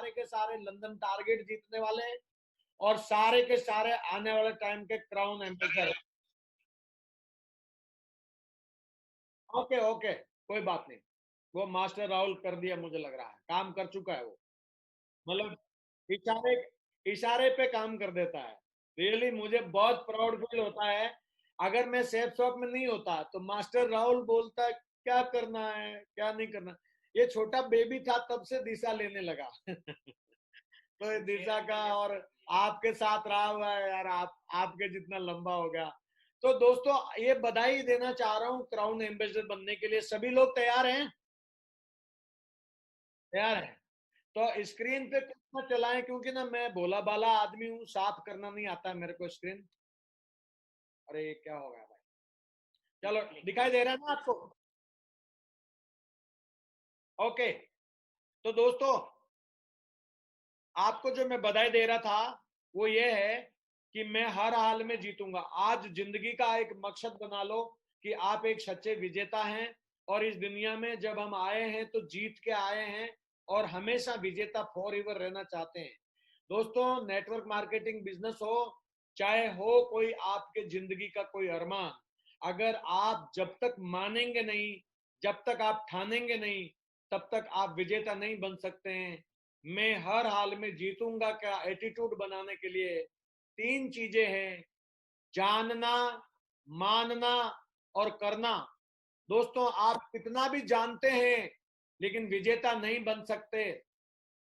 सारे के सारे लंदन टारगेट जीतने वाले हैं और सारे के सारे आने वाले टाइम के क्राउन एम्बेसडर। ओके ओके, कोई बात नहीं, वो मास्टर राहुल कर दिया, मुझे लग रहा है काम कर चुका है वो, मतलब इशारे इशारे पे काम कर देता है। रियली मुझे बहुत प्राउड फील होता है। अगर मैं सेफ शॉप में नहीं होता तो मास्टर राहुल बोलता क्या करना है क्या नहीं करना। ये छोटा बेबी था तब से दिशा लेने लगा तो ये दिशा का और आपके साथ रहा हुआ है यार, आपके जितना लंबा हो गया। तो दोस्तों ये बधाई देना चाह रहा हूँ क्राउन एम्बेसडर बनने के लिए। सभी लोग तैयार हैं? तैयार हैं? तो स्क्रीन पे कितना चलाएं, क्योंकि ना मैं भोला भाला आदमी हूँ, साफ करना नहीं आता है मेरे को स्क्रीन। अरे ये क्या हो गया भाई? चलो दिखाई दे रहा है ना आपको? ओके। तो दोस्तों आपको जो मैं बधाई दे रहा था वो ये है कि मैं हर हाल में जीतूंगा। आज जिंदगी का एक मकसद बना लो कि आप एक सच्चे विजेता हैं, और इस दुनिया में जब हम आए हैं तो जीत के आए हैं और हमेशा विजेता फॉर एवर रहना चाहते हैं। दोस्तों नेटवर्क मार्केटिंग बिजनेस हो चाहे हो कोई आपके जिंदगी का कोई अरमान, अगर आप जब तक मानेंगे नहीं, जब तक आप ठानेंगे नहीं, तब तक आप विजेता नहीं बन सकते हैं। मैं हर हाल में जीतूंगा का एटीट्यूड बनाने के लिए तीन चीजें हैं: जानना, मानना और करना। दोस्तों आप कितना भी जानते हैं लेकिन विजेता नहीं बन सकते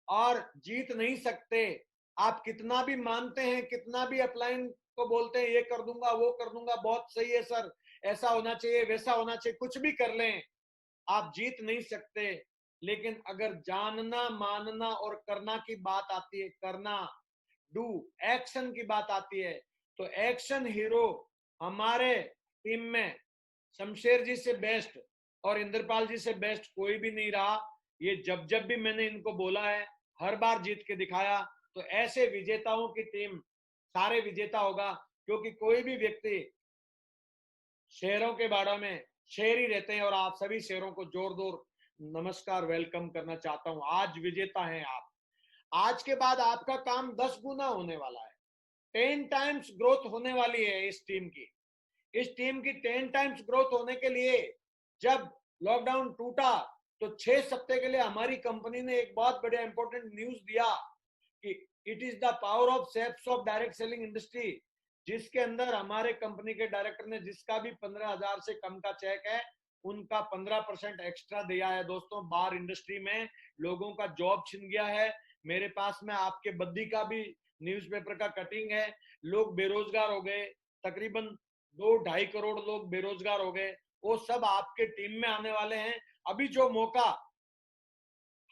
और जीत नहीं सकते। आप कितना भी मानते हैं, कितना भी अपलाइन को बोलते हैं ये कर दूंगा वो कर दूंगा, बहुत सही है सर, ऐसा होना चाहिए वैसा होना चाहिए, कुछ भी कर लें, आप जीत नहीं सकते। लेकिन अगर जानना, मानना और करना की बात आती है, करना, डू, एक्शन की बात आती है, तो एक्शन हीरो हमारे टीम में शमशेर जी से बेस्ट और इंद्रपाल जी से बेस्ट कोई भी नहीं रहा। ये जब जब भी मैंने इनको बोला है हर बार जीत के दिखाया। तो ऐसे विजेताओं की टीम सारे विजेता होगा, क्योंकि कोई भी व्यक्ति शेरों के बारे में शेर ही रहते हैं। और आप सभी शेरों को जोर जोर नमस्कार, वेलकम करना चाहता हूं। आज विजेता हैं आप। आज के बाद आपका काम 10 गुना होने वाला है, 10 टाइम्स ग्रोथ होने वाली है इस टीम की। इस टीम की 10 टाइम्स ग्रोथ होने के लिए जब लॉकडाउन टूटा तो 6 हफ्ते के लिए हमारी कंपनी ने एक बहुत बढ़िया इंपॉर्टेंट न्यूज दिया कि it is the power of ceps of direct selling industry, जिसके अंदर हमारे कंपनी के डायरेक्टर ने जिसका भी 15,000 से कम का चेक है उनका 15% एक्स्ट्रा दिया है। दोस्तों बार इंडस्ट्री में लोगों का जॉब छिन गया है। मेरे पास में आपके बद्दी का भी न्यूज़पेपर का कटिंग है। लोग बेरोजगार हो गए, तकरीबन 2-2.5 करोड़ लोग बेरोजगार हो गए। वो सब आपके टीम में आने वाले हैं। अभी जो मौका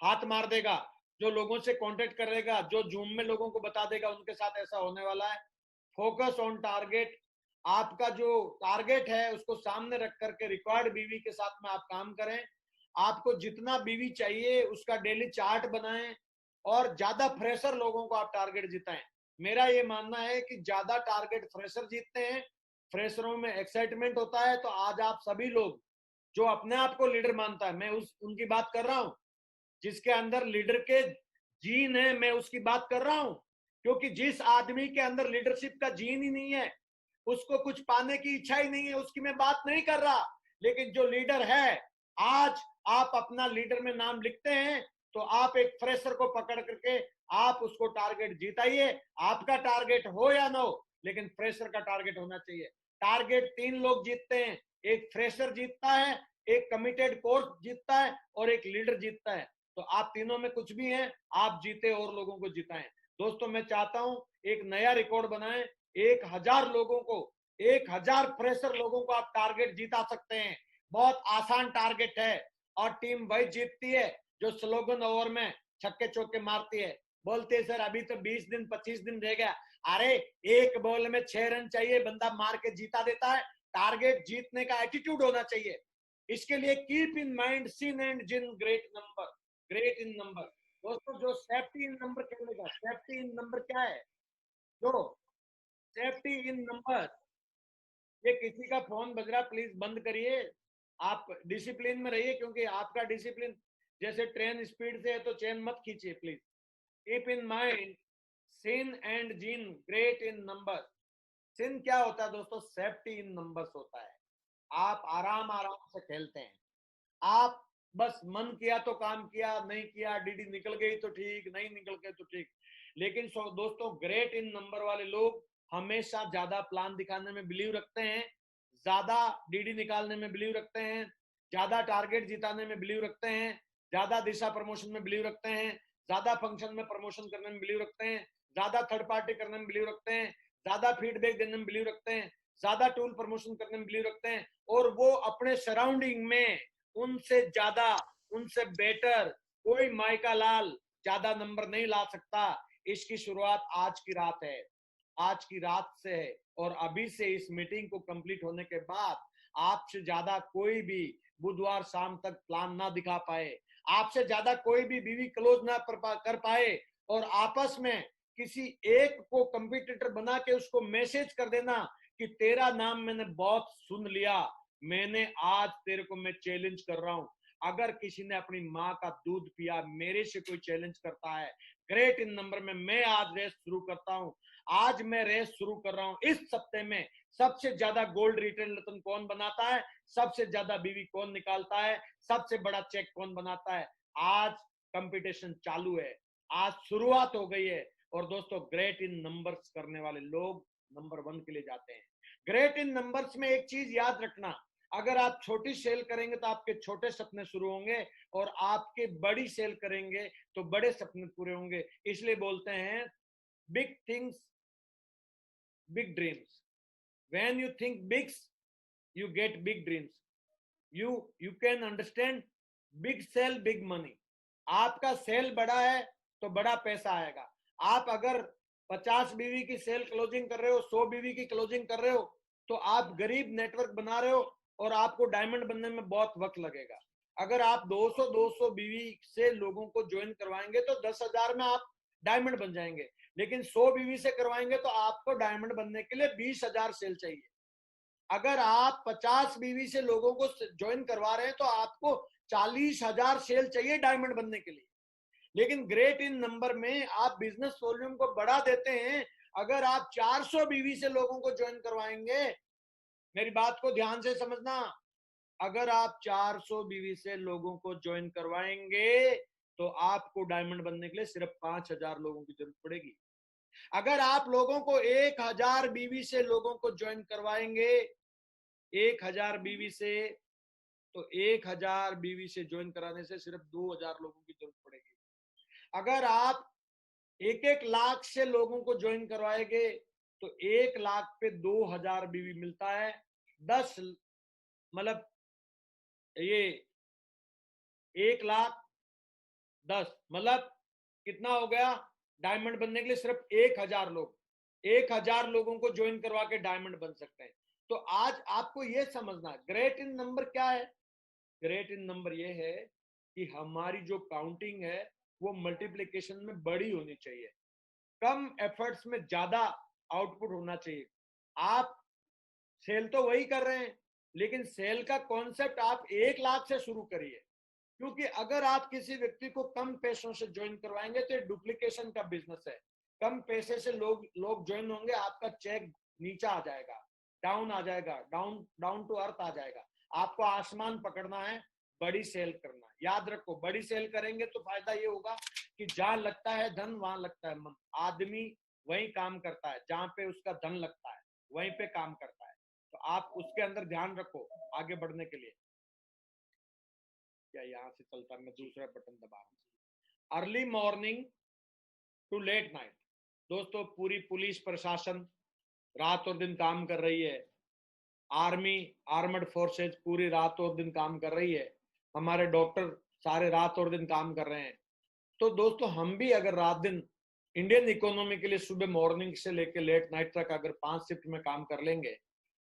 हाथ मार देगा, जो लोगों से कांटेक्ट करेगा, जो जूम में लोगों को बता देगा, उनके साथ ऐसा होने वाला है। Focus on target. आपका जो टारगेट है उसको सामने रख करके रिक्वायर्ड बीवी के साथ में आप काम करें। आपको जितना बीवी चाहिए उसका डेली चार्ट बनाएं और ज्यादा फ्रेशर लोगों को आप टारगेट जिताएं। मेरा ये मानना है कि ज्यादा टारगेट फ्रेशर जीतते हैं, फ्रेशरों में एक्साइटमेंट होता है। तो आज आप सभी लोग जो अपने आप को लीडर मानता है, मैं उनकी बात कर रहा हूं, जिसके अंदर लीडर के जीन है, मैं उसकी बात कर रहा हूं। क्योंकि जिस आदमी के अंदर लीडरशिप का जीन ही नहीं है, उसको कुछ पाने की इच्छा ही नहीं है, उसकी मैं बात नहीं कर रहा। लेकिन जो लीडर है, आज आप अपना लीडर में नाम लिखते हैं तो आप एक फ्रेशर को पकड़ करके आप उसको टारगेट जीताइए। आपका टारगेट हो या ना हो, लेकिन फ्रेशर का टारगेट होना चाहिए। टारगेट 3 लोग जीतते हैं, एक फ्रेशर जीतता है, एक कमिटेड कोर्स जीतता है और एक लीडर जीतता है। तो आप तीनों में कुछ भी हैं, आप जीते और लोगों को जिताएं। दोस्तों मैं चाहता हूं एक नया रिकॉर्ड बनाएं। 1,000 लोगों को, 1,000 फ्रेशर लोगों को आप टारगेट जीता सकते हैं। बहुत आसान टारगेट है और टीम वही जीतती है जो स्लोगन ओवर में छक्के चौके मारती है। बोलते हैं सर अभी तो 20 दिन 25 दिन रह गया। अरे एक बॉल में 6 रन चाहिए, बंदा मार के जीता देता है। टारगेट जीतने का एटीट्यूड होना चाहिए। इसके लिए keep in mind sin and gin great number, great in number. दोस्तों जो सेफ्टी इन नंबर खेलेगा, सेफ्टी इन नंबर क्या है? जो सेफ्टी इन नंबर, ये किसी का फोन बज रहा, प्लीज बंद करिए। आप डिसिप्लिन में रहिए, क्योंकि आपका डिसिप्लिन जैसे ट्रेन स्पीड से है तो चेन मत खींचिए please. Keep in mind sin and gene great in numbers. sin क्या होता है दोस्तों? सेफ्टी इन नंबर्स होता है। आप आराम आराम से खेलते हैं, आप बस मन किया तो काम किया, नहीं किया डीडी निकल गई तो ठीक, नहीं निकल गई तो ठीक। लेकिन दोस्तों ग्रेट इन नंबर वाले लोग हमेशा ज्यादा प्लान दिखाने में बिलीव रखते हैं, ज्यादा डीडी निकालने में बिलीव रखते हैं, ज्यादा टारगेट जिताने में बिलीव रखते हैं, ज्यादा दिशा प्रमोशन में बिलीव रखते हैं, ज्यादा फंक्शन में प्रमोशन करने में बिलीव रखते हैं, ज्यादा थर्ड पार्टी करने में बिलीव रखते हैं, ज्यादा फीडबैक देने में बिलीव रखते हैं, ज्यादा टूल प्रमोशन करने में बिलीव रखते हैं। और वो अपने सराउंडिंग में उनसे ज्यादा, उनसे बेटर कोई माइका लाल ज्यादा नंबर नहीं ला सकता। इसकी शुरुआत आज की रात है, आज की रात से है। और अभी से इस मीटिंग को कंप्लीट होने के बाद आपसे ज्यादा कोई भी बुधवार शाम तक प्लान ना दिखा पाए, आपसे ज्यादा कोई भी बीवी क्लोज ना कर पाए, और आपस में किसी एक को कंपटीटर बना के उसको मैसेज कर देना कि तेरा नाम मैंने बहुत सुन लिया, मैंने आज तेरे को मैं चैलेंज कर रहा हूं। अगर किसी ने अपनी माँ का दूध पिया, मेरे से कोई चैलेंज करता है, ग्रेट इन नंबर में मैं आज रेस शुरू करता हूं। आज मैं रेस शुरू कर रहा हूं। इस सप्ते में सबसे ज्यादा गोल्ड रिटेल रतन कौन बनाता है, सबसे ज्यादा बीवी कौन निकालता है, सबसे बड़ा चेक कौन बनाता है। आज कंपटीशन चालू है, आज शुरुआत हो गई है। और दोस्तों ग्रेट इन नंबर्स करने वाले लोग नंबर 1 के लिए जाते हैं। ग्रेट इन नंबर्स में एक चीज याद रखना, अगर आप छोटी सेल करेंगे तो आपके छोटे सपने शुरू होंगे, और आपके बड़ी सेल करेंगे तो बड़े सपने पूरे होंगे। इसलिए बोलते हैं big things big dreams. When you think bigs you get big dreams. You can understand big sell big money. आपका सेल बड़ा है तो बड़ा पैसा आएगा। आप अगर 50 बीवी की सेल क्लोजिंग कर रहे हो, 100 बीवी की क्लोजिंग कर रहे हो, तो आप गरीब नेटवर्क बना रहे हो और आपको डायमंड बनने में बहुत वक्त लगेगा। अगर आप 200 बीवी से लोगों को ज्वाइन करवाएंगे तो 10,000 में आप डायमंड बन जाएंगे। लेकिन 100 बीवी से करवाएंगे तो आपको डायमंड बनने के लिए 20,000 सेल चाहिए। अगर आप 50 बीवी से लोगों को ज्वाइन करवा रहे हैं तो आपको 40,000 सेल चाहिए डायमंड बनने के लिए। लेकिन ग्रेट इन नंबर में आप बिजनेस वॉल्यूम को बढ़ा देते हैं। अगर आप 400 बीवी से लोगों को ज्वाइन करवाएंगे, मेरी बात को ध्यान से समझना, अगर आप 400 बीवी से लोगों को ज्वाइन करवाएंगे तो आपको डायमंड बनने के लिए सिर्फ 5,000 लोगों की जरूरत पड़ेगी। अगर आप लोगों को 1,000 बीवी से लोगों को ज्वाइन करवाएंगे, 1,000 बीवी से, तो 1,000 बीवी से ज्वाइन कराने से सिर्फ 2,000 लोगों की जरूरत पड़ेगी। अगर आप 1-1 लाख से लोगों को ज्वाइन करवाएंगे तो 1 लाख पे 2,000 बीवी मिलता है। 10 मतलब ये 1 लाख 10 मतलब कितना हो गया? डायमंड बनने के लिए सिर्फ 1,000 लोग, 1,000 लोगों को ज्वाइन करवा के डायमंड बन सकते हैं। तो आज आपको यह समझना, ग्रेट इन नंबर क्या है? ग्रेट इन नंबर ये है कि हमारी जो काउंटिंग है वो मल्टीप्लिकेशन में बड़ी होनी चाहिए, कम एफर्ट्स में ज्यादा आउटपुट होना चाहिए। आप सेल तो वही कर रहे हैं, लेकिन सेल का कॉन्सेप्ट आप 1 लाख से शुरू करिए। क्योंकि अगर आप किसी व्यक्ति को कम पैसों से ज्वाइन करवाएंगे तो डुप्लीकेशन का बिजनेस है। कम पैसे से लोग ज्वाइन होंगे, आपका चेक नीचा आ जाएगा, डाउन आ जाएगा, डाउन टू अर्थ आ जाएगा। आपको आसमान पकड़ना है, बड़ी सेल करना है। याद रखो, बड़ी सेल करेंगे तो फायदा ये होगा कि जहां लगता है धन वहां लगता है मन। आदमी वहीं काम करता है जहां पे उसका धन लगता है, वहीं पे काम करता है। तो आप उसके अंदर ध्यान रखो आगे बढ़ने के लिए। क्या यहां से चलता, मैं दूसरा बटन दबा रहा हूं। Early morning to late night. दोस्तों पूरी पुलिस प्रशासन रात और दिन काम कर रही है, आर्मी आर्मड फोर्सेज पूरी रात और दिन काम कर रही है, हमारे डॉक्टर सारे रात और दिन काम कर रहे हैं। तो दोस्तों हम भी अगर रात दिन इंडियन इकोनॉमी के लिए सुबह मॉर्निंग से लेकर लेट नाइट तक अगर 5 शिफ्ट में काम कर लेंगे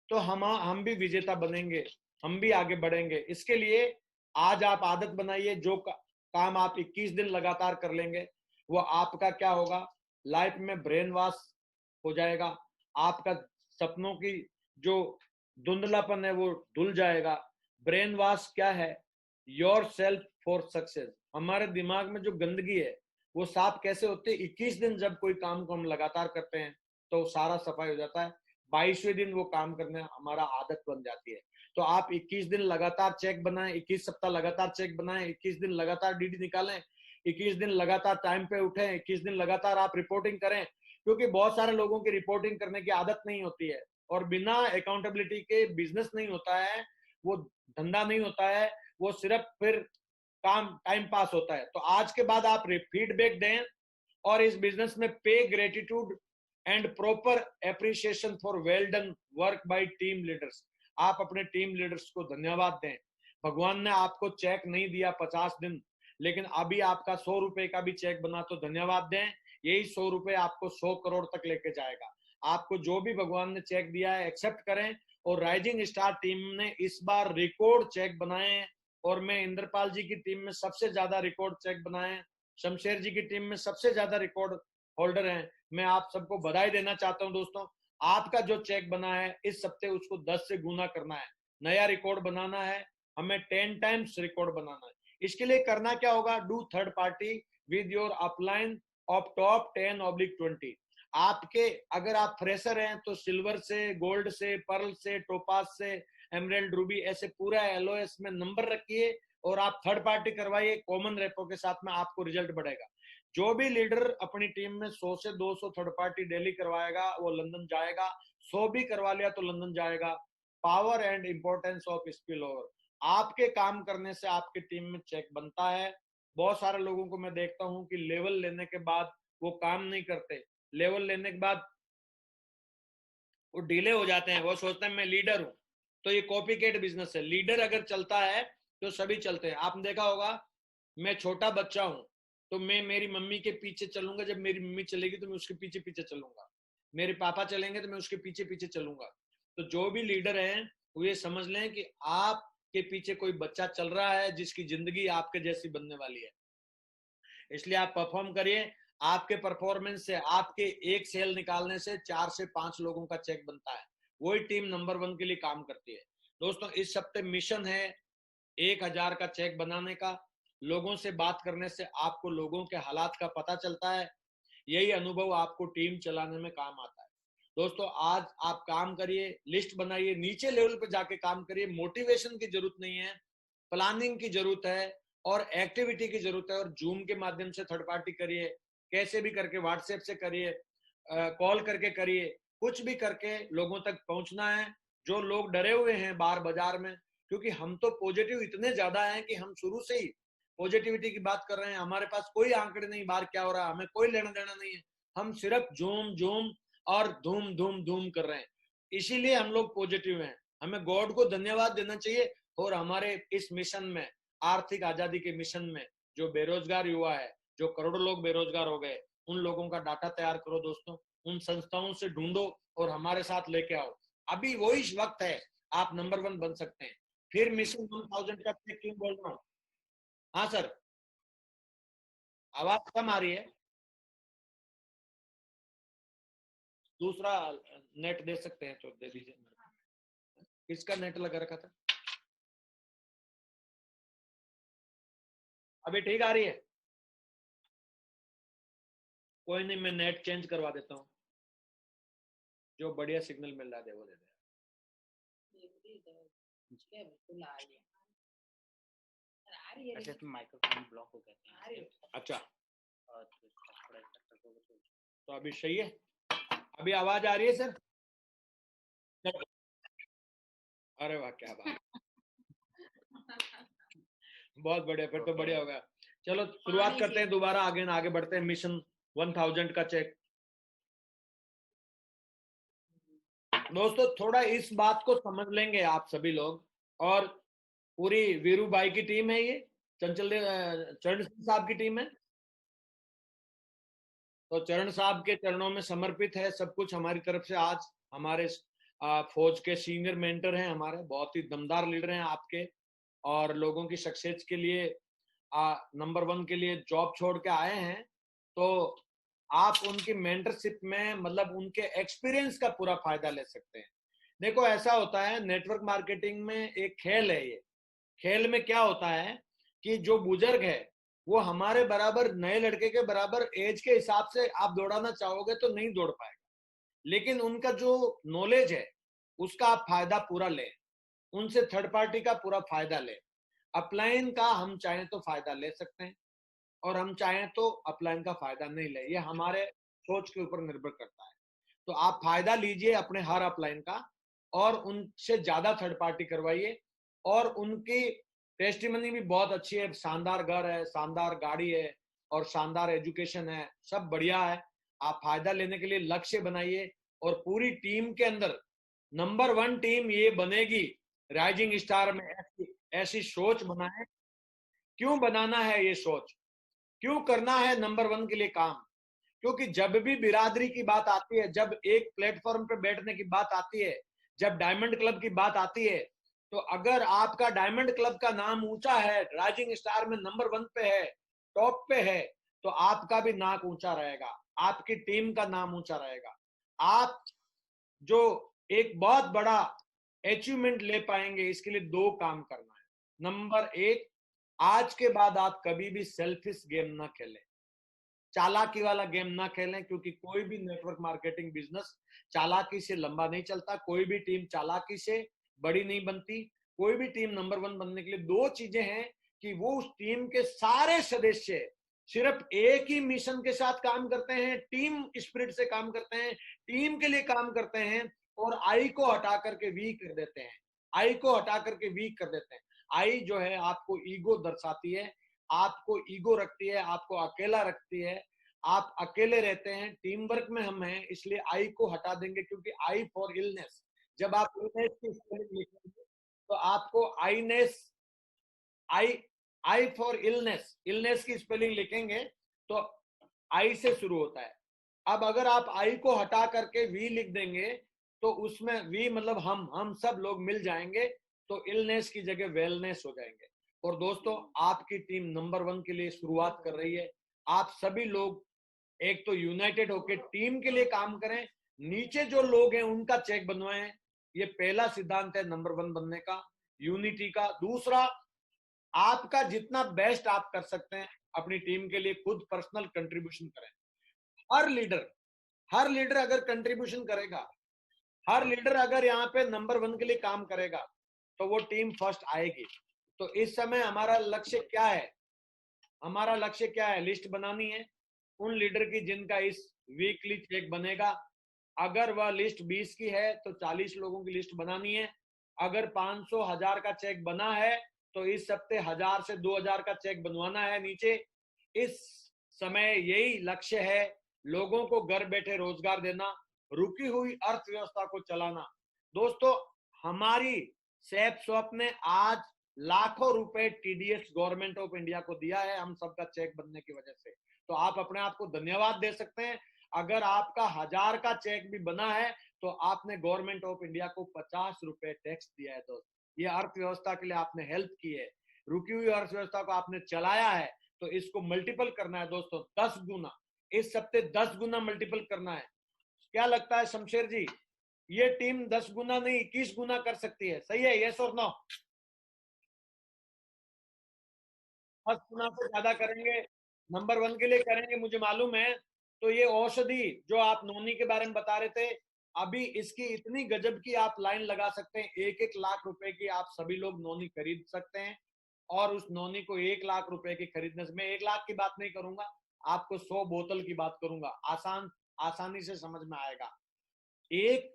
तो हम भी विजेता बनेंगे, हम भी आगे बढ़ेंगे। इसके लिए आज आप आदत बनाइए, जो काम आप 21 दिन लगातार कर लेंगे वो आपका क्या होगा, लाइफ में ब्रेन वॉश हो जाएगा। आपका सपनों की जो धुंधलापन है वो धुल जाएगा। ब्रेन वॉश क्या है? Your self for success. हमारे दिमाग में जो गंदगी है वो साफ कैसे होते हैं? 21 दिन जब कोई काम को हम लगातार करते हैं तो सारा सफाई हो जाता है। 22वें दिन वो काम करने हमारा आदत बन जाती है। तो आप 21 दिन लगातार चेक बनाएं, 21 सप्ताह लगातार चेक बनाएं, 21 दिन लगातार डीडी निकालें, 21 दिन लगातार टाइम पे उठें, 21 दिन लगातार आप रिपोर्टिंग करें, क्योंकि बहुत सारे लोगों की रिपोर्टिंग करने की आदत नहीं होती है और बिना अकाउंटेबिलिटी के बिजनेस नहीं होता है, वो धंधा नहीं होता है, वो सिर्फ फिर काम टाइम पास होता है। तो आज के बाद आप फीडबैक दें और इस बिजनेस में पे gratitude and proper appreciation for well done work by team leaders. आप अपने टीम लीडर्स को धन्यवाद दें। भगवान ने आपको चेक नहीं दिया 50 दिन, लेकिन अभी आपका 100 रुपए का भी चेक बना तो धन्यवाद दें। यही 100 रुपए आपको 100 करोड़ तक लेके जाएगा। आपको जो भी भगवान ने चेक दिया है एक्सेप्ट करें। और राइजिंग स्टार टीम ने इस बार रिकॉर्ड चेक बनाए हैं और मैं इंद्रपाल जी की टीम में सबसे ज्यादा रिकॉर्ड चेक बनाए हैं, शमशेर जी की टीम में सबसे ज्यादा रिकॉर्ड होल्डर हैं। मैं आप सबको बधाई देना चाहता हूं दोस्तों। आपका जो चेक बना है इस हफ्ते उसको 10 से गुना करना है, नया रिकॉर्ड बनाना है, हमें 10 टाइम्स रिकॉर्ड बनाना है। इसके लिए करना क्या होगा? Do third party with your upline of top 10/20। आपके अगर आप फ्रेशर हैं तो सिल्वर से, गोल्ड से, पर्ल से, टोपास से, एमरेल्ड, रूबी, ऐसे पूरा एलओएस में नंबर रखिए और आप थर्ड पार्टी करवाइए कॉमन रेपो के साथ में, आपको रिजल्ट बढ़ेगा। जो भी लीडर अपनी टीम में 100 से 200 थर्ड पार्टी डेली करवाएगा वो लंदन जाएगा। 100 भी करवा लिया तो लंदन जाएगा। Power and importance of spill over. आपके काम करने से आपकी टीम में चेक बनता है। बहुत सारे लोगों को मैं देखता हूं कि लेवल लेने के बाद वो काम नहीं करते, लेवल लेने के बाद वो डिले हो जाते हैं, वो सोचते हैं मैं लीडर हूं। तो ये कॉपी कैट बिजनेस है। लीडर अगर चलता है तो सभी चलते हैं। आपने देखा होगा, मैं छोटा बच्चा हूं तो मैं मेरी मम्मी के पीछे चलूंगा, जब मेरी मम्मी चलेगी तो मैं उसके पीछे पीछे चलूंगा, मेरे पापा चलेंगे तो मैं उसके पीछे पीछे चलूंगा। तो जो भी लीडर हैं वो ये समझ लें कि आपके पीछे कोई बच्चा चल रहा है जिसकी जिंदगी आपके जैसी बनने वाली है। इसलिए आप परफॉर्म करिए। आपके परफॉर्मेंस से, आपके एक सेल निकालने से 4 से 5 लोगों का चेक बनता है। वही टीम नंबर 1 के लिए काम करती है। दोस्तों इस हफ्ते मिशन है 1000 का चेक बनाने का। लोगों से बात करने से आपको लोगों के हालात का पता चलता है। यही अनुभव आपको टीम चलाने में काम आता है। दोस्तों आज आप काम करिए, लिस्ट बनाइए, नीचे लेवल पे जाके काम करिए। मोटिवेशन की जरूरत नहीं है, प्लानिंग की जरूरत है और एक्टिविटी की जरूरत है। और जूम के माध्यम से थर्ड पार्टी करिए, कैसे भी करके, व्हाट्सएप से करिए, कॉल करके करिए, कुछ भी करके लोगों तक पहुंचना है। जो लोग डरे हुए हैं बाहर बाजार में, क्योंकि हम तो पॉजिटिव इतने ज्यादा हैं कि हम शुरू से ही पॉजिटिविटी की बात कर रहे हैं। हमारे पास कोई आंकड़े नहीं बाहर क्या हो रहा है, हमें कोई लेना देना नहीं है। हम सिर्फ झूम झूम और धूम धूम धूम कर रहे हैं, इसीलिए हम लोग पॉजिटिव हैं। हमें गॉड को धन्यवाद देना चाहिए। और हमारे इस मिशन में, आर्थिक आजादी के मिशन में, जो बेरोजगार युवा है, जो करोड़ों लोग बेरोजगार हो गए, उन लोगों का डाटा तैयार करो दोस्तों, उन संस्थाओं से ढूंढो और हमारे साथ लेके आओ। अभी वही वक्त है, आप नंबर 1 बन सकते हैं। फिर मिशन 1000 का क्यों बोल रहा हूँ? हाँ सर, आवाज कम आ रही है। दूसरा नेट दे सकते हैं तो दे दीजिए। किसका नेट लगा रखा था? अभी ठीक आ रही है? कोई नहीं, मैं नेट चेंज करवा देता हूँ। जो बढ़िया सिग्नल मिल रहा है वो दे दे। अच्छा तो माइक्रोफोन ब्लॉक हो गया। अच्छा तो अभी सही है? अभी आवाज आ रही है सर? अरे वाह, क्या बात, बहुत बढ़िया, फिर तो बढ़िया हो गया। चलो शुरुआत करते हैं दोबारा, आगे बढ़ते हैं। मिशन 1000 का चेक। दोस्तों थोड़ा इस बात को समझ लेंगे आप सभी लोग, और पूरी वीरू भाई की टीम है ये, चरण साहब की टीम है। तो चरण साहब के चरणों में समर्पित है सब कुछ हमारी तरफ से। आज हमारे फौज के सीनियर मेंटर हैं, हमारे बहुत ही दमदार लीडर हैं आपके, और लोगों की सक्सेस के लिए नंबर 1 के लिए जॉब छोड़ के आए हैं। तो आप उनकी मेंटरशिप में, मतलब उनके एक्सपीरियंस का पूरा फायदा ले सकते हैं। देखो ऐसा होता है, नेटवर्क मार्केटिंग में एक खेल है। ये खेल में क्या होता है कि जो बुजुर्ग है वो हमारे बराबर नए लड़के के बराबर एज के हिसाब से आप दौड़ाना चाहोगे तो नहीं दौड़ पाएगा, लेकिन उनका जो नॉलेज है उसका आप फायदा पूरा लें, उनसे थर्ड पार्टी का पूरा फायदा लें। अपलाइन का हम चाहें तो फायदा ले सकते हैं और हम चाहें तो अपलाइन का फायदा नहीं ले, ये हमारे सोच के ऊपर निर्भर करता है। तो आप फायदा लीजिए अपने हर अपलाइन का और उनसे ज्यादा थर्ड पार्टी करवाइए, और उनकी टेस्टिमनी भी बहुत अच्छी है, शानदार घर है, शानदार गाड़ी है और शानदार एजुकेशन है, सब बढ़िया है। आप फायदा लेने के लिए लक्ष्य बनाइए और पूरी टीम के अंदर नंबर 1 टीम ये बनेगी राइजिंग स्टार में, ऐसी सोच बनाए। क्यों बनाना है ये सोच, क्यों करना है नंबर 1 के लिए काम? क्योंकि जब भी बिरादरी की बात आती है, जब एक प्लेटफॉर्म पे बैठने की बात आती है, जब डायमंड क्लब की बात आती है, तो अगर आपका डायमंड क्लब का नाम ऊंचा है, राइजिंग स्टार में नंबर 1 पे है, टॉप पे है, तो आपका भी नाक ऊंचा रहेगा, आपकी टीम का नाम ऊंचा रहेगा। आप जो एक बहुत बड़ा अचीवमेंट ले पाएंगे, इसके लिए 2 काम करना है। नंबर 1, आज के बाद आप कभी भी सेल्फिश गेम ना खेलें, चालाकी वाला गेम ना खेलें, क्योंकि कोई भी नेटवर्क मार्केटिंग बिजनेस चालाकी से लंबा नहीं चलता, कोई भी टीम चालाकी से बड़ी नहीं बनती। कोई भी टीम नंबर 1 बनने के लिए 2 चीजें हैं कि वो उस टीम के सारे सदस्य सिर्फ एक ही मिशन के साथ काम करते हैं, टीम स्पिरिट से काम करते हैं, टीम के लिए काम करते हैं, और आई को हटा करके वीक कर देते हैं, आई को हटा करके वीक कर देते हैं। आई जो है आपको ईगो दर्शाती है, आपको ईगो रखती है, आपको अकेला रखती है, आप अकेले रहते हैं। टीम वर्क में हम हैं, इसलिए आई को हटा देंगे, क्योंकि आई फॉर इलनेस, जब आप इलनेस की स्पेलिंग लिखेंगे तो आपको आईनेस, आई आई फॉर इलनेस, इलनेस की स्पेलिंग लिखेंगे तो आई से शुरू होता है। अब अगर आप आई को हटा करके वी लिख देंगे तो उसमें वी मतलब हम सब लोग मिल जाएंगे, तो इलनेस की जगह वेलनेस हो जाएंगे। और दोस्तों, आपकी टीम नंबर 1 के लिए शुरुआत कर रही है। आप सभी लोग एक तो यूनाइटेड होकर टीम के लिए काम करें, नीचे जो लोग हैं उनका चेक बनवाएं। ये पहला सिद्धांत है नंबर 1 बनने का, यूनिटी का। दूसरा, आपका जितना बेस्ट आप कर सकते हैं अपनी टीम के लिए, खुद पर्सनल कंट्रीब्यूशन करें। हर लीडर अगर कंट्रीब्यूशन करेगा, हर लीडर अगर यहाँ पे नंबर 1 के लिए काम करेगा, तो वो टीम फर्स्ट आएगी। तो इस समय हमारा लक्ष्य क्या है? हमारा लक्ष्य क्या है? लिस्ट बनानी है उन लीडर की जिनका इस वीकली चेक बनेगा। अगर वह लिस्ट 20 की है तो 40 लोगों की लिस्ट बनानी है। अगर 500 1000 का चेक बना है तो इस हफ्ते 1000 से 2000 का चेक बनवाना है नीचे। इस समय यही लक्ष्य है, लोगों को घर बैठे रोजगार देना, रुकी हुई अर्थव्यवस्था को चलाना। दोस्तों, हमारी सैप शॉप ने आज लाखों रुपए टीडीएस गवर्नमेंट ऑफ इंडिया को दिया है, हम सबका चेक बनने की वजह से। तो आप अपने आप को धन्यवाद दे सकते हैं। अगर आपका 1000 का चेक भी बना है तो आपने गवर्नमेंट ऑफ इंडिया को 50 रुपए टैक्स दिया है। दोस्त, ये अर्थव्यवस्था के लिए आपने हेल्प की है, रुकी हुई अर्थव्यवस्था को आपने चलाया है। तो इसको मल्टीपल करना है दोस्तों, 10 गुना, इस हफ्ते 10 गुना मल्टीपल करना है। क्या लगता है शमशेर जी, ये टीम 10 गुना नहीं 21 गुना कर सकती है? सही है, यस और नो? 10 गुना से ज्यादा करेंगे, नंबर 1 के लिए करेंगे, मुझे मालूम है। तो ये औषधि जो आप नोनी के बारे में बता रहे थे, अभी इसकी इतनी गजब की आप लाइन लगा सकते हैं, 1-1 लाख रुपए की आप सभी लोग नोनी खरीद सकते हैं। और उस नोनी को 1 लाख रुपए की खरीदने से, मैं 1 लाख की बात नहीं करूंगा, आपको 100 बोतल की बात करूंगा, आसानी से समझ में आएगा। एक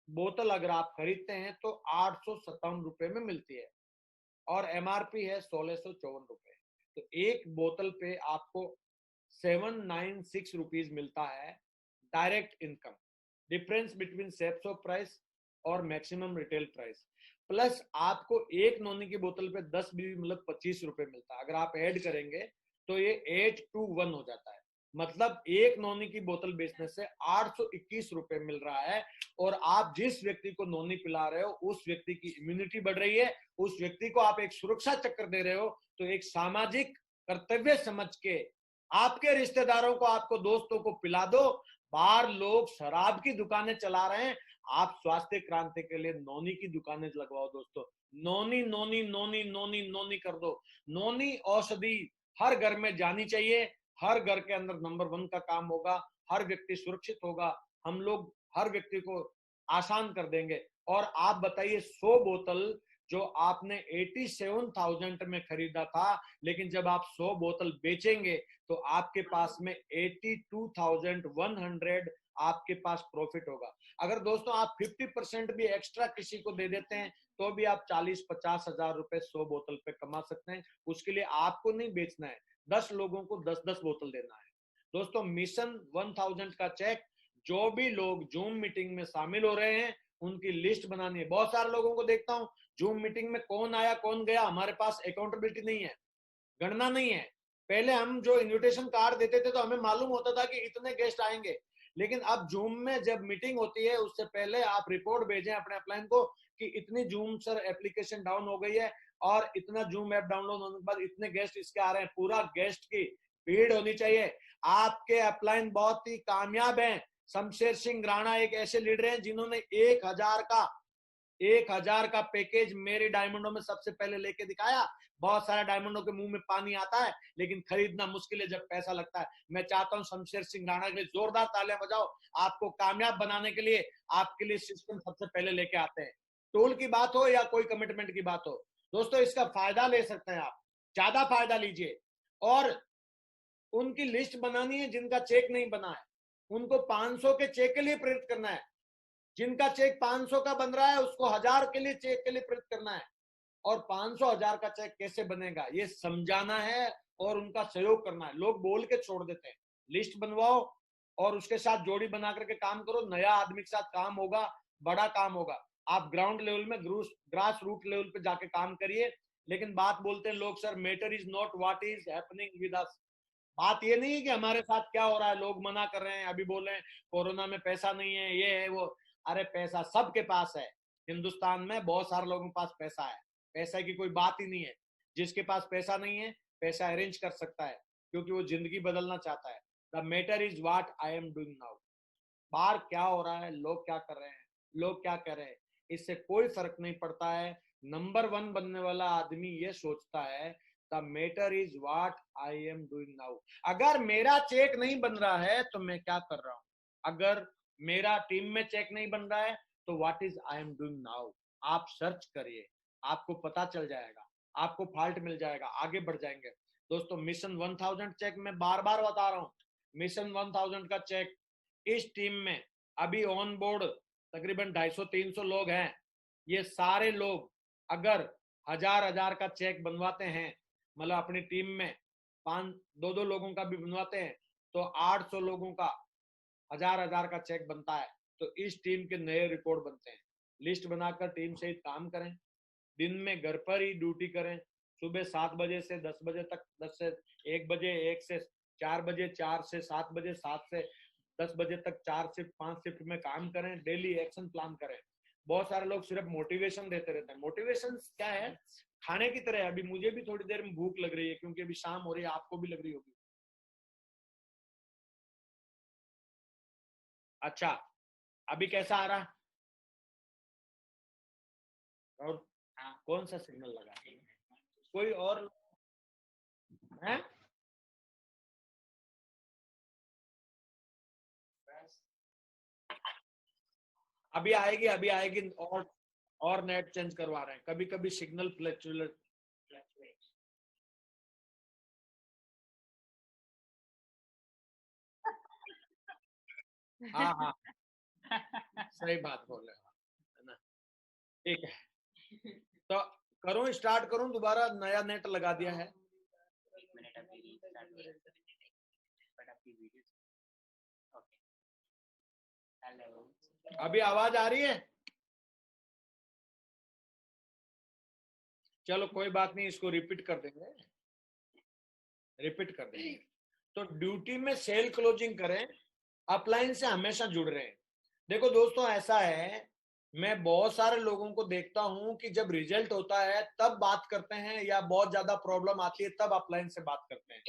बोतल अगर आप खरीदते हैं तो 857 रुपए में मिलती है और एमआरपी है 1654 रुपए। तो एक बोतल पे आपको 796 रुपीज मिलता है direct income, difference between Safe Shop price और मैक्सिमम रिटेल प्राइस। प्लस आपको एक नोनी की बोतल पे 10 भी मतलब 25 रुपए मिलता है। अगर आप ऐड करेंगे तो ये 8 to 1 हो जाता है, मतलब एक नोनी की बोतल बेचने से 821 रुपए मिल रहा है। और आप जिस व्यक्ति को नोनी पिला रहे हो उस व्यक्ति की इम्यूनिटी बढ़ रही है, उस व्यक्ति को आप एक सुरक्षा चक्कर दे रहे हो। तो एक सामाजिक कर्तव्य समझ के आपके रिश्तेदारों को, आपको दोस्तों को पिला दो। बाहर लोग शराब की दुकानें चला रहे हैं, आप स्वास्थ्य क्रांति के लिए नोनी की दुकानें लगवाओ दोस्तों। नोनी नोनी नोनी नोनी नोनी कर दो। नोनी औषधि हर घर में जानी चाहिए, हर घर के अंदर नंबर 1 का काम होगा, हर व्यक्ति सुरक्षित होगा, हम लोग हर व्यक्ति को आसान कर देंगे। और आप बताइए 100 बोतल जो आपने 87,000 में खरीदा था, लेकिन जब आप 100 बोतल बेचेंगे तो आपके पास में 82,100 आपके पास प्रॉफिट होगा। अगर दोस्तों आप 50% भी एक्स्ट्रा किसी को दे देते हैं तो भी आप 40-50 हजार रुपए 100 बोतल पे कमा सकते हैं। उसके लिए आपको नहीं बेचना है, 10 लोगों को 10-10 बोतल देना है। दोस्तों मिशन 1000 का चेक, जो भी लोग जूम मीटिंग में शामिल हो रहे हैं उनकी लिस्ट बनानी है। बहुत सारे लोगों को देखता हूं जूम मीटिंग में कौन आया कौन गया, हमारे पास अकाउंटेबिलिटी नहीं है, गणना नहीं है। पहले हम जो इन्विटेशन कार्ड देते थे तो हमें मालूम होता था कि इतने गेस्ट आएंगे, लेकिन अब जूम में जब मीटिंग होती है उससे पहले आप रिपोर्ट भेजें अपने अपलाइन को कि इतनी जूम सर एप्लीकेशन डाउन हो गई है और इतना जूम ऐप डाउनलोड होने के बाद इतने गेस्ट इसके आ रहे हैं। पूरा गेस्ट की भीड़ होनी चाहिए। आपके अपलाइन बहुत ही कामयाब हैं। शमशेर सिंह राणा एक ऐसे लीडर हैं जिन्होंने 1000 का पैकेज मेरे डायमंडों में सबसे पहले लेके दिखाया। बहुत सारे डायमंडों के मुंह में पानी आता है लेकिन खरीदना मुश्किल है जब पैसा लगता है। मैं चाहता हूं शमशेर सिंह राणा के लिए जोरदार तालियां बजाओ। आपको कामयाब बनाने के लिए आपके लिए सिस्टम सबसे पहले लेके आते हैं। टूल की बात हो या कोई कमिटमेंट की बात हो, दोस्तों इसका फायदा ले सकते हैं आप, ज्यादा फायदा लीजिए। और उनकी लिस्ट बनानी है जिनका चेक नहीं बना है, उनको 500 के चेक के लिए प्रेरित करना है। जिनका चेक 500 का बन रहा है उसको 1000 के लिए चेक के लिए प्रेरित करना है। और 500-1000 का चेक कैसे बनेगा ये समझाना है और उनका सहयोग करना है। लोग बोल के छोड़ देते हैं। लिस्ट बनवाओ और उसके साथ जोड़ी बना करके काम करो। नया आदमी के साथ काम होगा, बड़ा काम होगा। आप ग्राउंड लेवल में ग्रास रूट लेवल पे जाके काम करिए। लेकिन बात बोलते हैं लोग, sir matter is not what is happening with us. बात ये नहीं है कि हमारे साथ क्या हो रहा है। लोग मना कर रहे हैं, अभी बोल रहे हैं कोरोना में पैसा नहीं है, ये है वो। अरे पैसा सबके पास है। हिंदुस्तान में बहुत सारे लोगों के पास पैसा है, पैसा की कोई बात ही नहीं है। जिसके पास पैसा नहीं है पैसा अरेंज कर सकता है क्योंकि वो जिंदगी बदलना चाहता है। The matter is what I am doing now. बाहर क्या हो रहा है, लोग क्या कर रहे हैं, लोग क्या कर रहे हैं, इससे कोई फर्क नहीं पड़ता है। नंबर 1 बनने वाला आदमी ये सोचता है the matter is what I am doing now. अगर मेरा चेक नहीं बन रहा है तो मैं क्या कर रहा हूं। अगर मेरा टीम में चेक नहीं बन रहा है तो what is I am doing now. आप सर्च करिए, आपको पता चल जाएगा, आपको फॉल्ट मिल जाएगा, आगे बढ़ जाएंगे। दोस्तों मिशन 1000 चेक मैं बार बार बता रहा हूं। मिशन 1000 का चेक इस टीम में अभी ऑन बोर्ड तकरीबन 250-300 लोग हैं। ये सारे लोग अगर 1000 का चेक बनवाते हैं, मतलब अपनी टीम में 5-2 लोगों का भी बनवाते हैं तो 800 लोगों का 1000 का चेक बनता है। तो इस टीम के नए रिकॉर्ड बनते हैं। लिस्ट बनाकर टीम से काम करें, दिन में घर पर ही ड्यूटी करें। सुबह 7 बजे से 10 बजे तक, 10 से 1 बजे, 1 से 4 बजे, 4 से 7 बजे, 7 से 10 बजे तक 4 से 5 शिफ्ट में काम करें। डेली एक्शन प्लान करें। बहुत सारे लोग सिर्फ मोटिवेशन देते रहते हैं। मोटिवेशन क्या है, खाने की तरह है। अभी मुझे भी थोड़ी देर में भूख लग रही है क्योंकि अभी शाम हो रही है, आपको भी लग रही होगी। अच्छा अभी कैसा आ रहा है? और कौन सा सिग्नल लगा? कोई और है? अभी आएगी, अभी आएगी। और नेट चेंज करवा रहे हैं। कभी कभी सिग्नल फ्लक्चुएट। हाँ हाँ सही बात बोल रहे हो, है ना? ठीक है तो करूं, स्टार्ट करूं दोबारा? नया नेट लगा दिया है। अभी आवाज आ रही है? चलो कोई बात नहीं, इसको रिपीट कर देंगे, रिपीट कर देंगे। तो ड्यूटी में सेल क्लोजिंग करें, अपलाइन से हमेशा जुड़ रहे हैं। देखो दोस्तों ऐसा है, मैं बहुत सारे लोगों को देखता हूं कि जब रिजल्ट होता है तब बात करते हैं या बहुत ज्यादा प्रॉब्लम आती है तब अपलाइन से बात करते हैं।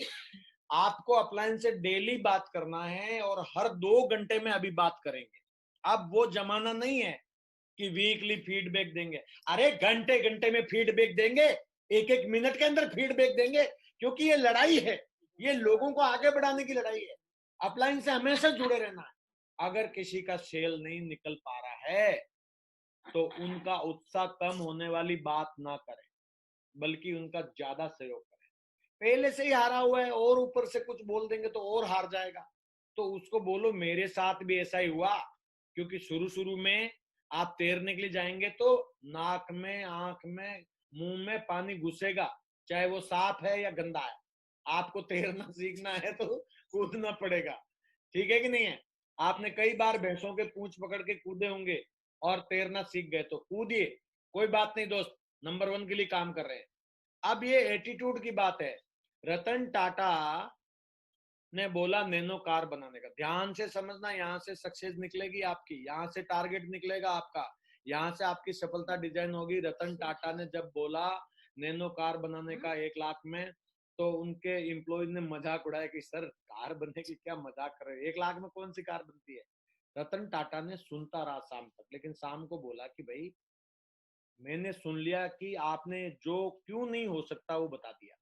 आपको अपलाइन से डेली बात करना है और हर 2 घंटे में अभी बात करेंगे। अब वो जमाना नहीं है कि वीकली फीडबैक देंगे। अरे घंटे घंटे में फीडबैक देंगे, 1-1 मिनट के अंदर फीडबैक देंगे क्योंकि ये लड़ाई है, ये लोगों को आगे बढ़ाने की लड़ाई है। अपलाइन से हमेशा जुड़े रहना है। अगर किसी का सेल नहीं निकल पा रहा है तो उनका उत्साह कम होने वाली बात ना करें, बल्कि उनका ज्यादा सहयोग करें। पहले से ही हारा हुआ है और ऊपर से कुछ बोल देंगे तो और हार जाएगा, तो उसको बोलो मेरे साथ भी ऐसा ही हुआ। क्योंकि शुरू शुरू में आप तैरने के लिए जाएंगे तो नाक में, आंख में, मुंह में पानी घुसेगा, चाहे वो साफ है या गंदा है। आपको तैरना सीखना है तो कूदना पड़ेगा, ठीक है कि नहीं है? आपने कई बार भैंसों के पूंछ पकड़ के कूदे होंगे और तैरना सीख गए, तो कूदिए, कोई बात नहीं दोस्त, नंबर 1 के लिए काम कर रहे हैं। अब ये एटीट्यूड की बात है। रतन टाटा ने बोला नैनो कार बनाने का, ध्यान से समझना, यहाँ से सक्सेस निकलेगी आपकी, यहाँ से टारगेट निकलेगा आपका, यहाँ से आपकी सफलता डिजाइन होगी। रतन टाटा ने जब बोला नैनो कार बनाने का 1 लाख में, तो उनके एम्प्लॉयज ने मजाक उड़ाया कि सर कार बनने की क्या मजाक कर रहे हैं, 1 लाख में कौन सी कार बनती है। रतन टाटा ने सुनता रहा शाम तक, लेकिन शाम को बोला कि भाई मैंने सुन लिया कि आपने जो क्यों नहीं हो सकता वो बता दिया।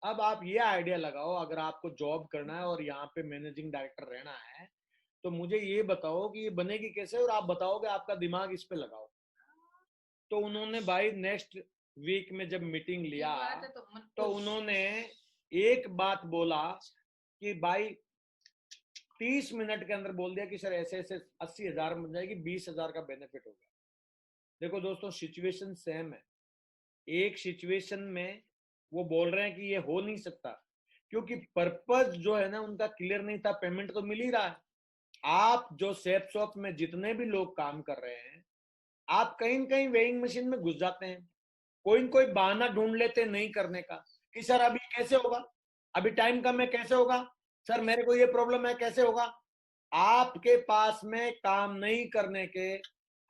अब आप ये आइडिया लगाओ, अगर आपको जॉब करना है और यहाँ पे मैनेजिंग डायरेक्टर रहना है, तो मुझे ये बताओ कि ये बनेगी कैसे, और आप बताओगे, आपका दिमाग इस पे लगाओ। तो उन्होंने भाई नेक्स्ट वीक में जब मीटिंग लिया तो उन्होंने एक बात बोला कि भाई 30 मिनट के अंदर बोल दिया कि सर ऐसे ऐसे 80,000 बन जाएगी, 20,000 का बेनिफिट होगा। देखो दोस्तों, सिचुएशन सेम है। एक सिचुएशन में वो बोल रहे हैं कि ये हो नहीं सकता, क्योंकि पर्पस जो है ना उनका क्लियर नहीं था। पेमेंट तो मिल ही रहा है। आप जो सेफ शॉप में जितने भी लोग काम कर रहे हैं, आप कहीं न कहीं वेइंग मशीन में घुस जाते हैं, कोई न कोई बहाना ढूंढ लेते हैं नहीं करने का, कि सर अभी कैसे होगा, अभी टाइम कम है, कैसे होगा, सर मेरे को ये प्रॉब्लम है, कैसे होगा। आपके पास में काम नहीं करने के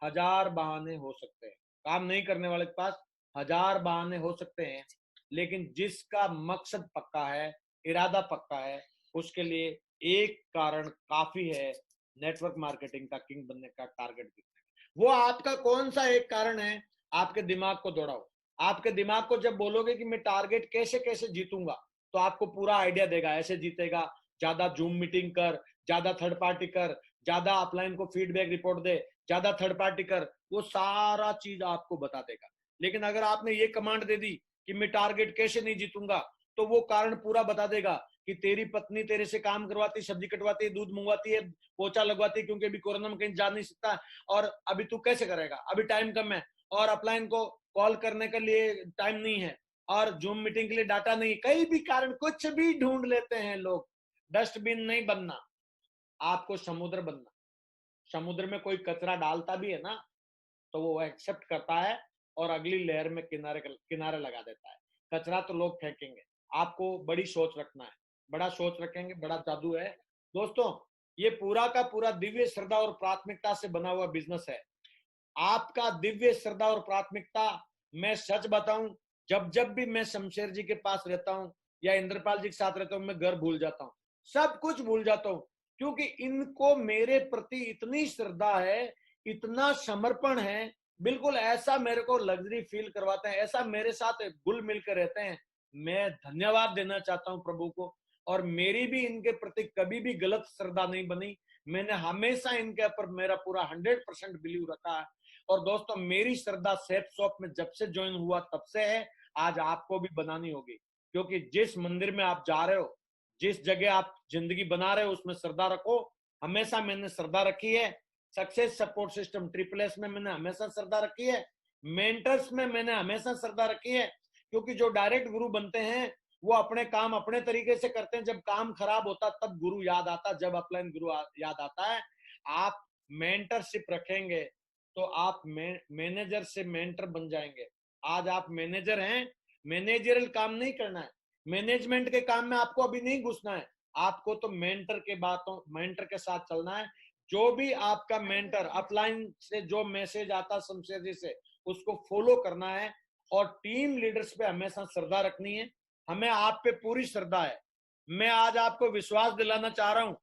1000 बहाने हो सकते हैं, काम नहीं करने वाले के पास 1000 बहाने हो सकते हैं, लेकिन जिसका मकसद पक्का है, इरादा पक्का है, उसके लिए एक कारण काफी है, नेटवर्क मार्केटिंग का किंग बनने का टारगेट दिखने का। वो आपका कौन सा एक कारण है, आपके दिमाग को दौड़ाओ। आपके दिमाग को जब बोलोगे कि मैं टारगेट कैसे कैसे जीतूंगा, तो आपको पूरा आइडिया देगा, ऐसे जीतेगा, ज्यादा जूम मीटिंग कर, ज्यादा थर्ड पार्टी कर, ज्यादा अपलाइन को फीडबैक रिपोर्ट दे, ज्यादा थर्ड पार्टी कर, वो सारा चीज आपको बता देगा। लेकिन अगर आपने ये कमांड दे दी कि मैं टारगेट कैसे नहीं जीतूंगा, तो वो कारण पूरा बता देगा कि तेरी पत्नी तेरे से काम करवाती, सब्जी कटवाती, दूध मंगवाती है, पोछा लगवाती, क्योंकि अभी कोरोना में कहीं जा नहीं सकता, और अभी तू कैसे करेगा, अभी टाइम कम है, और अपलाइन को कॉल करने के लिए टाइम नहीं है, और जूम मीटिंग के लिए डाटा नहीं। कई भी कारण कुछ भी ढूंढ लेते हैं लोग। डस्टबिन नहीं बनना, आपको समुद्र बनना। समुद्र में कोई कचरा डालता भी है ना, तो वो एक्सेप्ट करता है और अगली लहर में किनारे लगा देता है। कचरा तो लोग फेंकेंगे, आपको बड़ी सोच रखना है, बड़ा सोच रखेंगे, बड़ा जादू है। दोस्तों, ये पूरा का पूरा दिव्य श्रद्धा और प्राथमिकता से बना हुआ बिजनेस है। आपका दिव्य श्रद्धा और प्राथमिकता, मैं सच बताऊं, जब जब भी मैं शमशेर जी के पास रहता हूं या इंद्रपाल जी के साथ रहता हूं, मैं घर भूल जाता हूं, सब कुछ भूल जाता हूं, क्योंकि इनको मेरे प्रति इतनी श्रद्धा है, इतना समर्पण है, बिल्कुल ऐसा मेरे को लग्जरी फील करवाते हैं, ऐसा मेरे साथ घुल मिलकर रहते हैं। मैं धन्यवाद देना चाहता हूं प्रभु को, और मेरी भी इनके प्रति कभी भी गलत श्रद्धा नहीं बनी। मैंने हमेशा इनके ऊपर मेरा पूरा 100% बिलीव रखा है। और दोस्तों, मेरी श्रद्धा सेफ शॉप में जब से ज्वाइन हुआ तब से है, आज आपको भी बनानी होगी, क्योंकि जिस मंदिर में आप जा रहे हो, जिस जगह आप जिंदगी बना रहे हो, उसमें श्रद्धा रखो। हमेशा मैंने श्रद्धा रखी है। सक्सेस सपोर्ट सिस्टम SSS में मैंने हमेशा श्रद्धा रखी है। मेंटर्स में मैंने हमेशा श्रद्धा रखी है, क्योंकि जो डायरेक्ट गुरु बनते हैं वो अपने काम अपने तरीके से करते हैं। जब काम खराब होता तब गुरु याद आता, जब अपलाइन गुरु याद आता है। आप मेंटरशिप रखेंगे तो आप मैनेजर से मेंटर बन जाएंगे। आज आप मैनेजर हैं, मैनेजरल काम नहीं करना है, मैनेजमेंट के काम में आपको अभी नहीं घुसना है, आपको तो मेंटर के साथ चलना है। जो भी आपका मेंटर अपलाइन से जो मैसेज आता शमशेर जी से, उसको फॉलो करना है, और टीम लीडर्स पे हमेशा श्रद्धा रखनी है। हमें आप पे पूरी श्रद्धा है। मैं आज आपको विश्वास दिलाना चाह रहा हूं,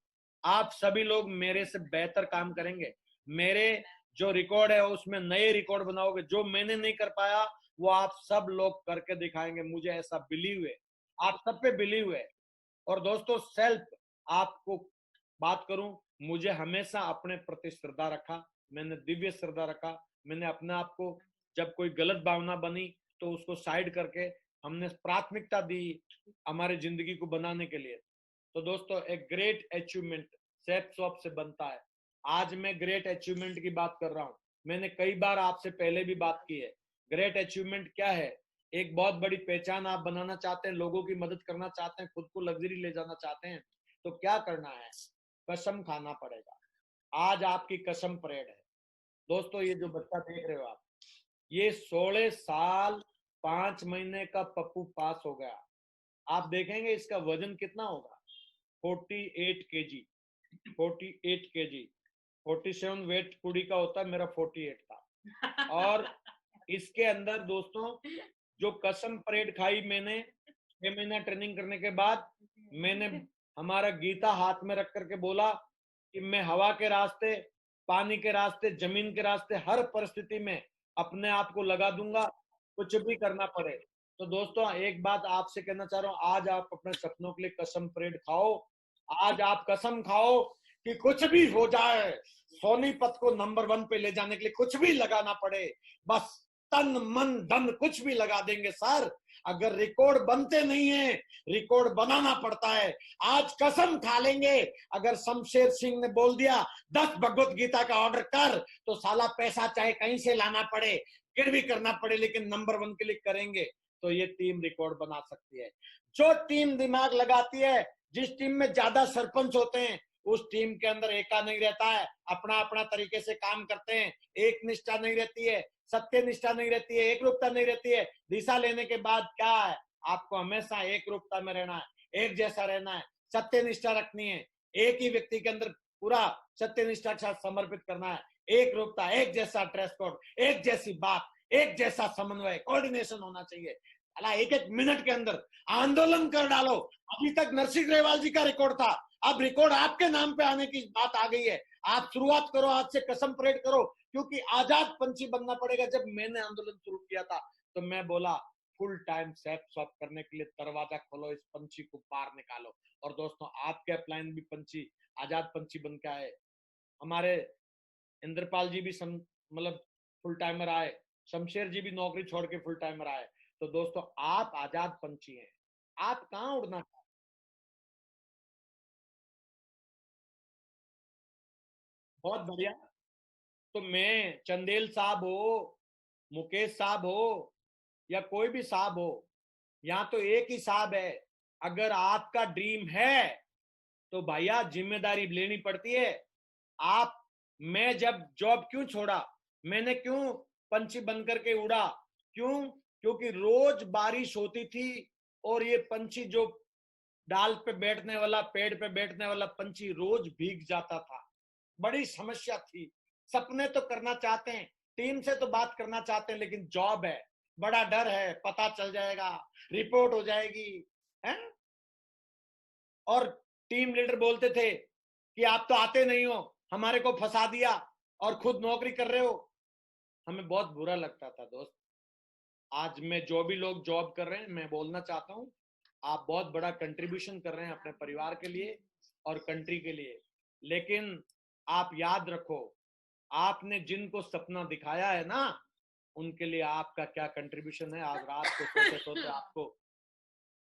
आप सभी लोग मेरे से बेहतर काम करेंगे। मेरे जो रिकॉर्ड है उसमें नए रिकॉर्ड बनाओगे, जो मैंने नहीं कर पाया वो आप सब लोग करके दिखाएंगे, मुझे ऐसा बिलीव है। आप सब पे बिलीव है। और दोस्तों सेल्फ, आपको बात करूं, मुझे हमेशा अपने प्रति श्रद्धा रखा, मैंने दिव्य श्रद्धा रखा। मैंने अपने आप को, जब कोई गलत भावना बनी तो उसको साइड करके हमने प्राथमिकता दी हमारी जिंदगी को बनाने के लिए। तो दोस्तों एक ग्रेट अचीवमेंट सेफ स्वॉप से बनता है। आज मैं ग्रेट अचीवमेंट की बात कर रहा हूं। मैंने कई बार आपसे पहले भी बात की है। ग्रेट अचीवमेंट क्या है? एक बहुत बड़ी पहचान आप बनाना चाहते हैं, लोगों की मदद करना चाहते हैं, खुद को लग्जरी ले जाना चाहते हैं, तो क्या करना है? कसम खाना पड़ेगा। आज आपकी कसम परेड है दोस्तों। ये जो बच्चा देख रहे हो आप, ये 16 साल 5 महीने का पप्पू पास हो गया। आप देखेंगे इसका वजन कितना होगा, 48 केजी। 48 केजी, 47 वेट कुड़ी का होता है, मेरा 48 था। और इसके अंदर दोस्तों जो कसम परेड खाई मैंने 6 महीना ट्रेनिंग करने के बाद, मैंने हमारा गीता हाथ में रख करके बोला कि मैं हवा के रास्ते, पानी के रास्ते, जमीन के रास्ते, हर परिस्थिति में अपने आप को लगा दूंगा, कुछ भी करना पड़े। तो दोस्तों एक बात आपसे कहना चाह रहा हूं, आज आप अपने सपनों के लिए कसम परेड खाओ। आज आप कसम खाओ कि कुछ भी हो जाए, सोनीपत को नंबर 1 पे ले जाने के लिए कुछ भी लगाना पड़े, बस तन मन धन कुछ भी लगा देंगे सर। अगर रिकॉर्ड बनते नहीं है, रिकॉर्ड बनाना पड़ता है। आज कसम खा लेंगे, अगर शमशेर सिंह ने बोल दिया 10 भगवत गीता का ऑर्डर कर, तो साला पैसा चाहे कहीं से लाना पड़े, फिर भी करना पड़े, लेकिन नंबर 1 के लिए करेंगे। तो ये टीम रिकॉर्ड बना सकती है। जो टीम दिमाग लगाती है, जिस टीम में ज्यादा सरपंच होते हैं, उस टीम के अंदर एका नहीं रहता है, अपना अपना तरीके से काम करते हैं, एक निष्ठा नहीं रहती है, सत्य निष्ठा नहीं रहती है, एक रूपता नहीं रहती है। दिशा लेने के बाद क्या है, आपको हमेशा एक रूपता में रहना है, एक जैसा रहना है, सत्य निष्ठा रखनी है, एक ही व्यक्ति के अंदर पूरा सत्य निष्ठा के साथ समर्पित करना है, एक रूपता, एक जैसा ड्रेस कोड, एक जैसी बात, एक जैसा समन्वय, कोऑर्डिनेशन होना चाहिए। एक एक मिनट के अंदर आंदोलन कर डालो। अभी तक नरसिंह ग्रेवाल जी का रिकॉर्ड था, अब रिकॉर्ड आपके नाम पे आने की बात आ गई है। आप शुरुआत करो, आज से कसम परेड करो, क्योंकि आजाद पंछी बनना पड़ेगा। जब मैंने आंदोलन शुरू किया था तो मैं बोला फुल टाइम सेफ स्वॉप करने के लिए दरवाजा खोलो, इस पंछी को बाहर निकालो। और दोस्तों आपके अपलाइन भी पंछी आजाद पंछी बन के आए। हमारे इंद्रपाल जी भी मतलब फुल टाइमर आए, शमशेर जी भी नौकरी छोड़ के फुल टाइमर आए। तो दोस्तों आप आजाद पंछी हैं, आप कहां उड़ना? बहुत बढ़िया। तो मैं, चंदेल साहब हो, मुकेश साहब हो, या कोई भी साहब हो, यहाँ तो एक ही साहब है। अगर आपका ड्रीम है तो भैया जिम्मेदारी लेनी पड़ती है। आप, मैं जब जॉब क्यों छोड़ा, मैंने क्यों पंछी बनकर के उड़ा, क्यों? क्योंकि रोज बारिश होती थी और ये पंछी जो डाल पे बैठने वाला, पेड़ पे बैठने वाला पंछी रोज भीग जाता था। बड़ी समस्या थी। सपने तो करना चाहते हैं, टीम से तो बात करना चाहते हैं, लेकिन जॉब है, बड़ा डर है, पता चल जाएगा, रिपोर्ट हो जाएगी, है? और टीम लीडर बोलते थे कि आप तो आते नहीं हो, हमारे को फंसा दिया और खुद नौकरी कर रहे हो। हमें बहुत बुरा लगता था दोस्त। आज मैं, जो भी लोग जॉब कर रहे हैं, मैं बोलना चाहता हूं, आप बहुत बड़ा कंट्रीब्यूशन कर रहे हैं अपने परिवार के लिए और कंट्री के लिए। लेकिन आप याद रखो, आपने जिनको सपना दिखाया है ना, उनके लिए आपका क्या कंट्रीब्यूशन है। आज रात को सोते सोते आपको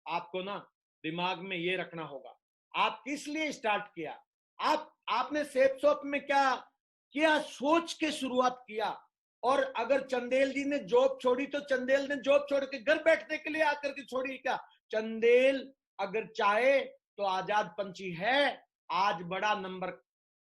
आपको ना दिमाग में ये रखना होगा, आप किस लिए स्टार्ट किया। आपने सेफ शॉप में क्या किया, सोच के शुरुआत किया। और अगर चंदेल जी ने जॉब छोड़ी तो चंदेल ने जॉब छोड़ के घर बैठने के लिए आकर के छोड़ी क्या? चंदेल अगर चाहे तो आजाद पंछी है, आज बड़ा नंबर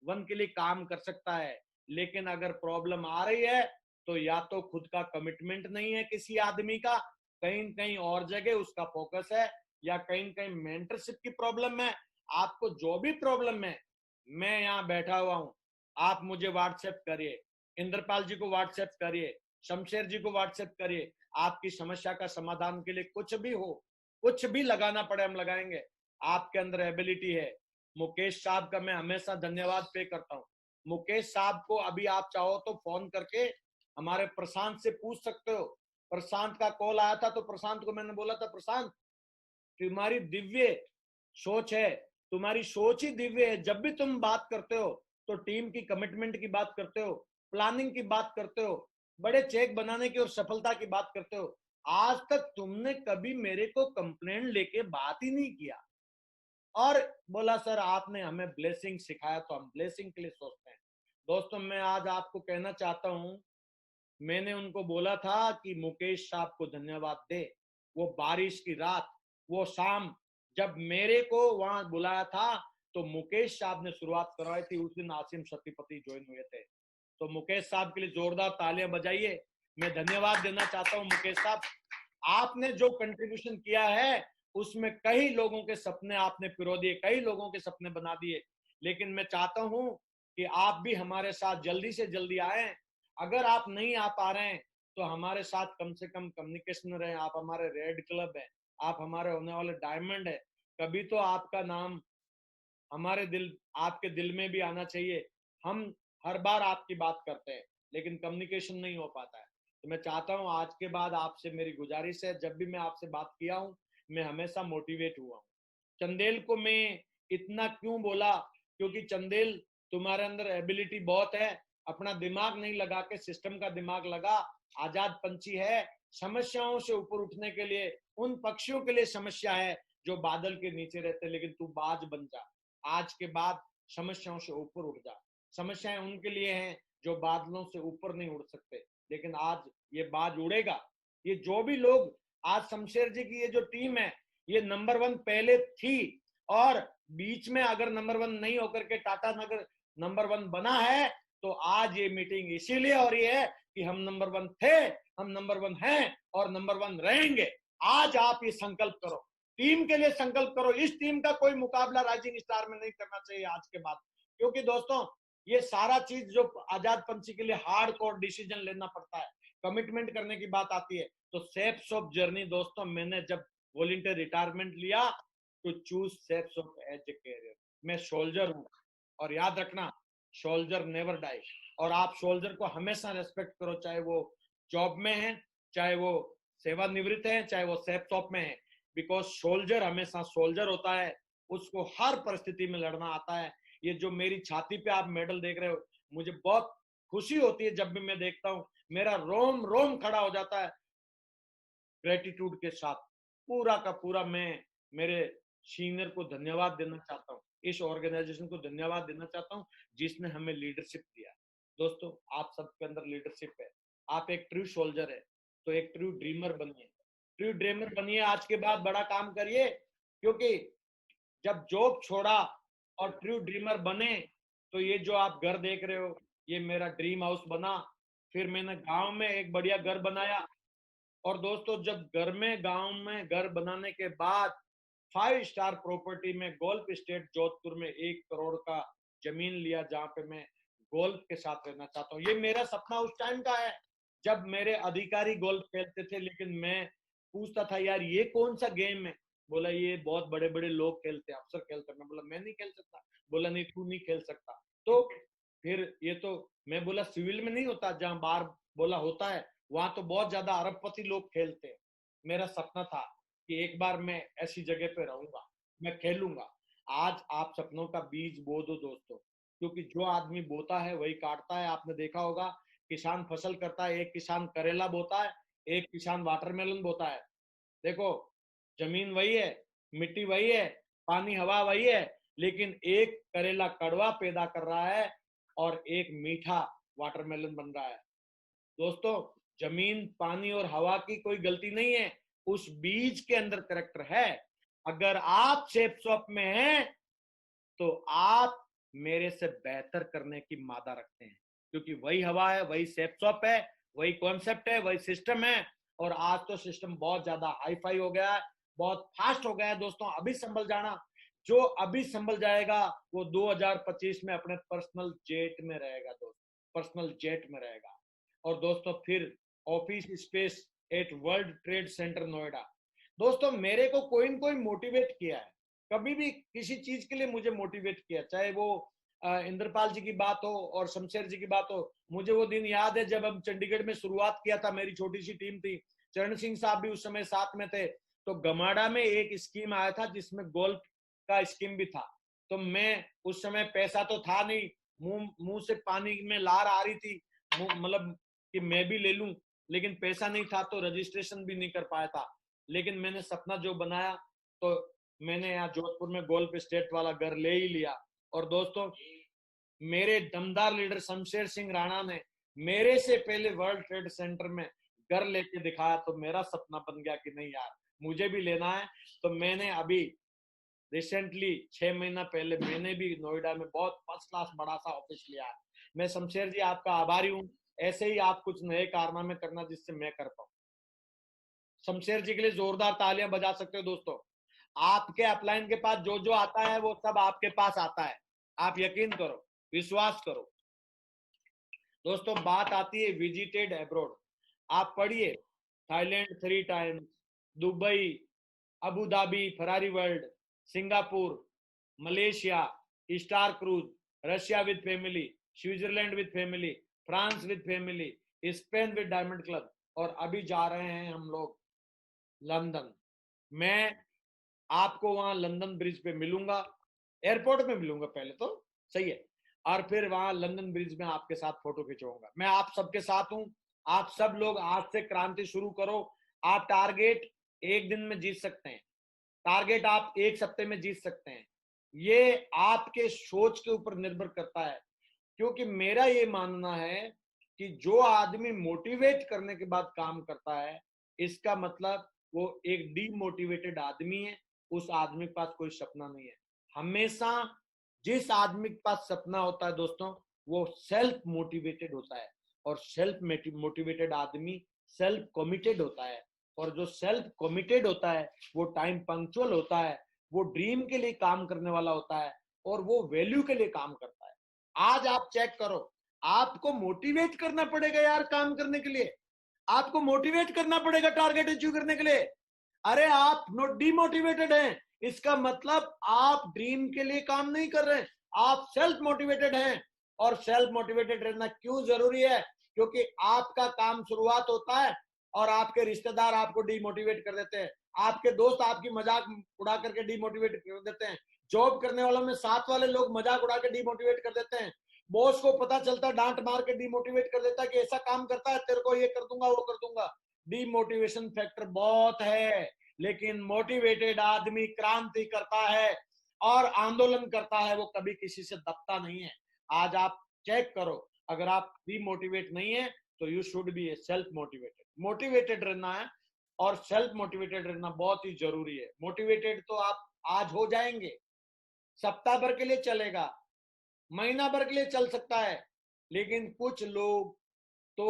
1 के लिए काम कर सकता है। लेकिन अगर प्रॉब्लम आ रही है तो या तो खुद का कमिटमेंट नहीं है किसी आदमी का, कहीं कहीं और जगह उसका फोकस है, या कहीं कहीं मेंटरशिप की प्रॉब्लम है। आपको जो भी प्रॉब्लम है, मैं यहाँ बैठा हुआ हूँ, आप मुझे व्हाट्सएप करिए, इंद्रपाल जी को व्हाट्सएप करिए, शमशेर जी को व्हाट्सएप करिए। आपकी समस्या का समाधान के लिए कुछ भी हो, कुछ भी लगाना पड़े, हम लगाएंगे। आपके अंदर एबिलिटी है। मुकेश साहब का मैं हमेशा धन्यवाद पे करता हूँ। मुकेश साहब को अभी आप चाहो तो फोन करके हमारे प्रशांत से पूछ सकते हो। प्रशांत का कॉल आया था तो प्रशांत को मैंने बोला था, प्रशांत तुम्हारी दिव्य सोच है, तुम्हारी सोच ही दिव्य है। जब भी तुम बात करते हो तो टीम की कमिटमेंट की बात करते हो, प्लानिंग की बात करते हो, बड़े चेक बनाने की और सफलता की बात करते हो। आज तक तुमने कभी मेरे को कंप्लेंट लेके बात ही नहीं किया। और बोला सर आपने हमें ब्लेसिंग सिखाया तो हम ब्लेसिंग के लिए सोचते हैं। दोस्तों मैं आज आपको कहना चाहता हूं, मैंने उनको बोला था कि मुकेश साहब को धन्यवाद दे। वो बारिश की रात, वो शाम, जब मेरे को वहां बुलाया था तो मुकेश साहब ने शुरुआत करवाई थी। उस दिन आसिम सतीपति ज्वाइन हुए थे। तो मुकेश साहब के लिए जोरदार तालियां बजाइए। मैं धन्यवाद देना चाहता हूं मुकेश साहब, आपने जो कंट्रीब्यूशन किया है उसमें कई लोगों के सपने आपने पिरो दिए, कई लोगों के सपने बना दिए। लेकिन मैं चाहता हूं कि आप भी हमारे साथ जल्दी से जल्दी आए। अगर आप नहीं आ पा रहे हैं तो हमारे साथ कम से कम कम्युनिकेशन रहे। आप हमारे रेड क्लब है, आप हमारे होने वाले डायमंड है। कभी तो आपका नाम हमारे दिल, आपके दिल में भी आना चाहिए। हम हर बार आपकी बात करते हैं लेकिन कम्युनिकेशन नहीं हो पाता है। तो मैं चाहता हूं आज के बाद आपसे मेरी गुजारिश है, जब भी मैं आपसे बात किया हूं मैं हमेशा मोटिवेट हुआ हूं। चंदेल को मैं इतना क्यों बोला, क्योंकि चंदेल तुम्हारे अंदर एबिलिटी बहुत है। अपना दिमाग नहीं लगा के सिस्टम का दिमाग लगा। आजाद पंछी है, समस्याओं से ऊपर उठने के लिए उन पक्षियों के लिए समस्या है जो बादल के नीचे रहते, लेकिन तू बाज बन जा। आज के बाद समस्याओं से ऊपर उठ जा। समस्याएं उनके लिए हैं जो बादलों से ऊपर नहीं उड़ सकते, लेकिन आज ये बाज उड़ेगा। ये जो भी लोग, आज शमशेर जी की ये जो टीम है ये नंबर 1 पहले थी और बीच में अगर नंबर 1 नहीं होकर के टाटा नगर नंबर 1 बना है तो आज ये मीटिंग इसीलिए हो रही है कि हम नंबर 1 थे, हम नंबर 1 हैं और नंबर 1 रहेंगे। आज आप ये संकल्प करो, टीम के लिए संकल्प करो। इस टीम का कोई मुकाबला राइजिंग स्टार में नहीं करना चाहिए आज के बाद, क्योंकि दोस्तों ये सारा चीज जो आजाद पंछी के लिए हार्ड कोर डिसीजन लेना पड़ता है, कमिटमेंट करने की बात आती है। तो सेफ सॉफ जर्नी दोस्तों, मैंने जब वॉलंटियर रिटायरमेंट लिया तो choose safe soft as a career. मैं सोल्जर हूं और याद रखना सोल्जर नेवर डाई। और आप सोल्जर को हमेशा रेस्पेक्ट करो, चाहे वो जॉब में है, चाहे वो सेवानिवृत्त है, चाहे वो सेफ सॉफ में है। बिकॉज सोल्जर हमेशा सोल्जर होता है, उसको हर परिस्थिति में लड़ना आता है। ये जो मेरी छाती पे आप मेडल देख रहे हो, मुझे बहुत खुशी होती है जब भी मैं देखता हूं, मेरा रोम रोम खड़ा हो जाता है ग्रेटिट्यूड के साथ। पूरा का पूरा मैं मेरे सीनियर को धन्यवाद देना चाहता हूँ, इस ऑर्गेनाइजेशन को धन्यवाद देना चाहता हूँ जिसने हमें लीडरशिप दिया। दोस्तों आप सबके अंदर लीडरशिप है, आप एक ट्रू सोल्जर है, तो एक ट्रू ड्रीमर बनिए। ट्रू ड्रीमर बनिए, आज के बाद बड़ा काम करिए, क्योंकि जब जॉब छोड़ा और ट्रू ड्रीमर बने तो ये जो आप घर देख रहे हो ये मेरा ड्रीम हाउस बना। फिर मैंने गांव में एक बढ़िया घर बनाया। और दोस्तों जब गांव में घर बनाने के बाद 5 स्टार प्रॉपर्टी में गोल्फ स्टेट जोधपुर में 1 करोड़ का जमीन लिया, जहां पे मैं गोल्फ के साथ रहना चाहता हूँ। ये मेरा सपना उस टाइम का है जब मेरे अधिकारी गोल्फ खेलते थे, लेकिन मैं पूछता था यार ये कौन सा गेम है। बोला ये बहुत बड़े बड़े लोग खेलते हैं, अफसर खेलते हैं। मैं बोला मैं नहीं खेल सकता। बोला नहीं तू नहीं खेल सकता। तो फिर ये तो मैं बोला सिविल में नहीं होता जहां बार, बोला होता है, वहां तो बहुत ज्यादा अरबपति लोग खेलते हैं। मेरा सपना था कि एक बार मैं ऐसी जगह पे रहूंगा, मैं खेलूंगा। आज आप सपनों का बीज बो दो दोस्तों, क्योंकि जो आदमी बोता है वही काटता है। आपने देखा होगा किसान फसल करता है, एक किसान करेला बोता है, एक किसान वाटरमेलन बोता है। देखो जमीन वही है, मिट्टी वही है, पानी हवा वही है, लेकिन एक करेला कड़वा पैदा कर रहा है और एक मीठा वाटरमेलन बन रहा है। दोस्तों जमीन पानी और हवा की कोई गलती नहीं है, उस बीज के अंदर करैक्टर है। अगर आप सेफ शॉप में हैं तो आप मेरे से बेहतर करने की मादा रखते हैं, क्योंकि वही हवा है, वही सेफ शॉप है, वही कॉन्सेप्ट है, वही सिस्टम है। और आज तो सिस्टम बहुत ज्यादा हाई फाई हो गया है, बहुत फास्ट हो गया है। दोस्तों अभी संभल जाना, जो अभी संभल जाएगा वो 2025 में अपने पर्सनल जेट में रहेगा दोस्त, पर्सनल जेट में रहेगा। और दोस्तों फिर office space at world trade centre Noida. दोस्तों मेरे को कोई न कोई मोटिवेट किया है, कभी भी किसी चीज के लिए मुझे मोटिवेट किया, चाहे वो इंद्रपाल जी की बात हो और शमशेर जी की बात हो। मुझे वो दिन याद है जब हम चंडीगढ़ में शुरुआत किया था, मेरी छोटी सी टीम थी, चरण सिंह साहब भी उस समय साथ में थे। तो गमाडा में एक स्कीम आया था जिसमें गोल्फ का स्कीम भी था। तो मैं उस समय, पैसा तो था नहीं, मुंह से पानी में लार आ रही थी, मतलब कि मैं भी ले लूं, लेकिन पैसा नहीं था तो रजिस्ट्रेशन भी नहीं कर पाया था। लेकिन मैंने सपना जो बनाया, तो मैंने यहाँ जोधपुर में गोल्फ स्टेट वाला घर ले ही लिया। और दोस्तों, मेरे दमदार लीडर शमशेर सिंह राणा ने मेरे से पहले वर्ल्ड ट्रेड सेंटर में घर लेके दिखाया, तो मेरा सपना बन गया कि नहीं यार, मुझे भी लेना है। तो मैंने अभी रिसेंटली 6 महीना पहले मैंने भी नोएडा में बहुत फर्स्ट क्लास बड़ा सा ऑफिस लिया है। मैं शमशेर जी आपका आभारी हूँ। ऐसे ही आप कुछ नए कारनामे करना जिससे मैं कर पाऊँ। शमशेर जी के लिए जोरदार तालियां बजा सकते हो दोस्तों। आपके अपलाइन के पास जो जो आता है वो सब आपके पास आता है, आप यकीन करो, विश्वास करो। दोस्तों, बात आती है विजिटेड अब्रॉड। आप पढ़िए, Thailand 3 times, Dubai, Abu Dhabi, Ferrari world, Singapore, Malaysia, star cruise, Russia with family, Switzerland with family, France with family, Spain with diamond club, और अभी जा रहे हैं हम लोग लंदन। मैं आपको वहां लंदन ब्रिज पे मिलूंगा, एयरपोर्ट में मिलूंगा पहले तो, सही है, और फिर वहां लंदन ब्रिज में आपके साथ फोटो खिंचवाऊंगा। मैं आप सबके साथ हूं। आप सब लोग आज से क्रांति शुरू करो। आप टारगेट एक दिन में जीत सकते हैं, टारगेट आप एक हफ्ते में जीत सकते हैं। ये आपके सोच के ऊपर निर्भर करता है, क्योंकि मेरा ये मानना है कि जो आदमी मोटिवेट करने के बाद काम करता है, इसका मतलब वो एक डीमोटिवेटेड आदमी है। उस आदमी के पास कोई सपना नहीं है। हमेशा जिस आदमी के पास सपना होता है दोस्तों, वो सेल्फ मोटिवेटेड होता है, और सेल्फ मोटिवेटेड आदमी सेल्फ कमिटेड होता है। और जो सेल्फ कमिटेड होता है वो टाइम पंक्चुअल होता है, वो ड्रीम के लिए काम करने वाला होता है, और वो वैल्यू के लिए काम करता है। आज आप चेक करो, आपको मोटिवेट करना पड़ेगा यार काम करने के लिए, आपको मोटिवेट करना पड़ेगा टारगेट अचीव करने के लिए। अरे आप डिमोटिवेटेड हैं, इसका मतलब आप ड्रीम के लिए काम नहीं कर रहे हैं, आप सेल्फ मोटिवेटेड हैं। और सेल्फ मोटिवेटेड रहना क्यों जरूरी है? क्योंकि आपका काम शुरुआत होता है और आपके रिश्तेदार आपको डिमोटिवेट कर देते हैं, आपके दोस्त आपकी मजाक उड़ा करके डिमोटिवेट कर देते हैं, जॉब करने वालों में साथ वाले लोग मजाक उड़ा के डिमोटिवेट कर देते हैं, बॉस को पता चलता डांट मार के डिमोटिवेट कर देता है कि ऐसा काम करता है, तेरे को ये कर दूंगा वो कर दूंगा। डिमोटिवेशन फैक्टर बहुत है, लेकिन मोटिवेटेड आदमी क्रांति करता है और आंदोलन करता है, वो कभी किसी से दबता नहीं है। आज आप चेक करो, अगर आप डिमोटिवेट नहीं है तो you should be A self motivated. Motivated रहना है और सेल्फ मोटिवेटेड रहना बहुत ही जरूरी है। मोटिवेटेड तो आप आज हो जाएंगे, सप्ताह भर के लिए चलेगा, महीना भर के लिए चल सकता है, लेकिन कुछ लोग तो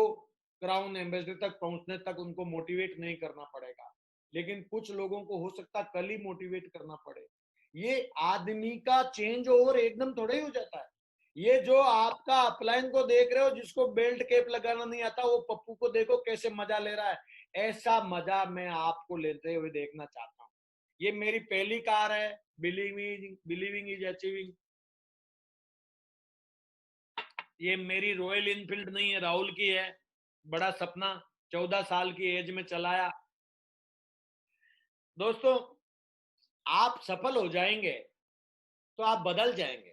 क्राउन एम्बेसडर तक पहुंचने तक उनको मोटिवेट नहीं करना पड़ेगा, लेकिन कुछ लोगों को हो सकता कल ही मोटिवेट करना पड़े। ये आदमी का चेंज ओवर एकदम थोड़ा ही हो जाता है। ये जो आपका अपलाइन को देख रहे हो जिसको बेल्ट केप लगाना नहीं आता, वो पप्पू को देखो कैसे मजा ले रहा है, ऐसा मजा मैं आपको लेते हुए देखना चाहता हूँ। ये मेरी पहली कार है, बिलीविंग इज अचीविंग। ये मेरी रॉयल इनफील्ड नहीं है, राहुल की है। बड़ा सपना 14 साल की एज में चलाया। दोस्तों, आप सफल हो जाएंगे तो आप बदल जाएंगे।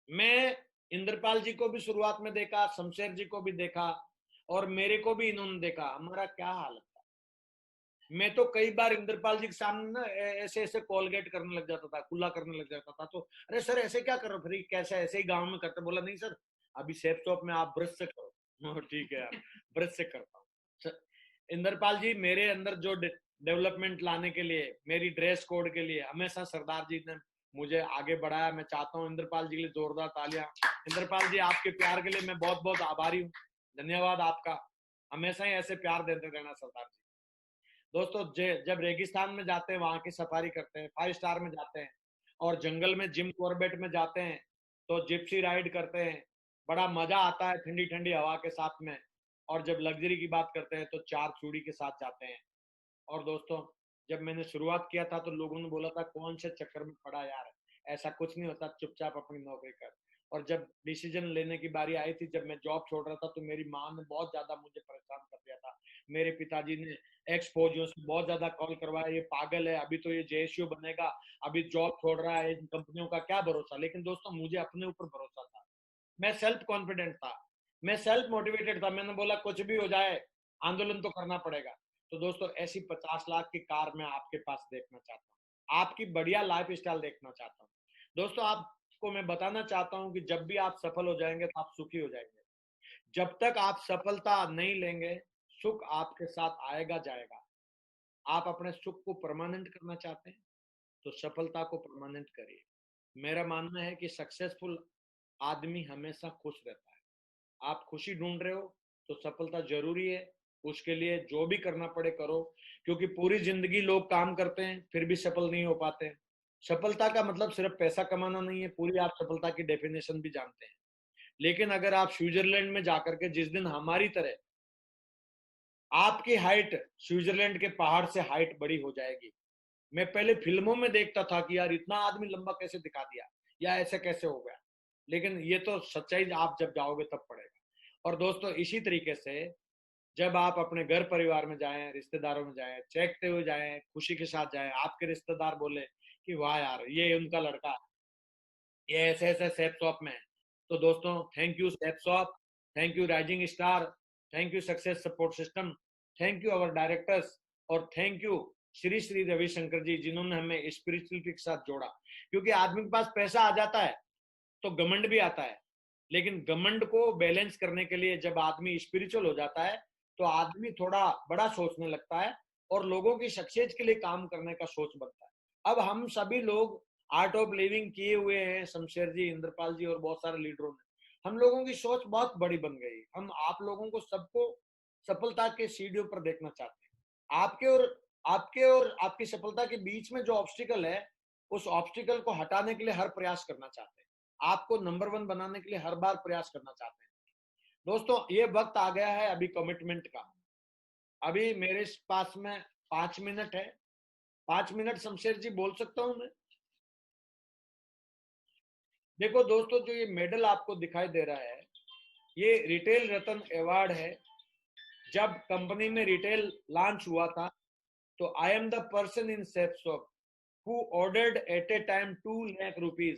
मैं इंद्रपाल जी को भी शुरुआत में देखा, शमशेर जी को भी देखा, और मेरे को भी इन्होंने देखा। हमारा क्या हालत था, मैं तो कई बार इंद्रपाल जी के सामने ना ऐसे ऐसे कॉलगेट करने लग जाता था, कुल्ला करने लग जाता था। तो अरे सर ऐसे क्या कर रहे हो? फिर कैसे ऐसे ही गांव में करते? बोला नहीं सर, अभी सेफ शॉप में आप ब्रश से करो। ठीक है यार, ब्रश से करता हूँ। इंद्रपाल जी मेरे अंदर जो डेवलपमेंट लाने के लिए, मेरी ड्रेस कोड के लिए हमेशा सरदार जी ने मुझे आगे बढ़ाया। मैं चाहता हूँ इंद्रपाल जी के लिए जोरदार तालियां। इंद्रपाल जी, आपके प्यार के लिए मैं बहुत बहुत आभारी हूँ। धन्यवाद आपका, हमेशा ही ऐसे प्यार देते रहना सरदार जी। दोस्तों, जब रेगिस्तान में जाते हैं, वहां की सफारी करते हैं, 5 स्टार में जाते हैं, और जंगल में जिम कॉर्बेट में जाते हैं, तो जिप्सी राइड करते हैं, बड़ा मजा आता है ठंडी ठंडी हवा के साथ में। और जब लग्जरी की बात करते हैं तो 4 चूड़ी के साथ जाते हैं। और दोस्तों, जब मैंने शुरुआत किया था तो लोगों ने बोला था कौन से चक्कर में पड़ा यार, ऐसा कुछ नहीं होता, चुपचाप अपनी नौकरी कर। और जब डिसीजन लेने की बारी आई थी, जब मैं जॉब छोड़ रहा था, तो मेरी माँ ने बहुत ज्यादा मुझे परेशान कर दिया था। मेरे पिताजी ने एक्स फौजियों से बहुत ज्यादा कॉल करवाया, ये पागल है, अभी तो ये जेएसयू बनेगा, अभी जॉब छोड़ रहा है, इन कंपनियों का क्या भरोसा। लेकिन दोस्तों मुझे अपने ऊपर भरोसा था, मैं सेल्फ कॉन्फिडेंट था, मैं सेल्फ मोटिवेटेड था। मैंने बोला कुछ भी हो जाए, आंदोलन तो करना पड़ेगा। तो दोस्तों ऐसी 50 लाख की कार मैं आपके पास देखना चाहता हूँ, आपकी बढ़िया लाइफ स्टाइल देखना चाहता हूँ। दोस्तों आपको मैं बताना चाहता हूँ कि जब भी आप सफल हो जाएंगे तो आप सुखी हो जाएंगे। जब तक आप सफलता नहीं लेंगे, सुख आपके साथ आएगा जाएगा। आप अपने सुख को परमानेंट करना चाहते हैं तो सफलता को परमानेंट करिए। मेरा मानना है कि सक्सेसफुल आदमी हमेशा खुश रहता है। आप खुशी ढूंढ रहे हो तो सफलता जरूरी है, उसके लिए जो भी करना पड़े करो। क्योंकि पूरी जिंदगी लोग काम करते हैं फिर भी सफल नहीं हो पाते हैं। सफलता का मतलब सिर्फ पैसा कमाना नहीं है, पूरी आप सफलता की डेफिनेशन भी जानते हैं। लेकिन अगर आप स्विट्जरलैंड में जाकर के, जिस दिन हमारी तरह आपकी हाइट स्विट्जरलैंड के पहाड़ से हाइट बड़ी हो जाएगी। मैं पहले फिल्मों में देखता था कि यार इतना आदमी लंबा कैसे दिखा दिया, या ऐसे कैसे हो गया, लेकिन ये तो सच्चाई आप जब जाओगे तब पड़ेगा। और दोस्तों इसी तरीके से जब आप अपने घर परिवार में जाएं, रिश्तेदारों में जाएं, चहकते हुए जाएं, खुशी के साथ जाएं, आपके रिश्तेदार बोले कि वाह यार ये उनका लड़का है, ये ऐसे ऐसे सेप शॉप में है। तो दोस्तों thank U shape shop, thank you rising star, thank you success support system, thank you our directors, और थैंक यू श्री श्री रविशंकर जी, जिन्होंने हमें स्पिरिचुअलिटी के साथ जोड़ा। क्योंकि आदमी के पास पैसा आ जाता है तो घमंड भी आता है, लेकिन घमंड को बैलेंस करने के लिए जब आदमी स्पिरिचुअल हो जाता है तो आदमी थोड़ा बड़ा सोचने लगता है और लोगों की शख्सियत के लिए काम करने का सोच बनता है। अब हम सभी लोग आर्ट ऑफ लिविंग किए हुए हैं, शमशेर जी, इंद्रपाल जी और बहुत सारे लीडरों ने। हम लोगों की सोच बहुत बड़ी बन गई। हम आप लोगों को सबको सफलता के सीढ़ियों पर देखना चाहते हैं। आपके और आपकी सफलता के बीच में जो ऑब्स्टिकल है, उस ऑब्स्टिकल को हटाने के लिए हर प्रयास करना चाहते हैं। आपको नंबर 1 बनाने के लिए हर बार प्रयास करना चाहते हैं। दोस्तों ये वक्त आ गया है अभी कमिटमेंट का। अभी मेरे पास में 5 मिनट है, 5 मिनट शमशेर जी बोल सकता हूं मैं? देखो दोस्तों, जो ये मेडल आपको दिखाई दे रहा है, ये रिटेल रत्न अवार्ड है। जब कंपनी में रिटेल लॉन्च हुआ था तो I am the person in Safe Shop who ordered at a time 2 lakh rupees.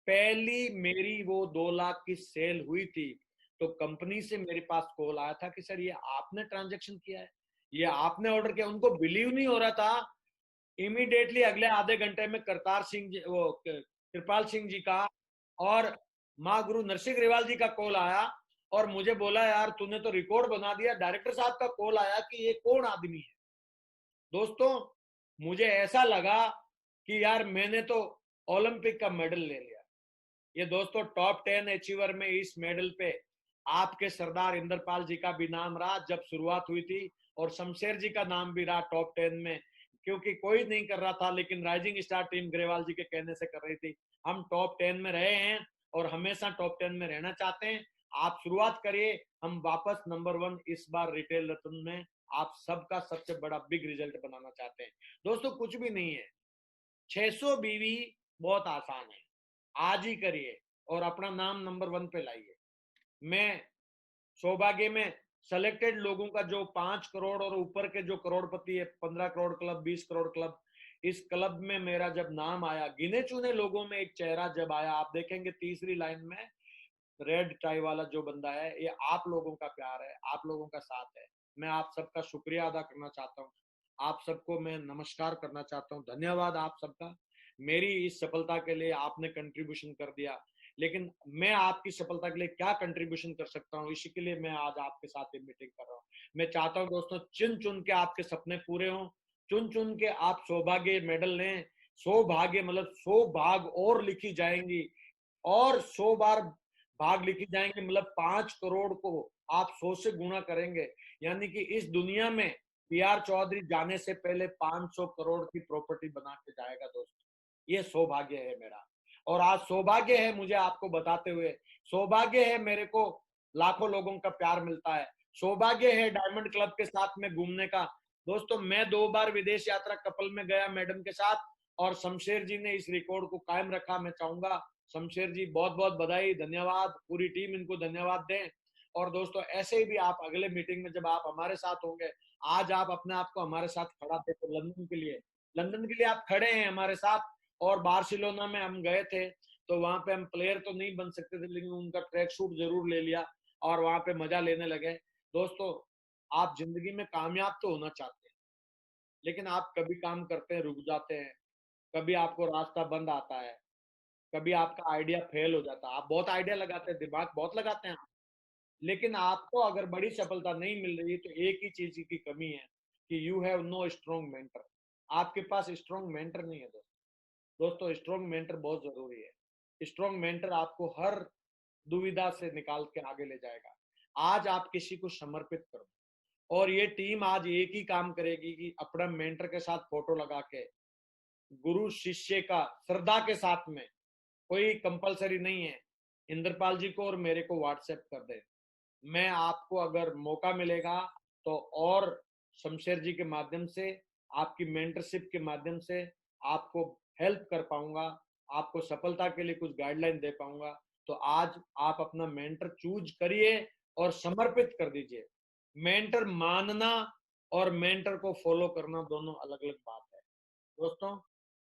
पहली मेरी वो 2 लाख की सेल हुई थी तो कंपनी से मेरे पास कॉल आया था कि सर ये आपने ट्रांजैक्शन किया है, ये आपने ऑर्डर किया। उनको बिलीव नहीं हो रहा था। इमीडिएटली अगले आधे घंटे में करतार सिंह जी, वो कृपाल सिंह जी का और माँ गुरु नरसिंह ग्रेवाल जी का कॉल आया और मुझे बोला यार तूने तो रिकॉर्ड बना दिया। डायरेक्टर साहब का कॉल आया कि ये कौन आदमी है। दोस्तों मुझे ऐसा लगा कि यार मैंने तो ओलंपिक का मेडल ले लिया। ये दोस्तों टॉप 10 अचीवर में इस मेडल पे आपके सरदार इंद्रपाल जी का भी नाम रहा जब शुरुआत हुई थी, और शमशेर जी का नाम भी रहा टॉप 10 में, क्योंकि कोई नहीं कर रहा था लेकिन राइजिंग स्टार टीम ग्रेवाल जी के कहने से कर रही थी। हम टॉप 10 में रहे हैं और हमेशा टॉप 10 में रहना चाहते हैं। आप शुरुआत करिए, हम वापस नंबर 1 इस बार रिटेल रत्न में आप सबका सबसे बड़ा बिग रिजल्ट बनाना चाहते हैं। दोस्तों कुछ भी नहीं है, 600 बीवी बहुत आसान है, आज ही करिए और अपना नाम नंबर 1 पे लाइए। मैं सौभाग्य में सेलेक्टेड लोगों का, जो 5 करोड़ और ऊपर के जो करोड़पति है, 15 करोड़ क्लब, 20 करोड़ क्लब, इस क्लब में मेरा जब नाम आया, गिने चुने लोगों में एक चेहरा जब आया, आप देखेंगे तीसरी लाइन में रेड टाई वाला जो बंदा है, ये आप लोगों का प्यार है, आप लोगों का साथ है। मैं आप सबका शुक्रिया अदा करना चाहता हूँ, आप सबको मैं नमस्कार करना चाहता हूँ, धन्यवाद आप सबका। मेरी इस सफलता के लिए आपने कंट्रीब्यूशन कर दिया, लेकिन मैं आपकी सफलता के लिए क्या कंट्रीब्यूशन कर सकता हूँ, इसी के लिए मैं आज आपके साथ ये मीटिंग कर रहा हूँ। मैं चाहता हूँ दोस्तों चुन चुन के आपके सपने पूरे हों, चुन चुन के आप सौभाग्य मेडल लें। सौभाग्य मतलब 100 भाग और लिखी जाएंगी, और 100 बार भाग लिखी जाएंगे, मतलब 5 करोड़ को आप 100 से गुणा करेंगे। यानी कि इस दुनिया में पीआर चौधरी जाने से पहले 500 करोड़ की प्रॉपर्टी बना के जाएगा दोस्तों। ये सौभाग्य है मेरा, और आज सौभाग्य है मुझे आपको बताते हुए, सौभाग्य है मेरे को लाखों लोगों का प्यार मिलता है, सौभाग्य है डायमंड क्लब के साथ में घूमने का। दोस्तों मैं 2 बार विदेश यात्रा कपल में गया मैडम के साथ, और शमशेर जी ने इस रिकॉर्ड को कायम रखा। मैं चाहूंगा शमशेर जी बहुत बहुत बधाई, धन्यवाद, पूरी टीम इनको धन्यवाद दें। और दोस्तों ऐसे ही भी आप अगले मीटिंग में जब आप हमारे साथ होंगे, आज आप अपने आप को हमारे साथ खड़ा थे तो लंदन के लिए आप खड़े हैं हमारे साथ। और बार्सिलोना में हम गए थे तो वहां पे हम प्लेयर तो नहीं बन सकते थे, लेकिन उनका ट्रैक सूट जरूर ले लिया और वहां पे मजा लेने लगे। दोस्तों आप जिंदगी में कामयाब तो होना चाहते हैं, लेकिन आप कभी काम करते हैं रुक जाते हैं, कभी आपको रास्ता बंद आता है, कभी आपका आइडिया फेल हो जाता है। आप बहुत आइडिया लगाते हैं, दिमाग बहुत लगाते हैं आप, लेकिन आपको अगर बड़ी सफलता नहीं मिल रही है तो एक ही चीज की कमी है कि you have no strong mentor. आपके पास स्ट्रॉन्ग मेंटर नहीं है दोस्तों स्ट्रॉन्ग मेंटर बहुत जरूरी है। स्ट्रॉन्ग मेंटर आपको हर दुविधा से निकाल के आगे ले जाएगा। आज आप किसी को समर्पित करो, और ये टीम आज एक ही काम करेगी कि अपना मेंटर के साथ फोटो लगा के गुरु शिष्य का श्रद्धा के साथ में, कोई कंपलसरी नहीं है, इंद्रपाल जी को और मेरे को व्हाट्सएप कर दे। मैं आपको अगर मौका मिलेगा तो और शमशेर जी के माध्यम से, आपकी मेंटरशिप के माध्यम से आपको हेल्प कर पाऊंगा, आपको सफलता के लिए कुछ गाइडलाइन दे पाऊंगा। तो आज आप अपना मेंटर चूज करिए और समर्पित कर दीजिए। मेंटर मानना और मेंटर को फॉलो करना दोनों अलग अलग बात है दोस्तों।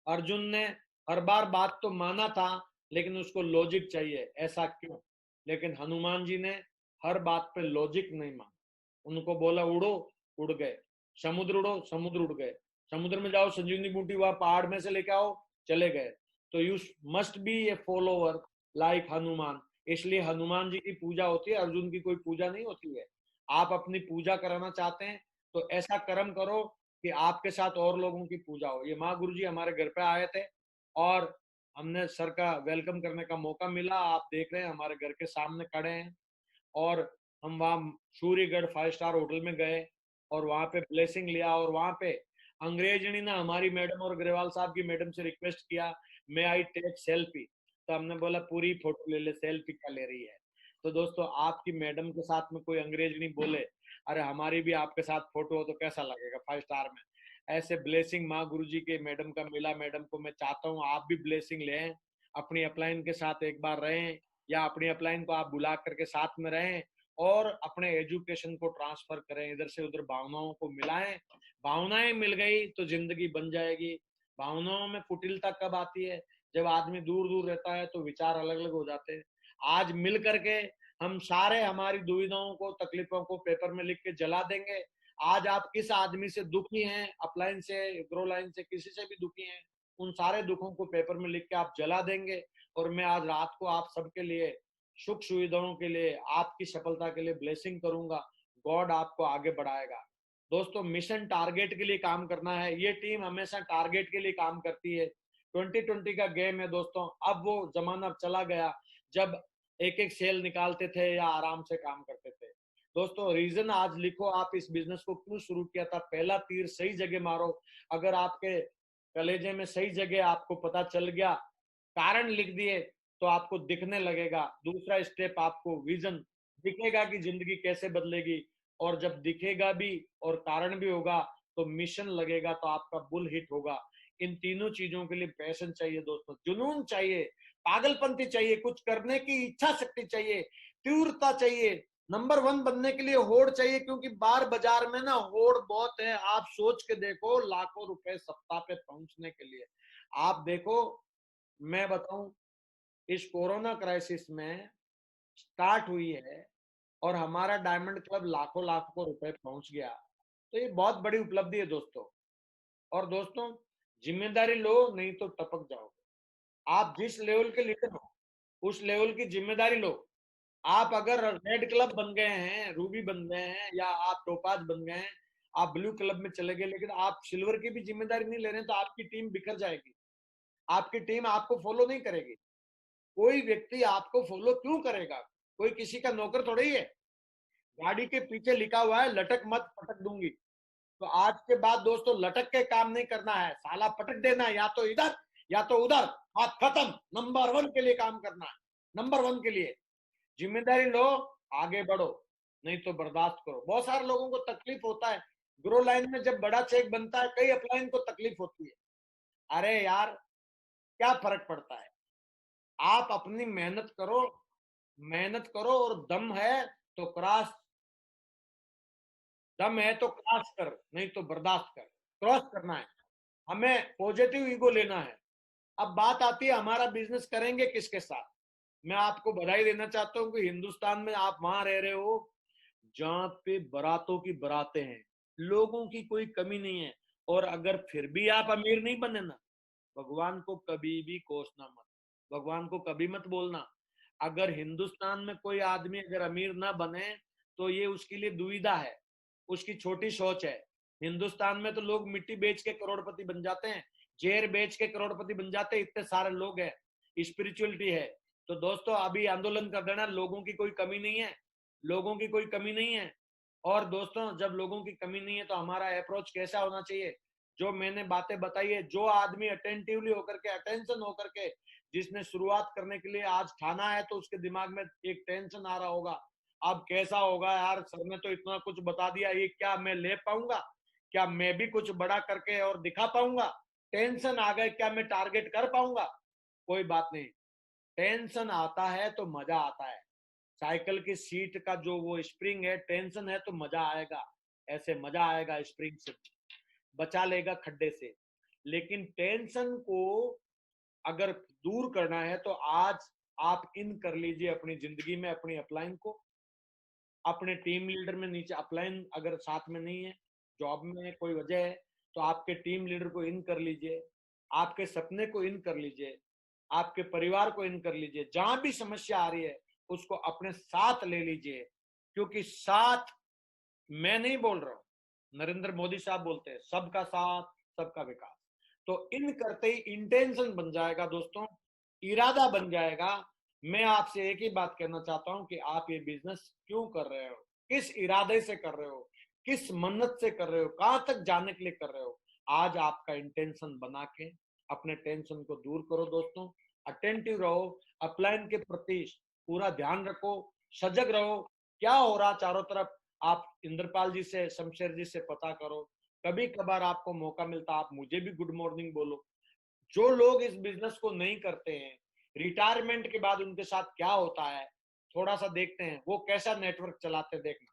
अर्जुन ने हर बार बात तो माना था, लेकिन उसको लॉजिक चाहिए, ऐसा क्यों? लेकिन हनुमान जी ने हर बात पे लॉजिक नहीं माना, उनको बोला उड़ो, उड़ गए, समुद्र उड़ो, समुद्र उड़ गए, समुद्र में जाओ संजीवनी बूटी वहां पहाड़ में से लेके आओ, चले गए। तो you must be A follower like Hanuman. इसलिए हनुमान जी की पूजा होती है, अर्जुन की कोई पूजा नहीं होती है। आप अपनी पूजा कराना चाहते हैं तो ऐसा कर्म करो कि आपके साथ और लोगों की पूजा हो। ये माँ गुरु जी हमारे घर पे आए थे और हमने सर का वेलकम करने का मौका मिला। आप देख रहे हैं हमारे घर के सामने खड़े हैं, और हम वहाँ सूर्यगढ़ 5 स्टार होटल में गए और वहां पे ब्लेसिंग लिया। और वहां पे अंग्रेजनी ने हमारी मैडम और ग्रेवाल साहब की मैडम से रिक्वेस्ट किया, मे आई टेक सेल्फी? तो हमने बोला पूरी फोटो ले ले, सेल्फी क्या ले रही है। तो दोस्तों आपकी मैडम के साथ में कोई अंग्रेजनी बोले, अरे हमारी भी आपके साथ फोटो हो तो कैसा लगेगा 5 स्टार में। ऐसे ब्लेसिंग माँ गुरु जी के मैडम का मिला। मैडम को मैं चाहता हूँ आप भी ब्लेसिंग लें, अपनी अपलाइन के साथ एक बार रहें, या अपनी अपलाइन को आप बुला करके साथ में रहें और अपने एजुकेशन को ट्रांसफर करें, इधर से उधर भावनाओं को मिलाएं। भावनाएं मिल गई तो जिंदगी बन जाएगी। भावनाओं में कुटिलता कब आती है? जब आदमी दूर दूर रहता है तो विचार अलग अलग हो जाते हैं। आज मिल करके हम सारे हमारी दुविधाओं को, तकलीफों को पेपर में लिख के जला देंगे। आज आप किस आदमी से दुखी हैं, अपलाइन से, ग्रो लाइन से, किसी से भी दुखी हैं, उन सारे दुखों को पेपर में लिख के आप जला देंगे। और मैं आज रात को आप सबके लिए, सुख सुविधाओं के लिए, आपकी सफलता के लिए ब्लेसिंग करूंगा। गॉड आपको आगे बढ़ाएगा। दोस्तों मिशन टारगेट के लिए काम करना है। ये टीम हमेशा टारगेट के लिए काम करती है। 2020 का गेम है दोस्तों। अब वो जमाना चला गया जब एक एक सेल निकालते थे या आराम से काम करते थे। दोस्तों रीजन आज लिखो, आप इस बिजनेस को क्यों शुरू किया था। पहला तीर सही जगह मारो। अगर आपके कलेजे में सही जगह आपको पता चल गया, कारण लिख दिए, तो आपको दिखने लगेगा। दूसरा स्टेप, आपको विजन दिखेगा कि जिंदगी कैसे बदलेगी। और जब दिखेगा भी और कारण भी होगा तो मिशन लगेगा, तो आपका बुल हिट होगा। इन तीनों चीजों के लिए पैशन चाहिए दोस्तों, जुनून चाहिए, पागलपंती चाहिए, कुछ करने की इच्छा शक्ति चाहिए, तीव्रता चाहिए। नंबर 1 बनने के लिए होड़ चाहिए, क्योंकि बार बाजार में ना होड़ बहुत है। आप सोच के देखो, लाखों रुपए सप्ताह पे पहुंचने के लिए। आप देखो, मैं बताऊं, इस कोरोना क्राइसिस में स्टार्ट हुई है और हमारा डायमंड क्लब लाखों लाखों रुपए पहुंच गया, तो ये बहुत बड़ी उपलब्धि है दोस्तों। और दोस्तों जिम्मेदारी लो, नहीं तो टपक जाओगे। आप जिस लेवल के लीडर हो उस लेवल की जिम्मेदारी लो। आप अगर रेड क्लब बन गए हैं, रूबी बन गए हैं, या आप टोपाज बन गए हैं, आप ब्लू क्लब में चले गए, लेकिन आप सिल्वर की भी जिम्मेदारी नहीं ले रहे हैं, तो आपकी टीम बिखर जाएगी। आपकी टीम आपको फॉलो नहीं करेगी। कोई व्यक्ति आपको फॉलो क्यों करेगा? कोई किसी का नौकर थोड़ा ही है। गाड़ी के पीछे लिखा हुआ है लटक मत पटक दूंगी। तो आज के बाद दोस्तों लटक के काम नहीं करना है, साला पटक देना है, या तो इधर या तो उधर, हाथ खत्म। नंबर 1 के लिए काम करना है, नंबर 1 के लिए जिम्मेदारी लो, आगे बढ़ो, नहीं तो बर्दाश्त करो। बहुत सारे लोगों को तकलीफ होता है। ग्रो लाइन में जब बड़ा चेक बनता है, कई अपलाइन को तकलीफ होती है। अरे यार, क्या फर्क पड़ता है? आप अपनी मेहनत करो और दम है तो क्रॉस कर, नहीं तो बर्दाश्त कर। क्रॉस करना है, हमें पॉजिटिव ईगो लेना है। अब बात आती है हमारा बिजनेस करेंगे किसके साथ। मैं आपको बधाई देना चाहता हूं कि हिंदुस्तान में आप वहां रह रहे हो जहां पे बारातों की बारातें हैं, लोगों की कोई कमी नहीं है। और अगर फिर भी आप अमीर नहीं बने ना, भगवान को कभी भी कोसना मत, भगवान को कभी मत बोलना। अगर हिंदुस्तान में कोई आदमी अगर अमीर ना बने तो ये उसके लिए दुविधा है, उसकी छोटी सोच है। हिंदुस्तान में तो लोग मिट्टी बेच के करोड़पति बन जाते हैं, जेर बेच के करोड़पति बन जाते हैं, इतने सारे लोग हैं, स्पिरिचुअलिटी है। तो दोस्तों अभी आंदोलन कर देना, लोगों की कोई कमी नहीं है, लोगों की कोई कमी नहीं है। और दोस्तों जब लोगों की कमी नहीं है तो हमारा अप्रोच कैसा होना चाहिए? जो मैंने बातें बताई है, जो आदमी अटेंटिवली होकर के, अटेंशन होकर के, जिसने शुरुआत करने के लिए आज ठाना है, तो उसके दिमाग में एक टेंशन आ रहा होगा, अब कैसा होगा यार, सर ने तो इतना कुछ बता दिया, ये क्या मैं ले पाऊंगा? क्या मैं भी कुछ बड़ा करके और दिखा पाऊंगा? टेंशन आ गए, क्या मैं टारगेट कर पाऊंगा? कोई बात नहीं, टेंशन आता है तो मजा आता है। साइकिल की सीट का जो वो स्प्रिंग है, टेंशन है तो मजा आएगा, ऐसे मजा आएगा, स्प्रिंग से बचा लेगा खड्डे से। लेकिन टेंशन को अगर दूर करना है तो आज आप इन कर लीजिए अपनी जिंदगी में, अपनी अपलाइन को, अपने टीम लीडर में नीचे। अपलाइन अगर साथ में नहीं है, जॉब में कोई वजह है, तो आपके टीम लीडर को इन कर लीजिए, आपके सपने को इन कर लीजिए, आपके परिवार को इन कर लीजिए। जहां भी समस्या आ रही है उसको अपने साथ ले लीजिए, क्योंकि साथ मैं नहीं बोल रहा हूं, नरेंद्र मोदी साहब बोलते हैं सबका साथ सबका विकास। तो इन करते ही इंटेंशन बन जाएगा दोस्तों, इरादा बन जाएगा। मैं आपसे एक ही बात कहना चाहता हूं कि आप ये बिजनेस क्यों कर रहे हो, किस इरादे से कर रहे हो, किस मन्नत से कर रहे हो, कहां तक जाने के लिए कर रहे हो। आज आपका इंटेंशन बना के अपने टेंशन को दूर करो दोस्तों, अटेंटिव रहो, अपलाइन के प्रति पूरा ध्यान रखो, सजग रहो। क्या हो रहा चारों तरफ, आप इंद्रपाल जी से, शमशेर जी से पता करो। कभी कभार आपको मौका मिलता, आप मुझे भी गुड मॉर्निंग बोलो। जो लोग इस बिजनेस को नहीं करते हैं, रिटायरमेंट के बाद उनके साथ क्या होता है, थोड़ा सा देखते हैं, वो कैसा नेटवर्क चलाते देखना।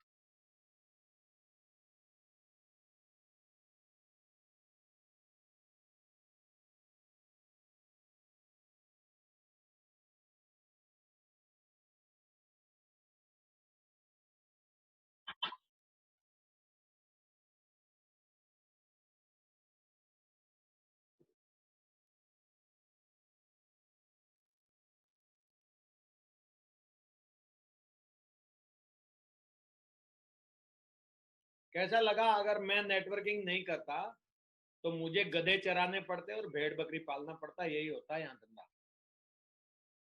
कैसा लगा? अगर मैं नेटवर्किंग नहीं करता तो मुझे गधे चराने पड़ते और भेड़ बकरी पालना पड़ता, यही होता है यहाँ धंधा।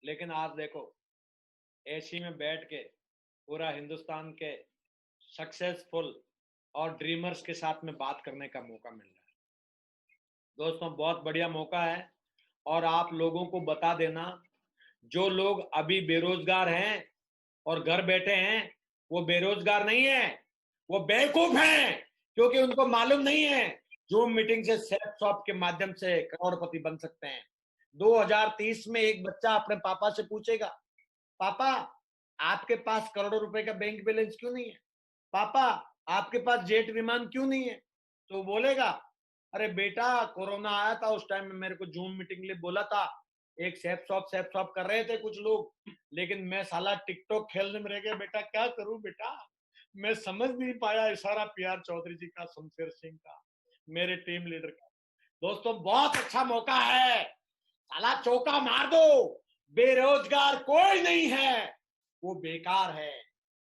लेकिन आज देखो, एसी में बैठ के पूरा हिंदुस्तान के सक्सेसफुल और ड्रीमर्स के साथ में बात करने का मौका मिल रहा है दोस्तों, बहुत बढ़िया मौका है। और आप लोगों को बता देना, जो लोग अभी बेरोजगार हैं और घर बैठे हैं, वो बेरोजगार नहीं है, वो बेवकूफ हैं, क्योंकि उनको मालूम नहीं है जूम मीटिंग से, सेल्फ शॉप के माध्यम से करोड़पति बन सकते हैं। 2030 में एक बच्चा अपने पापा से पूछेगा, पापा आपके पास करोड़ों रुपए का बैंक बैलेंस क्यों नहीं है? पापा आपके पास जेट विमान क्यों नहीं है? तो बोलेगा, अरे बेटा कोरोना आया था, उस टाइम में मेरे को जूम मीटिंग के लिए बोला था, एक सेफ शॉप कर रहे थे कुछ लोग, लेकिन मैं साला टिकटॉक खेलने में रह गया। बेटा क्या करूं बेटा, मैं समझ नहीं पाया इशारा पीआर चौधरी जी का, शमशेर सिंह का, मेरे टीम लीडर का। दोस्तों बहुत अच्छा मौका है, साला चौका मार दो। बेरोजगार कोई नहीं है, वो बेकार है।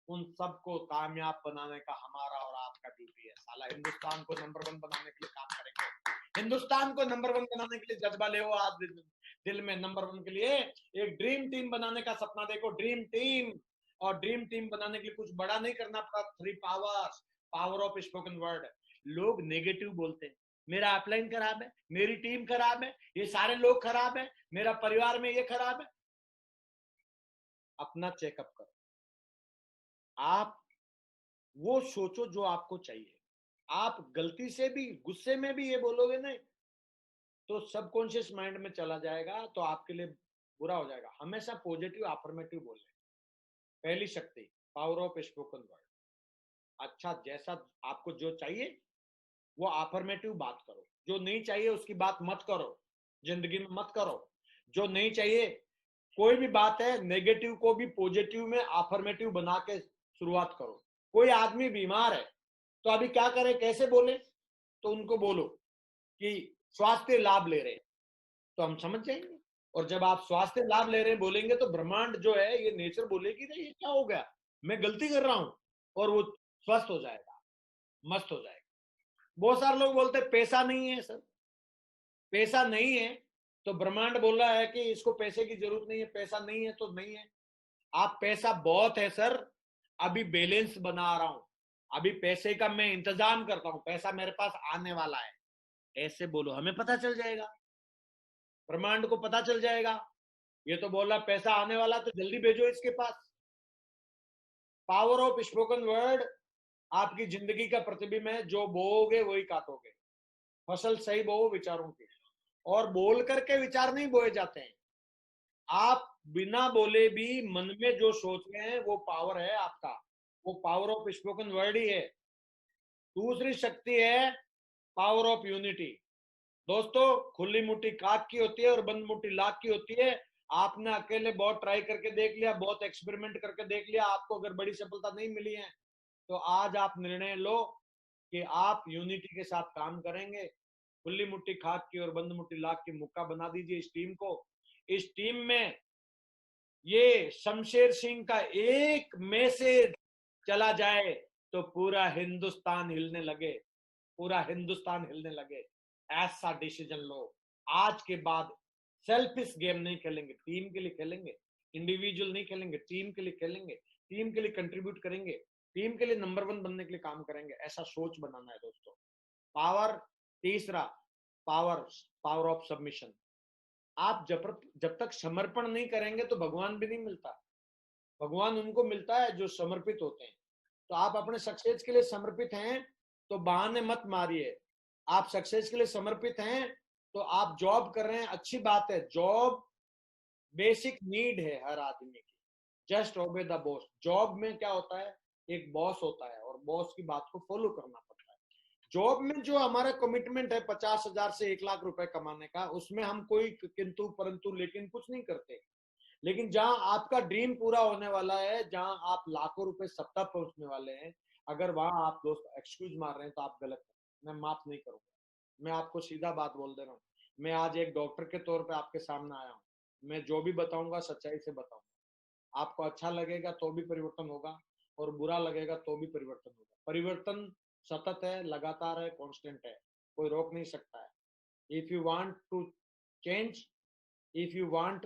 उन सबको कामयाब बनाने का हमारा और आपका ड्यूटी है। साला हिंदुस्तान को नंबर 1 बनाने के लिए काम करेंगे, हिंदुस्तान को नंबर 1 बनाने के लिए जज्बा ले आज दिल में। नंबर 1 के लिए एक ड्रीम टीम बनाने का सपना देखो, ड्रीम टीम। और ड्रीम टीम बनाने के लिए कुछ बड़ा नहीं करना पड़ा, 3 powers, power of spoken word. लोग नेगेटिव बोलते हैं, मेरा अपलाइन खराब है, मेरी टीम खराब है, ये सारे लोग खराब है, मेरा परिवार में ये खराब है। अपना चेकअप करो, आप वो सोचो जो आपको चाहिए। आप गलती से भी, गुस्से में भी ये बोलोगे नहीं, तो सबकॉन्शियस माइंड में चला जाएगा, तो आपके लिए बुरा हो जाएगा। हमेशा पॉजिटिव अफर्मेटिव बोले। पहली शक्ति, पावर ऑफ स्पोकन वर्ड। अच्छा, जैसा आपको जो चाहिए वो अफर्मेटिव बात करो, जो नहीं चाहिए उसकी बात मत करो, जिंदगी में मत करो। जो नहीं चाहिए, कोई भी बात है नेगेटिव को भी पॉजिटिव में अफर्मेटिव बना के शुरुआत करो। कोई आदमी बीमार है तो अभी क्या करे, कैसे बोले? तो उनको बोलो कि स्वास्थ्य लाभ ले रहे हैं, तो हम समझ जाएंगे। और जब आप स्वास्थ्य लाभ ले रहे हैं बोलेंगे तो ब्रह्मांड जो है, ये नेचर बोलेगी नहीं ये क्या हो गया, मैं गलती कर रहा हूं, और वो स्वस्थ हो जाएगा, मस्त हो जाएगा। बहुत सारे लोग बोलते हैं पैसा नहीं है सर, पैसा नहीं है, तो ब्रह्मांड बोल रहा है कि इसको पैसे की जरूरत नहीं है, पैसा नहीं है तो नहीं है। आप पैसा बहुत है सर, अभी बैलेंस बना रहा हूं, अभी पैसे का मैं इंतजाम करता हूं, पैसा मेरे पास आने वाला है, ऐसे बोलो, हमें पता चल जाएगा, ब्रह्मांड को पता चल जाएगा। ये तो बोल रहा पैसा आने वाला, तो जल्दी भेजो इसके पास। पावर ऑफ स्पोकन वर्ड आपकी जिंदगी का प्रतिबिंब है, जो बोओगे वही काटोगे। फसल सही बोओ विचारों की, और बोल करके विचार नहीं बोए जाते हैं। आप बिना बोले भी मन में जो सोच रहे हैं वो पावर है आपका, वो पावर ऑफ स्पोकन वर्ड ही है। दूसरी शक्ति है पावर ऑफ यूनिटी। दोस्तों, खुली मुट्ठी काक की होती है और बंद मुट्ठी लाख की होती है। आपने अकेले बहुत ट्राई करके देख लिया, बहुत एक्सपेरिमेंट करके देख लिया, आपको अगर बड़ी सफलता नहीं मिली है तो आज आप निर्णय लो कि आप यूनिटी के साथ काम करेंगे। खुली मुट्ठी खाक की और बंद मुट्ठी लाख की मुक्का बना दीजिए इस टीम को। इस टीम में ये शमशेर सिंह का एक मैसेज चला जाए तो पूरा हिंदुस्तान हिलने लगे, पूरा हिंदुस्तान हिलने लगे। ऐसा डिसीजन लो। आज के बाद सेल्फिश गेम नहीं खेलेंगे, टीम के लिए खेलेंगे, इंडिविजुअल नहीं खेलेंगे, टीम के लिए खेलेंगे, टीम के लिए कंट्रीब्यूट करेंगे, टीम के लिए नंबर 1 बनने के लिए काम करेंगे। ऐसा सोच बनाना है दोस्तों। पावर, तीसरा पावर, पावर ऑफ सबमिशन। आप जब तक समर्पण नहीं करेंगे तो भगवान भी नहीं मिलता। भगवान उनको मिलता है जो समर्पित होते हैं। तो आप अपने सक्सेस के लिए समर्पित हैं तो बहाने मत मारिए। आप सक्सेस के लिए समर्पित हैं तो आप जॉब कर रहे हैं, अच्छी बात है, जॉब बेसिक नीड है हर आदमी की। Just obey the boss. Job में क्या होता है, एक बॉस होता है और बॉस की बात को फॉलो करना पड़ता है। जॉब में जो हमारा कमिटमेंट है 50,000 से 1 लाख रुपए कमाने का, उसमें हम कोई किंतु परंतु लेकिन कुछ नहीं करते। लेकिन जहां आपका ड्रीम पूरा होने वाला है, जहां आप लाखों रुपए सप्ताह पहुंचने वाले हैं, अगर वहां आप दोस्त एक्सक्यूज मार रहे हैं तो आप गलत हैं। मैं माफ नहीं करूंगा। मैं आपको सीधा बात बोल दे रहा हूँ। मैं आज एक डॉक्टर के तौर पे आपके सामने आया हूँ। मैं जो भी बताऊंगा सच्चाई से बताऊंगा। आपको अच्छा लगेगा तो भी परिवर्तन होगा, और बुरा लगेगा तो भी परिवर्तन होगा। परिवर्तन सतत है, लगातार है, कांस्टेंट है, कोई रोक नहीं सकता है। If you want to change, if you want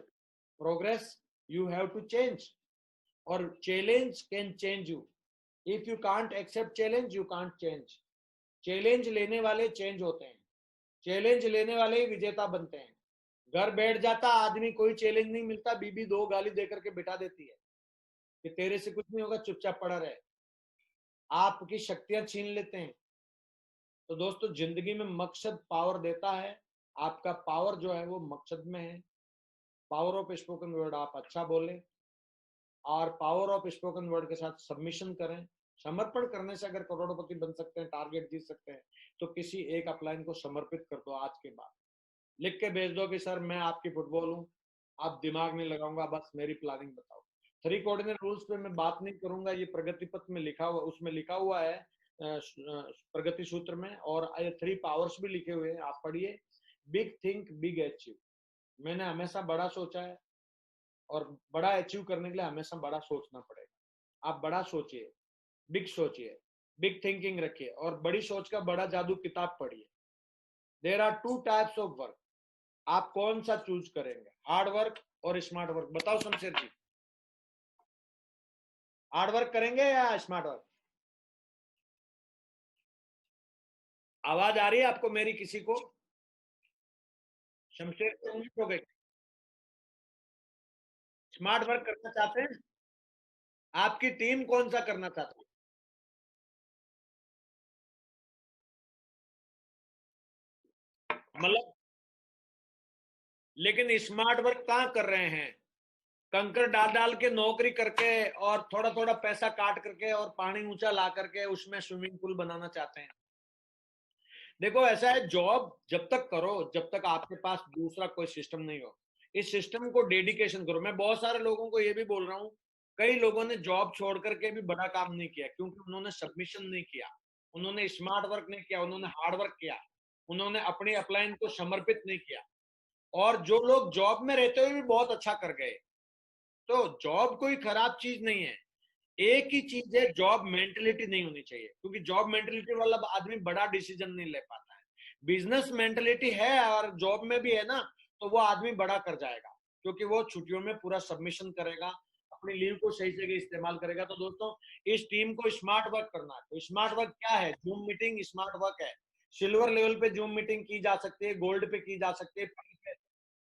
progress, you have to change, or challenge can change you. If you can't accept challenge, you can't change. Challenge लेने वाले चेंज होते हैं, चैलेंज लेने वाले ही विजेता बनते हैं। घर बैठ जाता आदमी, कोई चैलेंज नहीं मिलता, बीबी 2 गाली देकर के बिठा देती है कि तेरे से कुछ नहीं होगा, चुपचाप पड़ा रहे। आपकी शक्तियां छीन लेते हैं। तो दोस्तों, जिंदगी में मकसद पावर देता है। आपका पावर जो है वो मकसद में है। पावर ऑफ स्पोकन वर्ड आप अच्छा बोले, और पावर ऑफ स्पोकन वर्ड के साथ सबमिशन करें। समर्पण करने से अगर करोड़पति बन सकते हैं, टारगेट जीत सकते हैं, तो किसी एक अपलाइन को समर्पित कर दो आज के बाद। लिख के भेज दो कि सर मैं आपकी फुटबॉल हूँ, आप दिमाग नहीं लगाऊंगा, बस मेरी प्लानिंग बताओ। 3 कोऑर्डिनेट रूल्स पे मैं बात नहीं करूंगा, ये प्रगति पथ में लिखा हुआ, उसमें लिखा हुआ है प्रगति सूत्र में, और 3 पावर्स भी लिखे हुए हैं, आप पढ़िए। Big think big achieve. मैंने हमेशा बड़ा सोचा है, और बड़ा अचीव करने के लिए हमेशा बड़ा सोचना पड़ेगा। आप बड़ा सोचिए, बिग सोचिए, बिग थिंकिंग रखिए, और बड़ी सोच का बड़ा जादू किताब पढ़िए। There are 2 types of work. आप कौन सा चूज करेंगे, हार्ड वर्क और स्मार्ट वर्क? बताओ शमशेर जी, हार्ड वर्क करेंगे या स्मार्ट वर्क? आवाज आ रही है आपको मेरी किसी को? शमशेर से म्यूट हो गए। स्मार्ट वर्क करना चाहते हैं? आपकी टीम कौन सा करना चाहती है? मतलब लेकिन स्मार्ट वर्क कहाँ कर रहे हैं? कंकर डाल डाल के नौकरी करके और थोड़ा थोड़ा पैसा काट करके और पानी ऊंचा ला करके उसमें स्विमिंग पूल बनाना चाहते हैं। देखो ऐसा है, जॉब जब तक करो जब तक आपके पास दूसरा कोई सिस्टम नहीं हो, इस सिस्टम को डेडिकेशन करो। मैं बहुत सारे लोगों को ये भी बोल रहा हूँ, कई लोगों ने जॉब छोड़ करके भी बड़ा काम नहीं किया क्योंकि उन्होंने सबमिशन नहीं किया, उन्होंने स्मार्ट वर्क नहीं किया, उन्होंने हार्ड वर्क किया, उन्होंने अपनी अपलाइन को समर्पित नहीं किया। और जो लोग जॉब में रहते हुए भी बहुत अच्छा कर गए। तो जॉब कोई खराब चीज नहीं है। एक ही चीज है, जॉब मेंटेलिटी नहीं होनी चाहिए, क्योंकि जॉब मेंटेलिटी वाला आदमी बड़ा डिसीजन नहीं ले पाता है। बिजनेस मेंटेलिटी है और जॉब में भी है ना, तो वो आदमी बड़ा कर जाएगा, क्योंकि वो छुट्टियों में पूरा सबमिशन करेगा, अपनी लीव को सही जगह इस्तेमाल करेगा। तो दोस्तों, इस टीम को स्मार्ट वर्क करना है। तो स्मार्ट वर्क क्या है? जूम मीटिंग स्मार्ट वर्क है। सिल्वर लेवल पे जूम मीटिंग की जा सकती है, गोल्ड पे की जा सकती है।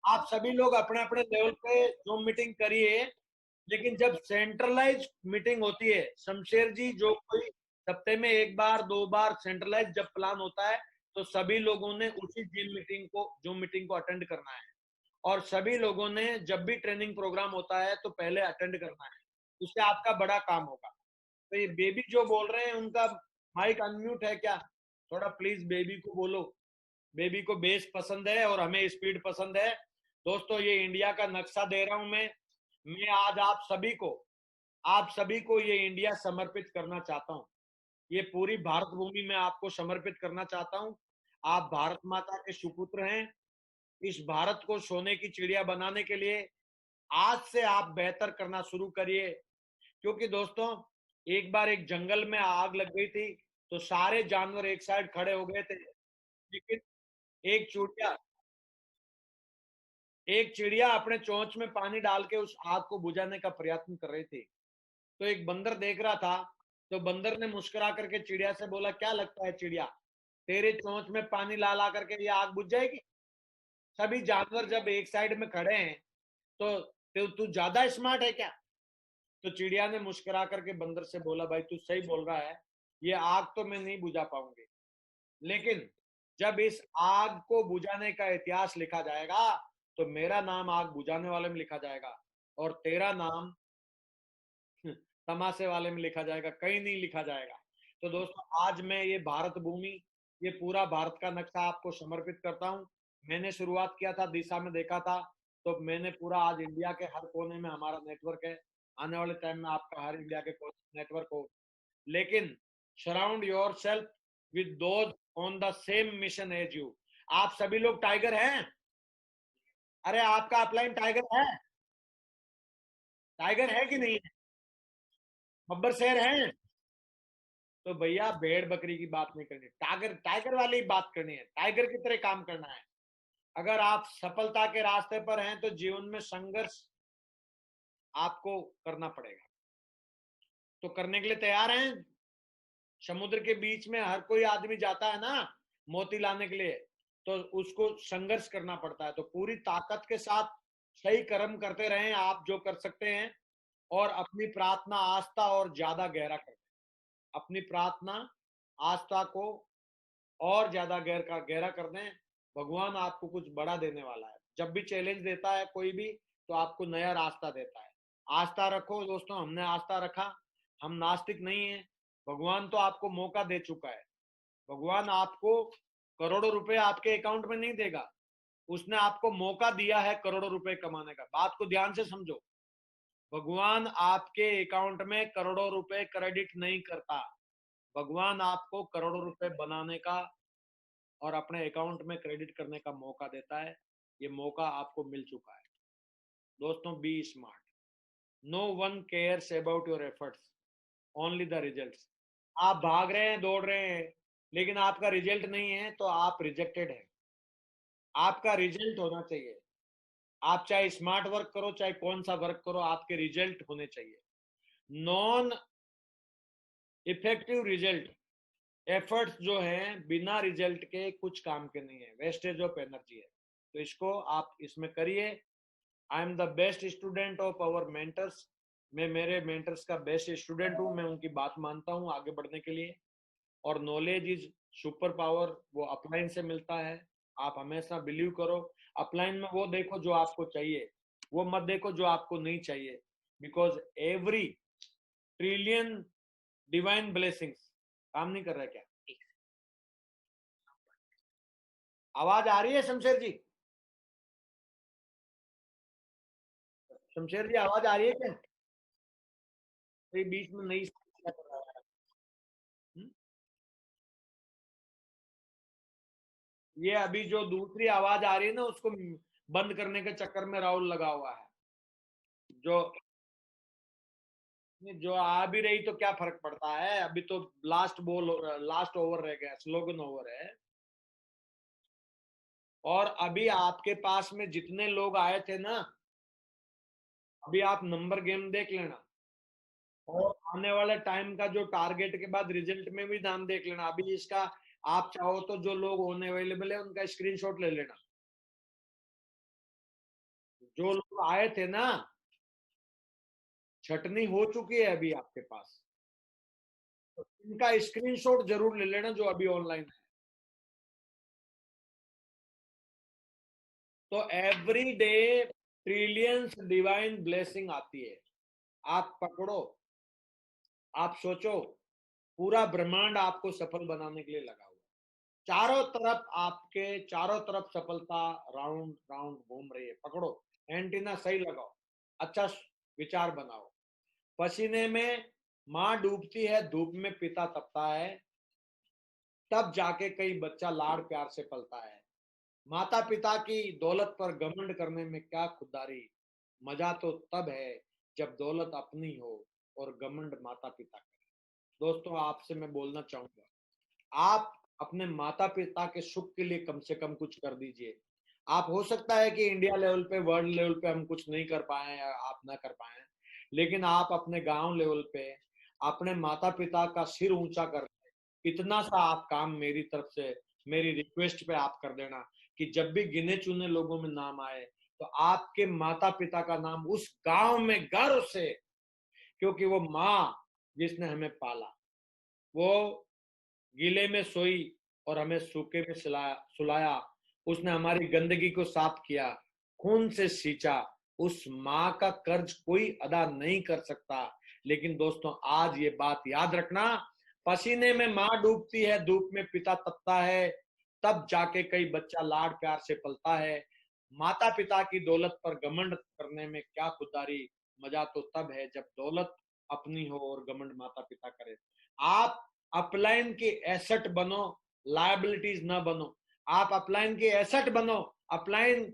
आप सभी लोग अपने अपने लेवल पे जूम मीटिंग करिए, लेकिन जब सेंट्रलाइज मीटिंग होती है, शमशेर जी, जो कोई हफ्ते में एक बार दो बार सेंट्रलाइज जब प्लान होता है, तो सभी लोगों ने उसी जूम मीटिंग को अटेंड करना है। और सभी लोगों ने जब भी ट्रेनिंग प्रोग्राम होता है तो पहले अटेंड करना है, उससे आपका बड़ा काम होगा। तो ये बेबी जो बोल रहे हैं, उनका माइक अनम्यूट है क्या? थोड़ा प्लीज बेबी को बोलो। बेबी को बेस पसंद है और हमें स्पीड पसंद है। दोस्तों, ये इंडिया का नक्शा दे रहा हूं मैं आज आप सभी को ये इंडिया समर्पित करना चाहता हूँ। ये पूरी भारत भूमि में आपको समर्पित करना चाहता हूँ। आप भारत माता के सुपुत्र हैं। इस भारत को सोने की चिड़िया बनाने के लिए आज से आप बेहतर करना शुरू करिए। क्योंकि दोस्तों, एक बार एक जंगल में आग लग गई थी, तो सारे जानवर एक साइड खड़े हो गए थे, लेकिन एक चिड़िया एक चिड़िया अपने चोंच में पानी डाल के उस आग को बुझाने का प्रयत्न कर रही थी। तो एक बंदर देख रहा था, तो बंदर ने मुस्कुरा करके चिड़िया से बोला, क्या लगता है चिड़िया, तेरे चोंच में पानी ला ला करके ये आग बुझ जाएगी? सभी जानवर जब एक साइड में खड़े हैं, तो तू ज्यादा स्मार्ट है क्या? तो चिड़िया ने मुस्कुरा करके बंदर से बोला, भाई तू सही बोल रहा है, ये आग तो मैं नहीं बुझा पाऊंगी, लेकिन जब इस आग को बुझाने का इतिहास लिखा जाएगा, तो मेरा नाम आग बुझाने वाले में लिखा जाएगा और तेरा नाम तमाशे वाले में लिखा जाएगा, कहीं नहीं लिखा जाएगा। तो दोस्तों, आज मैं ये भारत भूमि, ये पूरा भारत का नक्शा आपको समर्पित करता हूँ। मैंने शुरुआत किया था, दिशा में देखा था, तो मैंने पूरा आज इंडिया के हर कोने में हमारा नेटवर्क है। आने वाले टाइम में आपका हर इंडिया के नेटवर्क हो, लेकिन surround yourself with those on the same mission as you. आप सभी लोग टाइगर हैं? अरे आपका अपलाइन टाइगर है कि नहीं है? बब्बर शेर हैं? तो भैया भेड़ बकरी की बात नहीं करनी, टाइगर टाइगर वाली बात करनी है, टाइगर की तरह काम करना है। अगर आप सफलता के रास्ते पर हैं, तो जीवन में संघर्ष आपको करना पड़ेगा। तो करने के लिए तैयार हैं? समुद्र के बीच में हर कोई आदमी जाता है ना मोती लाने के लिए, तो उसको संघर्ष करना पड़ता है। तो पूरी ताकत के साथ सही कर्म करते रहें आप जो कर सकते हैं, और अपनी प्रार्थना आस्था और ज्यादा गहरा करें। अपनी प्रार्थना आस्था को और ज्यादा गहरा कर दें। भगवान आपको कुछ बड़ा देने वाला है। जब भी चैलेंज देता है कोई भी, तो आपको नया रास्ता देता है। आस्था रखो दोस्तों, हमने आस्था रखा, हम नास्तिक नहीं है। भगवान तो आपको मौका दे चुका है। भगवान आपको करोड़ों रुपए आपके अकाउंट में नहीं देगा, उसने आपको मौका दिया है करोड़ों रुपए कमाने का। बात को ध्यान से समझो, भगवान आपके अकाउंट में करोड़ों रुपए क्रेडिट नहीं करता। भगवान आपको करोड़ों रुपए बनाने का और अपने अकाउंट में क्रेडिट करने का मौका देता है। ये मौका आपको मिल चुका है। दोस्तों, be smart. No one cares about your efforts, only the results. आप भाग रहे हैं, दौड़ रहे हैं, लेकिन आपका रिजल्ट नहीं है, तो आप रिजेक्टेड है। आपका रिजल्ट होना चाहिए। आप चाहे स्मार्ट वर्क करो, चाहे कौन सा वर्क करो, आपके रिजल्ट होने चाहिए। नॉन इफेक्टिव रिजल्ट, एफर्ट्स जो हैं बिना रिजल्ट के कुछ काम के नहीं है, वेस्टेज ऑफ एनर्जी है। तो इसको आप इसमें करिए। I am the best student of our mentors. मैं मेरे मेंटर्स का बेस्ट स्टूडेंट हूँ, मैं उनकी बात मानता हूँ आगे बढ़ने के लिए। और नॉलेज इज सुपर पावर, वो अपलाइन से मिलता है। आप हमेशा बिलीव करो। अपलाइन में वो देखो जो आपको चाहिए, वो मत देखो जो आपको नहीं चाहिए, because every trillion divine blessings काम नहीं कर रहा है क्या? आवाज आ रही है शमशेर जी? शमशेर जी आवाज आ रही है क्या? तो बीच में नहीं कर रहा है। ये अभी जो दूसरी आवाज आ रही है ना, उसको बंद करने के चक्कर में राहुल लगा हुआ है। जो जो आ भी रही तो क्या फर्क पड़ता है, अभी तो लास्ट ओवर रह गया, स्लोगन ओवर है। और अभी आपके पास में जितने लोग आए थे ना, अभी आप नंबर गेम देख लेना, और आने वाले टाइम का जो टारगेट के बाद रिजल्ट में भी नाम देख लेना। अभी इसका आप चाहो तो जो लोग होने अवेलेबल है उनका स्क्रीनशॉट ले लेना। जो लोग आए थे ना, छटनी हो चुकी है अभी आपके पास, तो इनका स्क्रीनशॉट जरूर ले लेना जो अभी ऑनलाइन है। तो every day trillions divine blessing आती है। आप पकड़ो, आप सोचो, पूरा ब्रह्मांड आपको सफल बनाने के लिए लगा हुआ, चारों तरफ आपके चारों तरफ सफलता राउंड राउंड घूम रही है। पकड़ो, एंटीना सही लगाओ, अच्छा विचार बनाओ। पसीने में माँ डूबती है, धूप में पिता तपता है, तब जाके कई बच्चा लाड़ प्यार से पलता है। माता पिता की दौलत पर घमंड करने में क्या खुदारी, मजा तो तब है जब दौलत अपनी हो और घमंड माता पिता करे। दोस्तों, आपसे मैं बोलना चाहूंगा, आप अपने माता पिता के सुख के लिए कम से कम कुछ कर दीजिए। आप, हो सकता है कि इंडिया लेवल पे, वर्ल्ड लेवल पे हम कुछ नहीं कर पाए या आप ना कर पाए, लेकिन आप अपने गांव लेवल पे अपने माता पिता का सिर ऊंचा कर, इतना सा आप काम मेरी तरफ से, मेरी रिक्वेस्ट पे आप कर देना कि जब भी गिने चुने लोगों में नाम आए तो आपके माता पिता का नाम उस गांव में गर्व से, क्योंकि वो माँ जिसने हमें पाला, वो गीले में सोई और हमें सूखे में सुलाया, उसने हमारी गंदगी को साफ किया, खून से सींचा, उस माँ का कर्ज कोई अदा नहीं कर सकता। लेकिन दोस्तों, आज ये बात याद रखना, पसीने में माँ डूबती है, धूप में पिता तपता है, तब जाके कई बच्चा लाड प्यार से पलता है। माता पिता की दौलत पर घमंड करने में क्या खुदारी, मजा तो तब है जब दौलत अपनी हो और घमंड माता पिता करे। आप अपलाइन के एसेट बनो, लायबिलिटीज ना बनो। आप अपलाइन के एसेट बनो, अपलाइन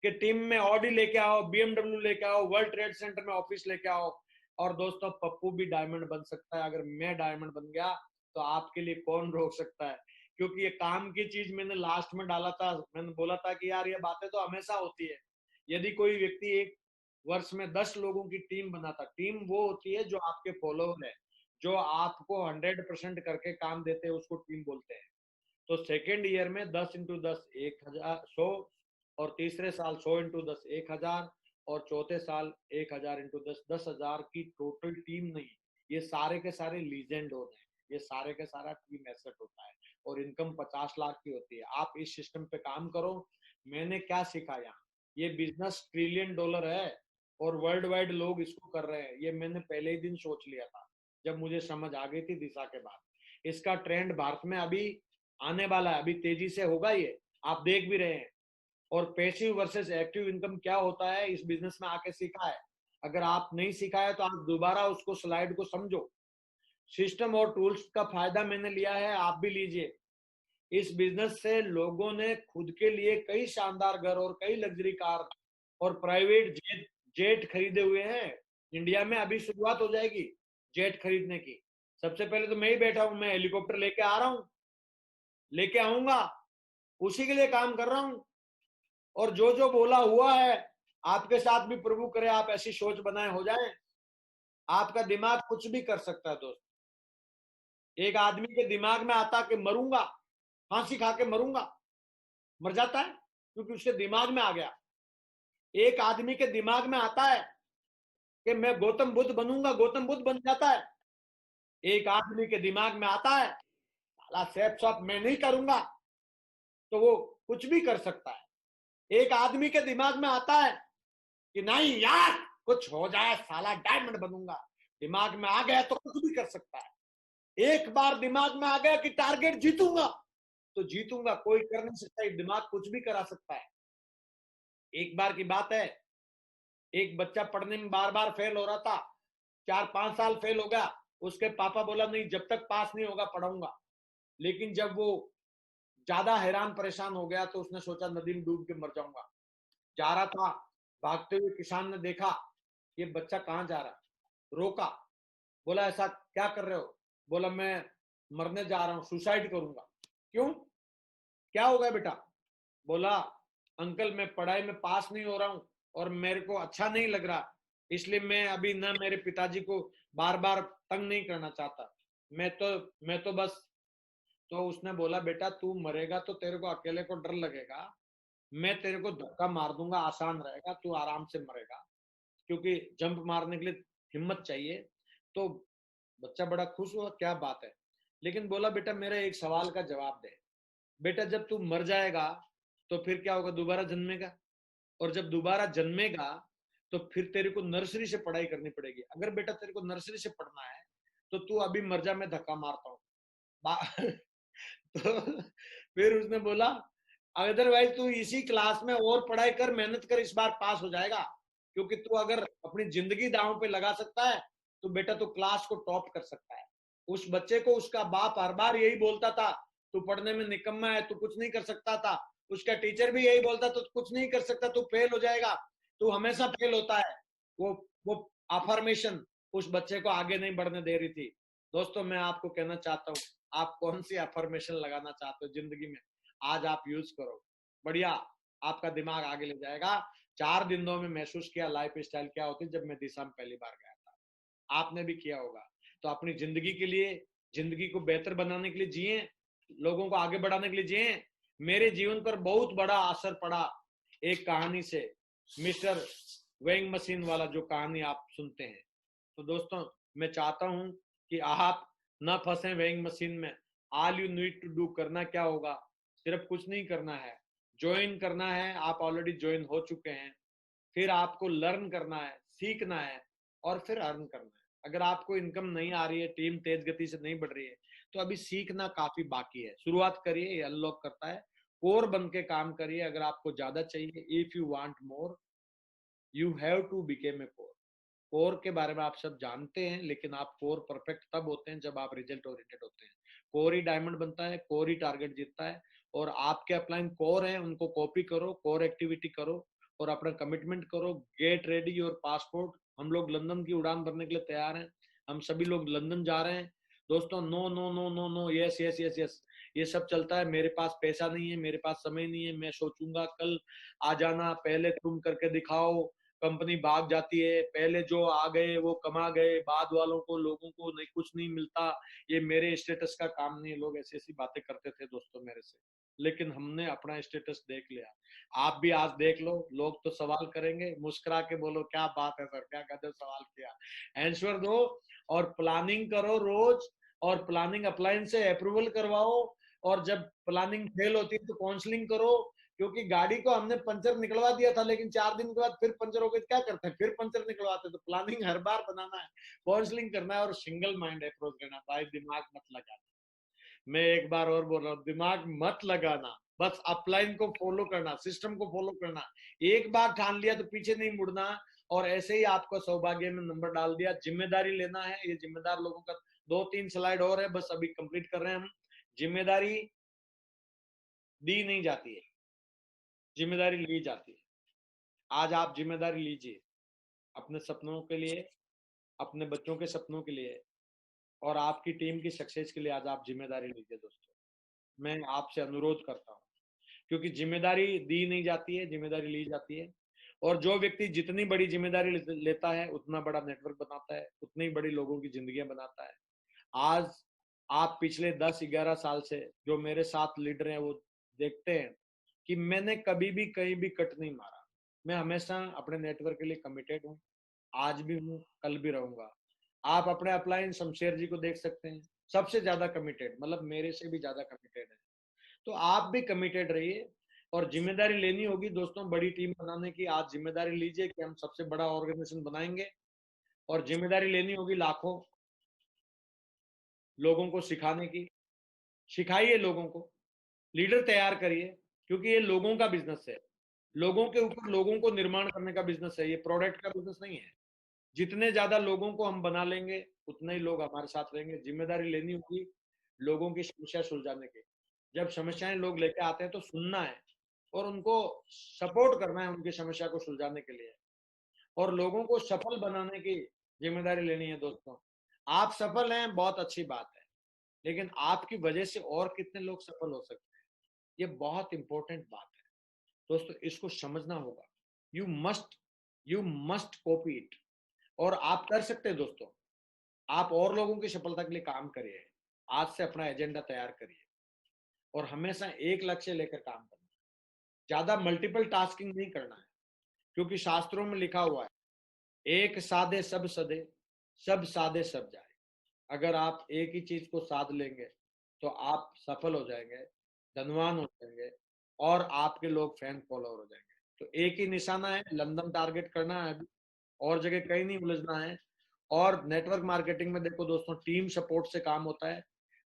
के टीम में ऑडी लेके आओ, बीएमडब्ल्यू लेके आओ, वर्ल्ड ट्रेड सेंटर में ऑफिस लेके आओ। और दोस्तों, पप्पू भी डायमंड बन सकता है। अगर मैं डायमंड बन गया तो आपके लिए कौन रोक सकता है? क्योंकि ये काम की चीज मैंने लास्ट में डाला था, मैंने बोला था कि यार ये बातें तो हमेशा होती है। यदि कोई व्यक्ति एक वर्ष में 10 लोगों की टीम बनाता, टीम वो होती है जो आपके फॉलोअर है, जो आपको 100% करके काम देते हैं, उसको टीम बोलते हैं। तो सेकेंड ईयर में 10 इंटू 10 1000 100, और तीसरे साल 100 इंटू 10 1000, और चौथे साल 1000 इंटू 10 10,000 की टोटल टीम नहीं, ये सारे के सारे लीजेंड होते हैं, ये सारे के सारा टीम एसेट होता है, और इनकम 50 लाख की होती है। आप इस सिस्टम पे काम करो। मैंने क्या सीखा यहाँ, ये बिजनेस $1 ट्रिलियन है और वर्ल्ड वाइड लोग इसको कर रहे हैं, ये मैंने पहले ही दिन सोच लिया था जब मुझे समझ आ गई थी दिशा के बाद। इसका ट्रेंड भारत में अभी आने वाला है, अभी तेजी से होगा, ये आप देख भी रहे हैं। और पैसिव वर्सेस एक्टिव इनकम क्या होता है, इस बिजनेस में आके सीखा है। अगर आप नहीं सीखा है तो आप दोबारा उसको स्लाइड को समझो। सिस्टम और टूल्स का फायदा मैंने लिया है, आप भी लीजिए। इस बिजनेस से लोगों ने खुद के लिए कई शानदार घर और कई लग्जरी कार और प्राइवेट जेट खरीदे हुए हैं। इंडिया में अभी शुरुआत हो जाएगी जेट खरीदने की। सबसे पहले तो मैं ही बैठा हूं, मैं हेलीकॉप्टर लेके आ रहा हूं, लेके आऊंगा, उसी के लिए काम कर रहा हूं। और जो जो बोला हुआ है, आपके साथ भी प्रभु करे आप ऐसी सोच बनाए हो जाए। आपका दिमाग कुछ भी कर सकता है दोस्त। एक आदमी के दिमाग में आता कि मरूंगा, फांसी खा के मरूंगा, मर जाता है क्योंकि उसके दिमाग में आ गया। एक आदमी के दिमाग में आता है कि मैं गौतम बुद्ध बनूंगा, गौतम बुद्ध बन जाता है। एक आदमी के दिमाग में आता है साला सैप साप मैं नहीं करूंगा, तो वो कुछ भी कर सकता है। एक आदमी के दिमाग में आता है कि नहीं यार कुछ हो जाए, साला डायमंड बनूंगा, दिमाग में आ गया तो कुछ भी कर सकता है। एक बार दिमाग में आ गया कि टारगेट जीतूंगा तो जीतूंगा, कोई कर नहीं सकता, दिमाग कुछ भी करा सकता है। एक बार की बात है, एक बच्चा पढ़ने में बार बार फेल हो रहा था, 4-5 साल फेल हो गया। उसके पापा बोला नहीं जब तक पास नहीं होगा पढ़ाऊंगा। लेकिन जब वो ज्यादा हैरान परेशान हो गया तो उसने सोचा नदी में डूब के मर जाऊंगा। जा रहा था, भागते हुए किसान ने देखा ये बच्चा कहाँ जा रहा, रोका, बोला ऐसा क्या कर रहे हो? बोला मैं मरने जा रहा हूं, सुसाइड करूंगा। क्यों, क्या हो गया बेटा? बोला अंकल मैं पढ़ाई में पास नहीं हो रहा हूं और मेरे को अच्छा नहीं लग रहा, इसलिए मैं अभी ना मेरे पिताजी को बार बार तंग नहीं करना चाहता, मैं तो बस। तो उसने बोला बेटा तू मरेगा तो तेरे को अकेले को डर लगेगा, मैं तेरे को धक्का मार दूंगा, आसान रहेगा, तू आराम से मरेगा, क्योंकि जंप मारने के लिए हिम्मत चाहिए। तो बच्चा बड़ा खुश हुआ, क्या बात है। लेकिन बोला बेटा मेरे एक सवाल का जवाब दे, बेटा जब तू मर जाएगा तो फिर क्या होगा, दोबारा जन्मेगा, और जब दोबारा जन्मेगा तो फिर तेरे को नर्सरी से पढ़ाई करनी पड़ेगी। अगर बेटा तेरे को नर्सरी से पढ़ना है तो तू अभी मर जा, मैं धक्का मारता हूँ। तो फिर उसने बोला अदरवाइज तू इसी क्लास में और पढ़ाई कर, मेहनत कर, इस बार पास हो जाएगा, क्योंकि तू अगर अपनी जिंदगी दांव पे लगा सकता है तो बेटा तू क्लास को टॉप कर सकता है। उस बच्चे को उसका बाप हर बार यही बोलता था तू पढ़ने में निकम्मा है, तू कुछ नहीं कर सकता था। उसका टीचर भी यही बोलता तू कुछ नहीं कर सकता, तू फेल हो जाएगा, तू हमेशा फेल होता है। वो अफर्मेशन उस बच्चे को आगे नहीं बढ़ने दे रही थी। दोस्तों मैं आपको कहना चाहता हूँ, आप कौन सी अफर्मेशन लगाना चाहते हो जिंदगी में, आज आप यूज करो, बढ़िया आपका दिमाग आगे ले जाएगा। 4 दिनों में महसूस किया लाइफ स्टाइल क्या होती है, जब मैं दिशा में पहली बार गया था, आपने भी किया होगा। तो अपनी जिंदगी के लिए, जिंदगी को बेहतर बनाने के लिए जिए, लोगों को आगे बढ़ाने के लिए जिए। मेरे जीवन पर बहुत बड़ा असर पड़ा एक कहानी से, मिस्टर वेइंग मशीन वाला जो कहानी आप सुनते हैं। तो दोस्तों मैं चाहता हूं कि आप ना फंसे वेइंग मशीन में। All you need to do, करना क्या होगा, सिर्फ कुछ नहीं करना है, ज्वाइन करना है, आप ऑलरेडी ज्वाइन हो चुके हैं। फिर आपको लर्न करना है, सीखना है, और फिर अर्न करना है। अगर आपको इनकम नहीं आ रही है, टीम तेज गति से नहीं बढ़ रही है, तो अभी सीखना काफी बाकी है। शुरुआत करिए, ये अनलॉक करता है। कोर बन के काम करिए अगर आपको ज्यादा चाहिए। If you want more you have to became a core. Core के बारे में आप सब जानते हैं, लेकिन आप कोर परफेक्ट तब होते हैं जब आप रिजल्ट ओरिएंटेड होते हैं। कोर ही डायमंड बनता है, कोर ही टारगेट जीतता है। और आपके अपलाइन कोर है, उनको कॉपी करो, कोर एक्टिविटी करो और अपना कमिटमेंट करो। Get ready your passport. हम लोग लंदन की उड़ान भरने के लिए तैयार हैं, हम सभी लोग लंदन जा रहे हैं। दोस्तों no no no no no, yes yes yes yes, ये सब चलता है। मेरे पास पैसा नहीं है, मेरे पास समय नहीं है, मैं सोचूंगा कल आ जाना, पहले तुम करके दिखाओ, कंपनी भाग जाती है। पहले जो आ गए वो कमा गए, बाद वालों को, लोगों को नहीं, कुछ नहीं मिलता, ये मेरे स्टेटस का काम नहीं है। लोग ऐसी ऐसी बातें करते थे दोस्तों मेरे से, लेकिन हमने अपना स्टेटस देख लिया। आप भी आज देख लो, लोग तो सवाल करेंगे, मुस्कुरा के बोलो क्या बात है सर, क्या गजब सवाल किया, आंसर दो और प्लानिंग करो रोज। और प्लानिंग अप्लाइन से अप्रूवल करवाओ, और जब प्लानिंग फेल होती है तो काउंसलिंग करो। क्योंकि गाड़ी को हमने पंचर निकलवा दिया था, लेकिन 4 दिन के बाद फिर पंचर हो गई, क्या करते हैं, फिर पंचर निकलवाते। तो प्लानिंग हर बार बनाना है, काउंसलिंग करना है और सिंगल माइंड अप्रोच करना। भाई दिमाग मत लगाना, मैं एक बार और बोल रहा हूँ, दिमाग मत लगाना, बस अपलाइन को फॉलो करना, सिस्टम को फॉलो करना। एक बार ठान लिया तो पीछे नहीं मुड़ना। और ऐसे ही आपको सौभाग्य में नंबर डाल दिया। जिम्मेदारी लेना है, ये जिम्मेदार लोगों का 2-3 स्लाइड और है, बस अभी कंप्लीट कर रहे हैं हम। जिम्मेदारी दी नहीं जाती है, जिम्मेदारी ली जाती है। आज आप जिम्मेदारी लीजिए अपने सपनों के लिए, अपने बच्चों के सपनों के लिए, और आपकी टीम की सक्सेस के लिए आज आप जिम्मेदारी लीजिए। दोस्तों मैं आपसे अनुरोध करता हूँ, क्योंकि जिम्मेदारी दी नहीं जाती है, जिम्मेदारी ली जाती है। और जो व्यक्ति जितनी बड़ी जिम्मेदारी लेता है उतना बड़ा नेटवर्क बनाता है, उतनी बड़ी लोगों की जिंदगियां बनाता है। आज आप पिछले 10-11 साल से जो मेरे साथ लीडर हैं वो देखते हैं कि मैंने कभी भी कहीं भी कट नहीं मारा। मैं हमेशा अपने नेटवर्क के लिए कमिटेड हूँ, आज भी हूँ, कल भी रहूंगा। आप अपने अपलाइन शमशेर जी को देख सकते हैं, सबसे ज्यादा कमिटेड, मतलब मेरे से भी ज्यादा कमिटेड है। तो आप भी कमिटेड रहिए। और जिम्मेदारी लेनी होगी दोस्तों बड़ी टीम बनाने की। आज जिम्मेदारी लीजिए कि हम सबसे बड़ा ऑर्गेनाइजेशन बनाएंगे, और जिम्मेदारी लेनी होगी लाखों लोगों को सिखाने की। सिखाइए लोगों को, लीडर तैयार करिए, क्योंकि ये लोगों का बिजनेस है। लोगों के ऊपर लोगों को निर्माण करने का बिजनेस है, ये प्रोडक्ट का बिजनेस नहीं है। जितने ज्यादा लोगों को हम बना लेंगे उतने ही लोग हमारे साथ रहेंगे। जिम्मेदारी लेनी होगी लोगों की समस्या सुलझाने की। जब समस्याएं लोग लेके आते हैं तो सुनना है और उनको सपोर्ट करना है उनकी समस्या को सुलझाने के लिए, और लोगों को सफल बनाने की जिम्मेदारी लेनी है दोस्तों। आप सफल हैं, बहुत अच्छी बात है, लेकिन आपकी वजह से और कितने लोग सफल हो सकते हैं, ये बहुत इंपॉर्टेंट बात है दोस्तों। इसको समझना होगा। You must you must copy it. और आप कर सकते हैं दोस्तों। आप और लोगों की सफलता के लिए काम करिए। आज से अपना एजेंडा तैयार करिए और हमेशा एक लक्ष्य लेकर काम करना है। ज्यादा मल्टीपल टास्किंग नहीं करना है, क्योंकि शास्त्रों में लिखा हुआ है, एक साधे सब सदे, सब साधे सब जाए। अगर आप एक ही चीज को साध लेंगे तो आप सफल हो जाएंगे, धनवान हो जाएंगे, और आपके लोग फैन फॉलोअर हो जाएंगे। तो एक ही निशाना है, लंदन टारगेट करना है अभी, और जगह कहीं नहीं उलझना है। और नेटवर्क मार्केटिंग में देखो दोस्तों, टीम सपोर्ट से काम होता है।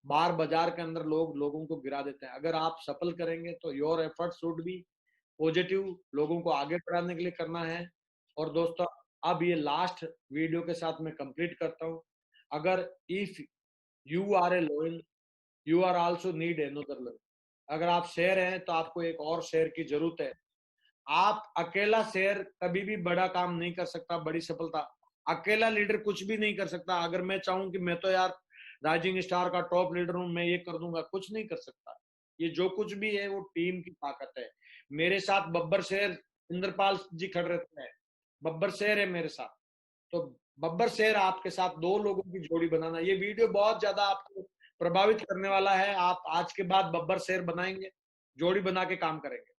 बाहर बाजार के अंदर लोग लोगों को गिरा देते हैं। अगर आप सफल करेंगे तो your effort should be positive, लोगों को आगे बढ़ाने के लिए करना है। और दोस्तों, अब ये लास्ट वीडियो के साथ मैं कंप्लीट करता हूं। अगर if you are a loyal, you are also need another loyal. अगर आप शेर हैं तो आपको एक और शेर की जरूरत है। आप अकेला शेर कभी भी बड़ा काम नहीं कर सकता, बड़ी सफलता। अकेला लीडर कुछ भी नहीं कर सकता। अगर मैं चाहूं कि मैं तो यार राइजिंग स्टार का टॉप लीडर हूं, मैं ये कर दूंगा, कुछ नहीं कर सकता। ये जो कुछ भी है वो टीम की ताकत है। मेरे साथ बब्बर शेर इंद्रपाल जी खड़े रहते हैं। बब्बर शेर है मेरे साथ। तो बब्बर शेर आपके साथ दो लोगों की जोड़ी बनाना। ये वीडियो बहुत ज्यादा आपको प्रभावित करने वाला है। आप आज के बाद बब्बर शेर बनाएंगे, जोड़ी बना के काम करेंगे।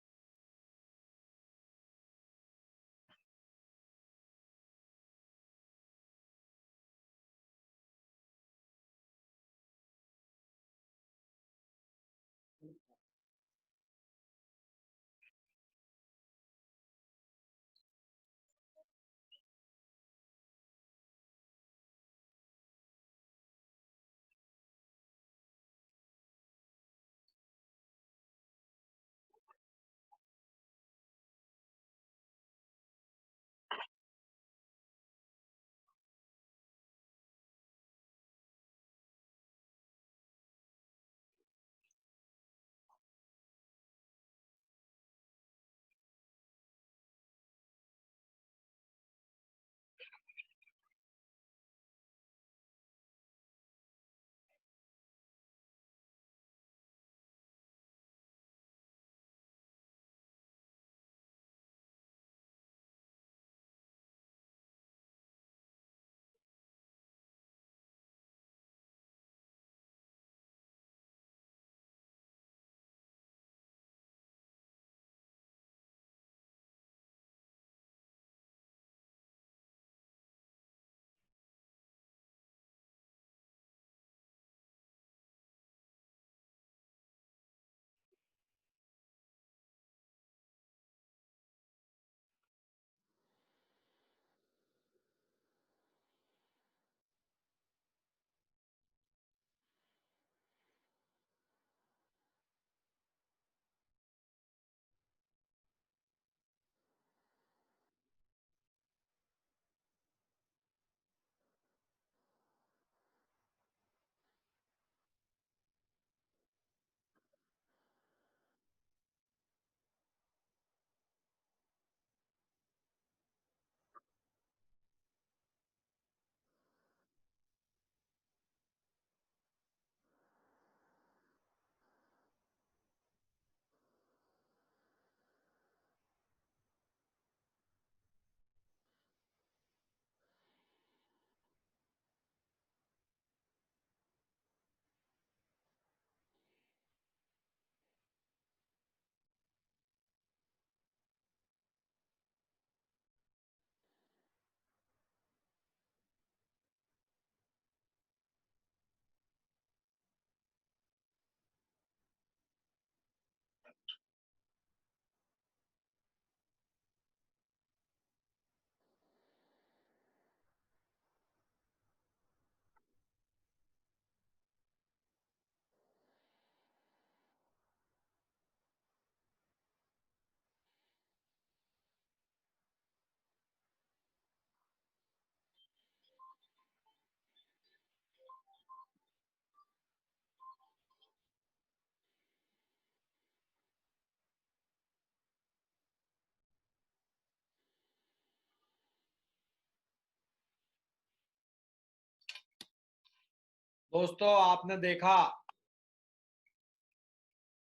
दोस्तों आपने देखा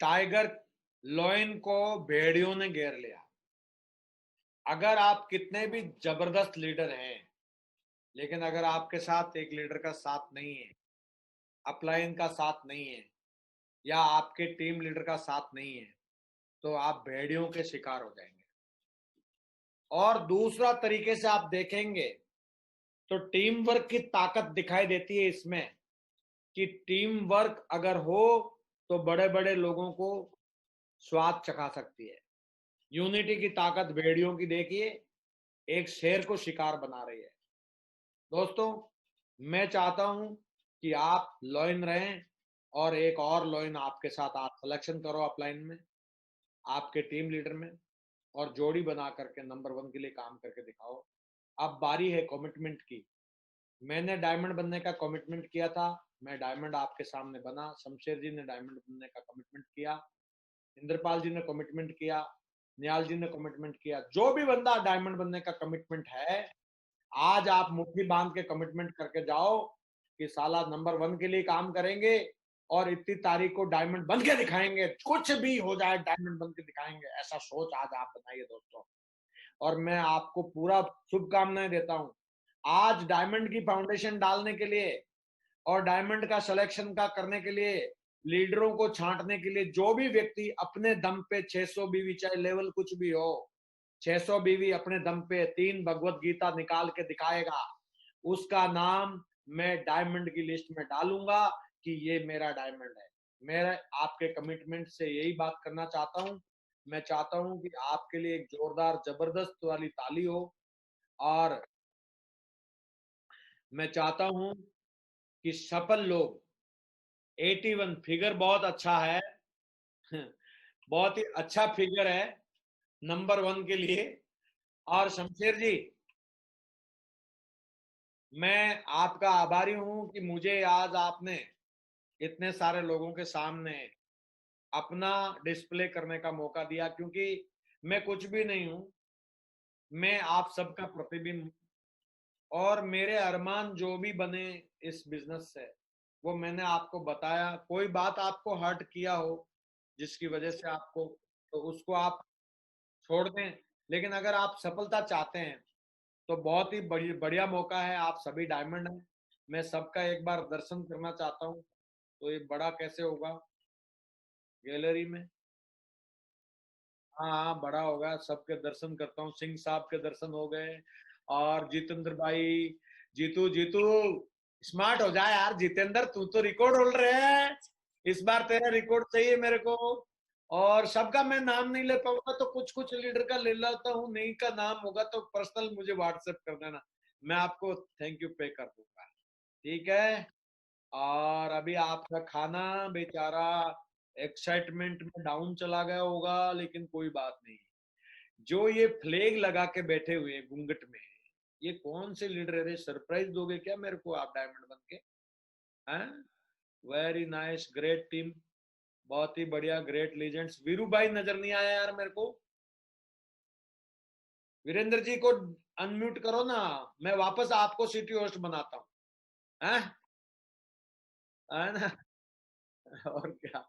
टाइगर लॉयन को भेड़ियों ने घेर लिया। अगर आप कितने भी जबरदस्त लीडर हैं, लेकिन अगर आपके साथ एक लीडर का साथ नहीं है, अपलाइन का साथ नहीं है, या आपके टीम लीडर का साथ नहीं है, तो आप भेड़ियों के शिकार हो जाएंगे। और दूसरा तरीके से आप देखेंगे तो टीम वर्क की ताकत दिखाई देती है इसमें, कि टीम वर्क अगर हो तो बड़े बड़े लोगों को स्वाद चखा सकती है। यूनिटी की ताकत भेड़ियों की देखिए, एक शेर को शिकार बना रही है। दोस्तों मैं चाहता हूं कि आप लॉइन रहें, और एक और लॉइन आपके साथ आप सिलेक्शन करो अपलाइन में, आपके टीम लीडर में, और जोड़ी बना करके नंबर 1 के लिए काम करके दिखाओ। अब बारी है कमिटमेंट की। मैंने डायमंड बनने का कमिटमेंट किया था, मैं डायमंड आपके सामने बना। शमशेर जी ने डायमंड बनने का कमिटमेंट किया, इंद्रपाल जी ने कमिटमेंट किया, निहाल जी ने कमिटमेंट किया। जो भी बंदा डायमंड बनने का कमिटमेंट है, आज आप मुट्ठी बांध के कमिटमेंट करके जाओ कि साला नंबर 1 के लिए काम करेंगे और इतनी तारीख को डायमंड बन के दिखाएंगे, कुछ भी हो जाए डायमंड बन के दिखाएंगे। ऐसा सोच आज आप बनाइए दोस्तों, और मैं आपको पूरा शुभकामनाएं देता हूं। आज डायमंड की फाउंडेशन डालने के लिए और डायमंड का सिलेक्शन का करने के लिए, लीडरों को छांटने के लिए, जो भी व्यक्ति अपने दम पे 600 बीवी, चाहे लेवल कुछ भी हो, 600 बीवी अपने दम पे 3 भगवत गीता निकाल के दिखाएगा, उसका नाम मैं डायमंड की लिस्ट में डालूंगा कि ये मेरा डायमंड है। मैं आपके कमिटमेंट से यही बात करना चाहता हूं। मैं चाहता हूं कि आपके लिए एक जोरदार जबरदस्त वाली ताली हो, और मैं चाहता हूं कि सफल लोग 81 फिगर बहुत अच्छा है, बहुत ही अच्छा फिगर है नंबर 1 के लिए। और शमशेर जी, मैं आपका आभारी हूं कि मुझे आज आपने इतने सारे लोगों के सामने अपना डिस्प्ले करने का मौका दिया, क्योंकि मैं कुछ भी नहीं हूं, मैं आप सबका प्रतिबिंब। और मेरे अरमान जो भी बने इस बिजनेस से, वो मैंने आपको बताया। कोई बात आपको हर्ट किया हो जिसकी वजह से आपको, तो उसको आप छोड़ दें। लेकिन अगर आप सफलता चाहते हैं तो बहुत ही बढ़िया मौका है। आप सभी डायमंड हैं, मैं सबका एक बार दर्शन करना चाहता हूँ। तो ये बड़ा कैसे होगा गैलरी में? हाँ हाँ, बड़ा होगा। सबके दर्शन करता हूँ, सिंह साहब के दर्शन हो गए, और जितेंद्र भाई, जीतू जीतू स्मार्ट हो जाए यार। जितेंद्र तू तो रिकॉर्ड होल्डर है, इस बार तेरा रिकॉर्ड चाहिए मेरे को। और सबका मैं नाम नहीं ले पाऊंगा, तो कुछ कुछ लीडर का ले लेता हूँ, नहीं का नाम होगा तो पर्सनल मुझे व्हाट्सएप कर देना, मैं आपको थैंक यू पे कर दूंगा। ठीक है। और अभी आपका खाना बेचारा एक्साइटमेंट में डाउन चला गया होगा, लेकिन कोई बात नहीं। जो ये फ्लैग लगा के बैठे हुए हैं घूंघट में, ये कौन से लीडर है? सरप्राइज दोगे क्या मेरे को आप डायमंड बन के? हैं? वेरी नाइस, ग्रेट टीम, बहुत ही बढ़िया, ग्रेट लीजेंड्स। वीरू भाई नजर नहीं आया यार मेरे को। वीरेंद्र जी को अनम्यूट करो ना, मैं वापस आपको सिटी होस्ट बनाता हूँ। है ना? और क्या,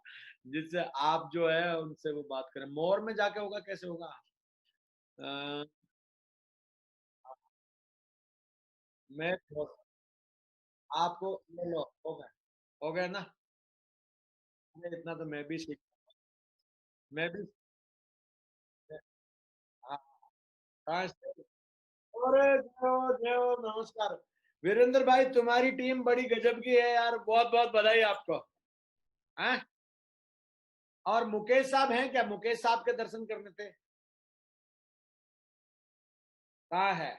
जिससे आप जो है उनसे वो बात करें। मोर में जाके होगा, कैसे होगा? अ, मैं आपको ले लो, हो गया ना? इतना तो मैं भी सीख, मैं भी। हाँ, हाँ, अरे जय हो, नमस्कार। वीरेंद्र भाई तुम्हारी टीम बड़ी गजब की है यार, बहुत बहुत बधाई आपको। हैं? और मुकेश साहब हैं क्या? मुकेश साहब के दर्शन करने थे, कहाँ है?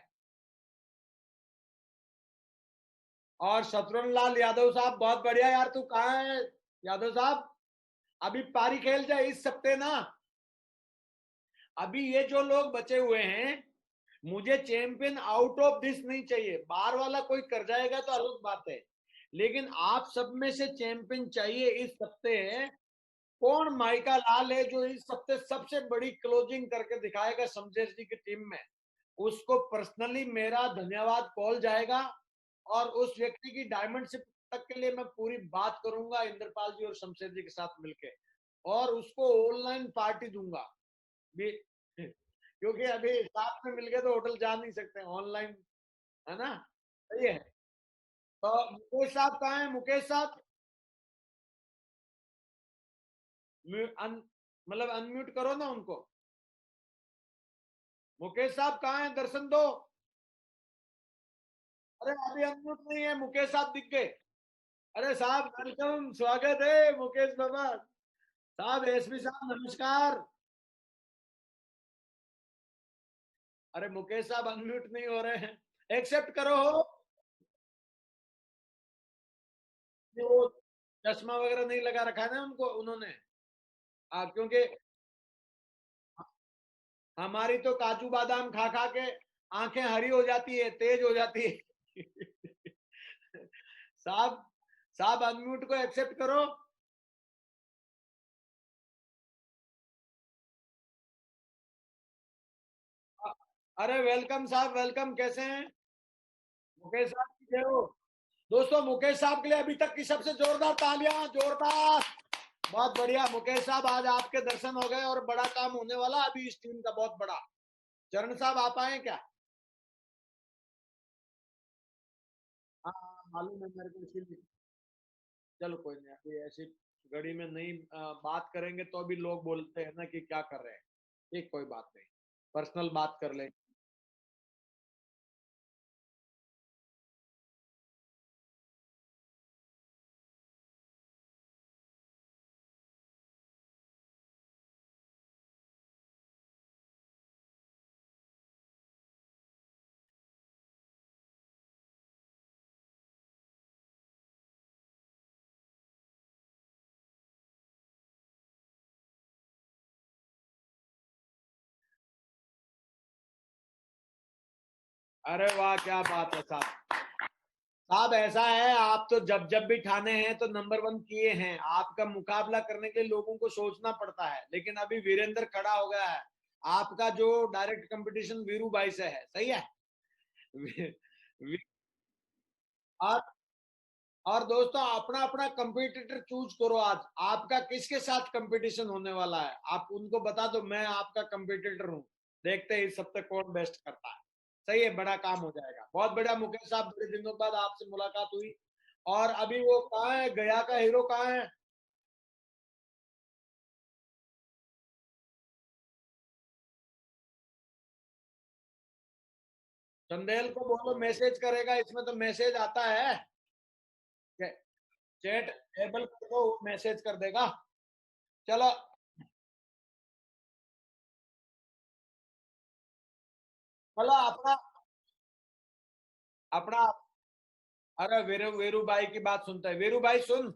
और शत्रुघ्न लाल यादव साहब, बहुत बढ़िया यार, तू कहाँ है यादव साहब? अभी पारी खेल जाए इस सप्ते ना। अभी ये जो लोग बचे हुए हैं, मुझे चैंपियन आउट ऑफ दिस नहीं चाहिए। बाहर वाला कोई कर जाएगा तो अलग बात है, लेकिन आप सब में से चैंपियन चाहिए इस सप्ते। कौन माइका लाल है जो इस सप्ते सबसे बड़ी क्लोजिंग करके दिखाएगा शमशेर जी की टीम में? उसको पर्सनली मेरा धन्यवाद कॉल जाएगा, और उस व्यक्ति की डायमंड शिप तक के लिए मैं पूरी बात करूंगा इंद्रपाल जी और शमशेर जी के साथ मिलके, और उसको ऑनलाइन पार्टी दूंगा भी, क्योंकि अभी साथ में मिलके तो होटल जा नहीं सकते, ऑनलाइन, है ना? सही है। तो मुकेश साहब कहाँ है? मुकेश साहब मतलब अनम्यूट करो ना उनको। मुकेश साहब कहाँ है? दर्शन दो। अरे अभी अनम्यूट नहीं है, मुकेश साहब दिख गए। अरे साहब वेलकम, स्वागत है मुकेश बाबा साहब। एसपी साहब नमस्कार। अरे मुकेश साहब अनम्यूट नहीं हो रहे हैं, एक्सेप्ट करो हो कि वो चश्मा वगैरह नहीं लगा रखा है ना उनको, उन्होंने। क्योंकि हमारी तो काजू बादाम खा खा के आंखें हरी हो जाती है, तेज हो जाती है। साहब, साहब अनम्यूट को एक्सेप्ट करो। अरे वेलकम साहब, वेलकम, कैसे हैं? मुकेश साहब की जय हो। दोस्तों मुकेश साहब के लिए अभी तक की सबसे जोरदार तालियां, जोरदार। बहुत बढ़िया मुकेश साहब, आज आपके दर्शन हो गए और बड़ा काम होने वाला अभी इस टीम का, बहुत बड़ा। चरण साहब आप आए क्या? हाँ मालूम है मेरे को, इसीलिए। चलो कोई नहीं, अभी ऐसी घड़ी में नहीं बात करेंगे तो अभी लोग बोलते हैं ना कि क्या कर रहे हैं। ठीक, कोई बात नहीं, पर्सनल बात कर लेंगे। अरे वाह, क्या बात है साहब। साहब ऐसा है, आप तो जब जब भी ठाने हैं तो नंबर वन किए हैं। आपका मुकाबला करने के लिए लोगों को सोचना पड़ता है, लेकिन अभी वीरेंद्र खड़ा हो गया है। आपका जो डायरेक्ट कंपटीशन वीरू भाई से है, सही है। वी- वी- और और दोस्तों अपना अपना कंपटीटर चूज करो। आज आपका किसके साथ कंपटीशन होने वाला है, आप उनको बता दो, मैं आपका कंपटीटर हूँ। देखते हैं इस हफ्ते कौन बेस्ट करता है। सही है, बड़ा काम हो जाएगा। बहुत बढ़िया मुकेश साहब, बड़े दिनों बाद आपसे मुलाकात हुई। और अभी वो कहाँ है, गया का हीरो कहाँ है? चंदेल को बोलो मैसेज करेगा, इसमें तो मैसेज आता है। चैट एबल कर दो, मैसेज कर देगा। चलो। चलो अपना अपना अरे वीरू वीरू भाई की बात सुनते हैं। वीरू भाई सुन,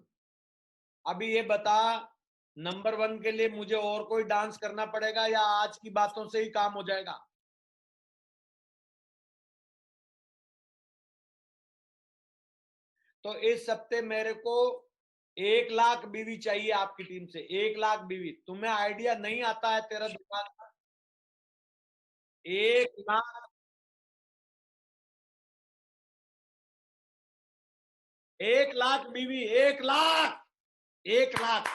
अभी ये बता, नंबर वन के लिए मुझे और कोई डांस करना पड़ेगा या आज की बातों से ही काम हो जाएगा? तो इस हफ्ते मेरे को 1 लाख बीवी चाहिए आपकी टीम से, 1 लाख बीवी। तुम्हें आइडिया नहीं आता है, तेरा दिमाग। 1 लाख, 1 लाख बीवी, 1 लाख, 1 लाख।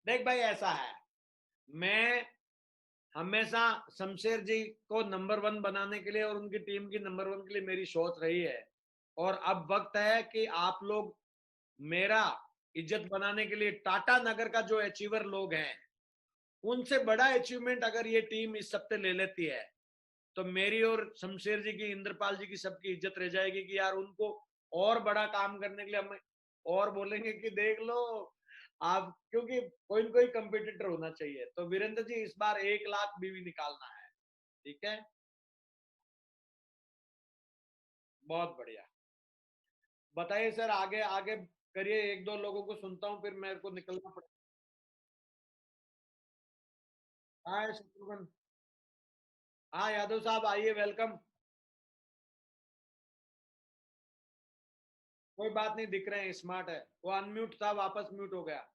देख भाई ऐसा है, मैं हमेशा शमशेर जी को नंबर वन बनाने के लिए और उनकी टीम की नंबर वन के लिए मेरी सोच रही है। और अब वक्त है कि आप लोग मेरा इज्जत बनाने के लिए, टाटा नगर का जो अचीवर लोग हैं, उनसे बड़ा अचीवमेंट अगर ये टीम इस हफ्ते ले लेती है, तो मेरी और शमशेर जी की, इंद्रपाल जी की, सबकी इज्जत रह जाएगी कि यार उनको और बड़ा काम करने के लिए हम और बोलेंगे कि देख लो आप, क्योंकि कोई ना कोई कंपटीटर होना चाहिए। तो वीरेंद्र जी इस बार 1 लाख बीवी निकालना है। ठीक है, बहुत बढ़िया। बताइए सर, आगे आगे करिए, एक दो लोगों को सुनता हूँ फिर मेरे को निकलना पड़ेगा। हाँ शत्रुघ्न, हाँ यादव साहब आइए, वेलकम। कोई बात नहीं, दिख रहे हैं, स्मार्ट है। वो अनम्यूट था, वापस म्यूट हो गया।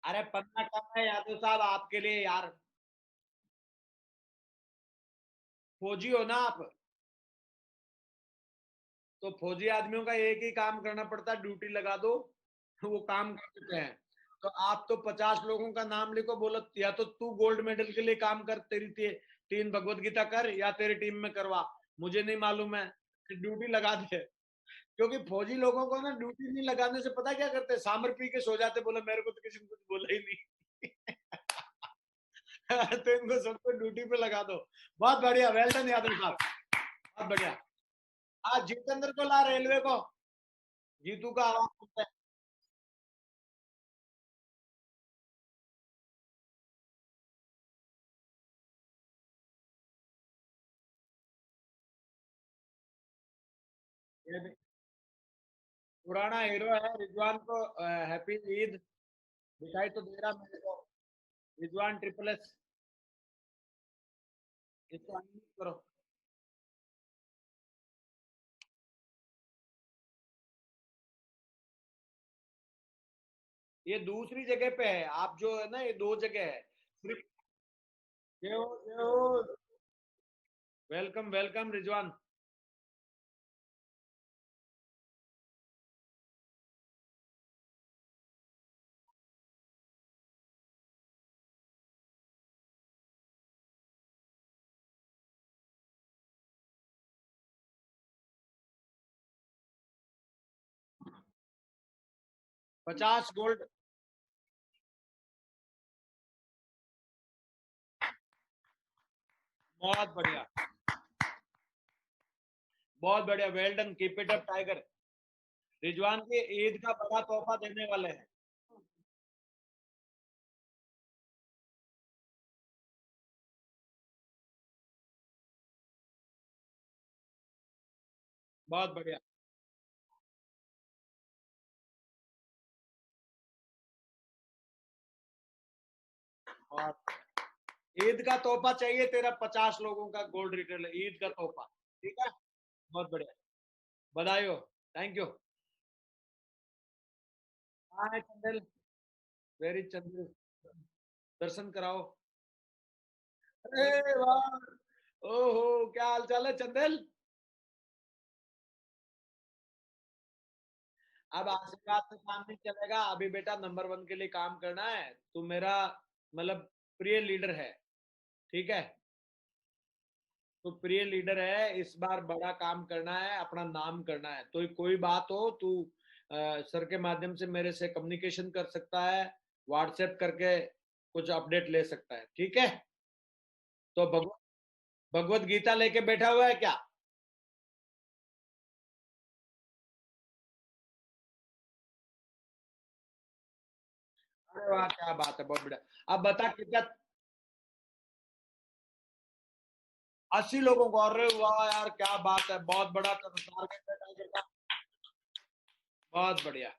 अरे पन्ना कम है यादव साहब आपके लिए यार, फौजी हो ना आप, तो फौजी आदमियों का एक ही काम करना पड़ता है, ड्यूटी लगा दो, वो काम कर चुके हैं। तो आप तो 50 लोगों का नाम लिखो, बोलो या तो तू गोल्ड मेडल के लिए काम कर, तेरी 3 भगवत गीता कर, या तेरी टीम में करवा, मुझे नहीं मालूम है, ड्यूटी लगा दे। क्योंकि फौजी लोगों को ना ड्यूटी नहीं लगाने से पता क्या करते, सांभर पी के सो जाते, बोले मेरे को तो किसी ने कुछ बोला ही नहीं। तो इनको सबको ड्यूटी पे लगा दो। बहुत बढ़िया, वेल डन यादव साहब, बहुत बढ़िया। आज जितेंद्र को ला रेलवे को, जीतू का आवाज सुनते हैं। ये भी पुराना हीरो है रिजवान को, हैप्पी ईद दिखाई तो दे रहा मेरे को, रिजवान ट्रिपल एस, इसको अनम्यूट करो। ये दूसरी जगह पे है, आप जो है ना, ये 2 जगह है सिर्फ। जय हो, वेलकम वेलकम रिजवान। 50 गोल्ड। बहुत बढ़िया, बहुत बढ़िया, well done, keep it up tiger. Rizwan की ईद का बड़ा तोहफा देने वाले हैं। बहुत बढ़िया, बहुत। ईद का तोहफा चाहिए तेरा, 50 लोगों का गोल्ड रिटेल, ईद का तोहफा। ठीक है, बहुत बढ़िया, बधाई हो, थैंक यू। हाँ चंदेल, वेरी चंदेल, दर्शन कराओ। अरे वाह, ओहो, क्या हाल चाल है चंदेल। अब आशीर्वाद से काम नहीं चलेगा, अभी बेटा नंबर 1 के लिए काम करना है, तू मेरा मतलब प्रिय लीडर है, ठीक है। तो प्रिय लीडर है, इस बार बड़ा काम करना है, अपना नाम करना है, तो कोई बात हो तू सर के माध्यम से मेरे से कम्युनिकेशन कर सकता है, व्हाट्सएप करके कुछ अपडेट ले सकता है, ठीक है। तो भगवत गीता लेके बैठा हुआ है क्या? अरे वाह, क्या बात है, बहुत बढ़िया। अब बता कितना, 80 लोगों को, अरे वाह यार, क्या बात है, बहुत बड़ा टारगेट है टाइगर का। बहुत बढ़िया,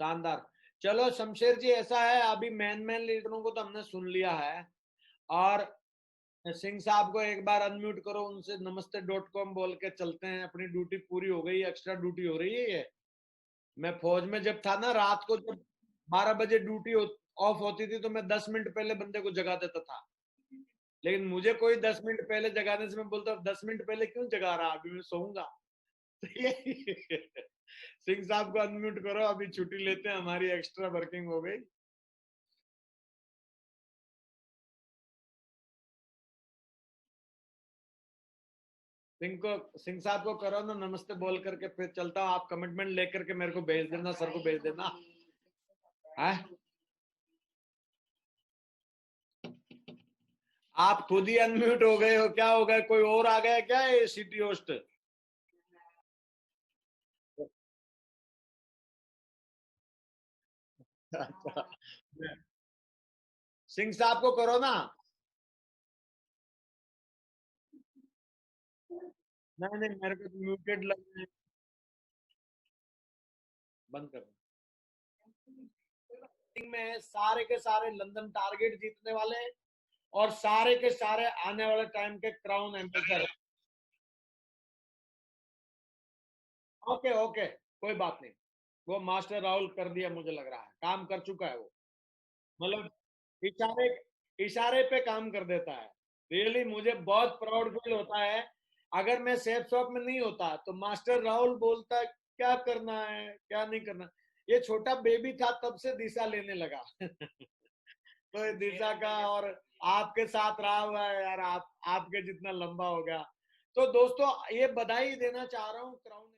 शानदार। चलो शमशेर जी, ऐसा है अभी मैन मैन लीडरों को तो हमने सुन लिया है, और सिंह साहब को एक बार अनम्यूट करो, उनसे namaste.com बोल के चलते हैं, अपनी ड्यूटी पूरी हो गई, एक्स्ट्रा ड्यूटी हो रही है ये। मैं फौज में जब था ना, रात को जब 12 बजे ड्यूटी ऑफ होती थी, तो मैं 10 मिनट पहले बंदे को जगा देता था। लेकिन मुझे कोई 10 मिनट पहले जगाने से मैं बोलता, 10 मिनट पहले क्यों जगा रहा, अभी मैं सोऊंगा। तो ये सिंह साहब को अनम्यूट करो, अभी छुट्टी लेते हैं, हमारी एक्स्ट्रा वर्किंग हो गई। सिंह साहब को करो ना नमस्ते बोल करके, फिर चलता हूँ, आप कमिटमेंट लेकर के मेरे को भेज देना, सर को भेज देना है। आप खुद ही अनम्यूट हो गए हो, क्या हो गया, कोई और आ गया क्या ये सिटी होस्ट? अच्छा, सिंह साहब को करो ना। नहीं नहीं, मेरे को म्यूटेड लग रहा है, बंद कर दो। में है, सारे के सारे लंदन टारगेट जीतने वाले हैं, और सारे के सारे आने वाले टाइम के क्राउन एम्बेसडर। ओके ओके, कोई बात नहीं, वो मास्टर राहुल कर दिया, मुझे लग रहा है काम कर चुका है वो। मतलब इशारे इशारे पे काम कर देता है। रियली मुझे बहुत प्राउड फील होता है। अगर मैं सेफ शॉप में नहीं होता तो मास्टर राहुल बोलता क्या करना है क्या नहीं करना। ये छोटा बेबी था तब से दिशा लेने लगा। तो ये दिशा का और आपके साथ रहा हुआ है यार, आपके जितना लंबा हो गया। तो दोस्तों ये बधाई देना चाह रहा हूँ क्राउन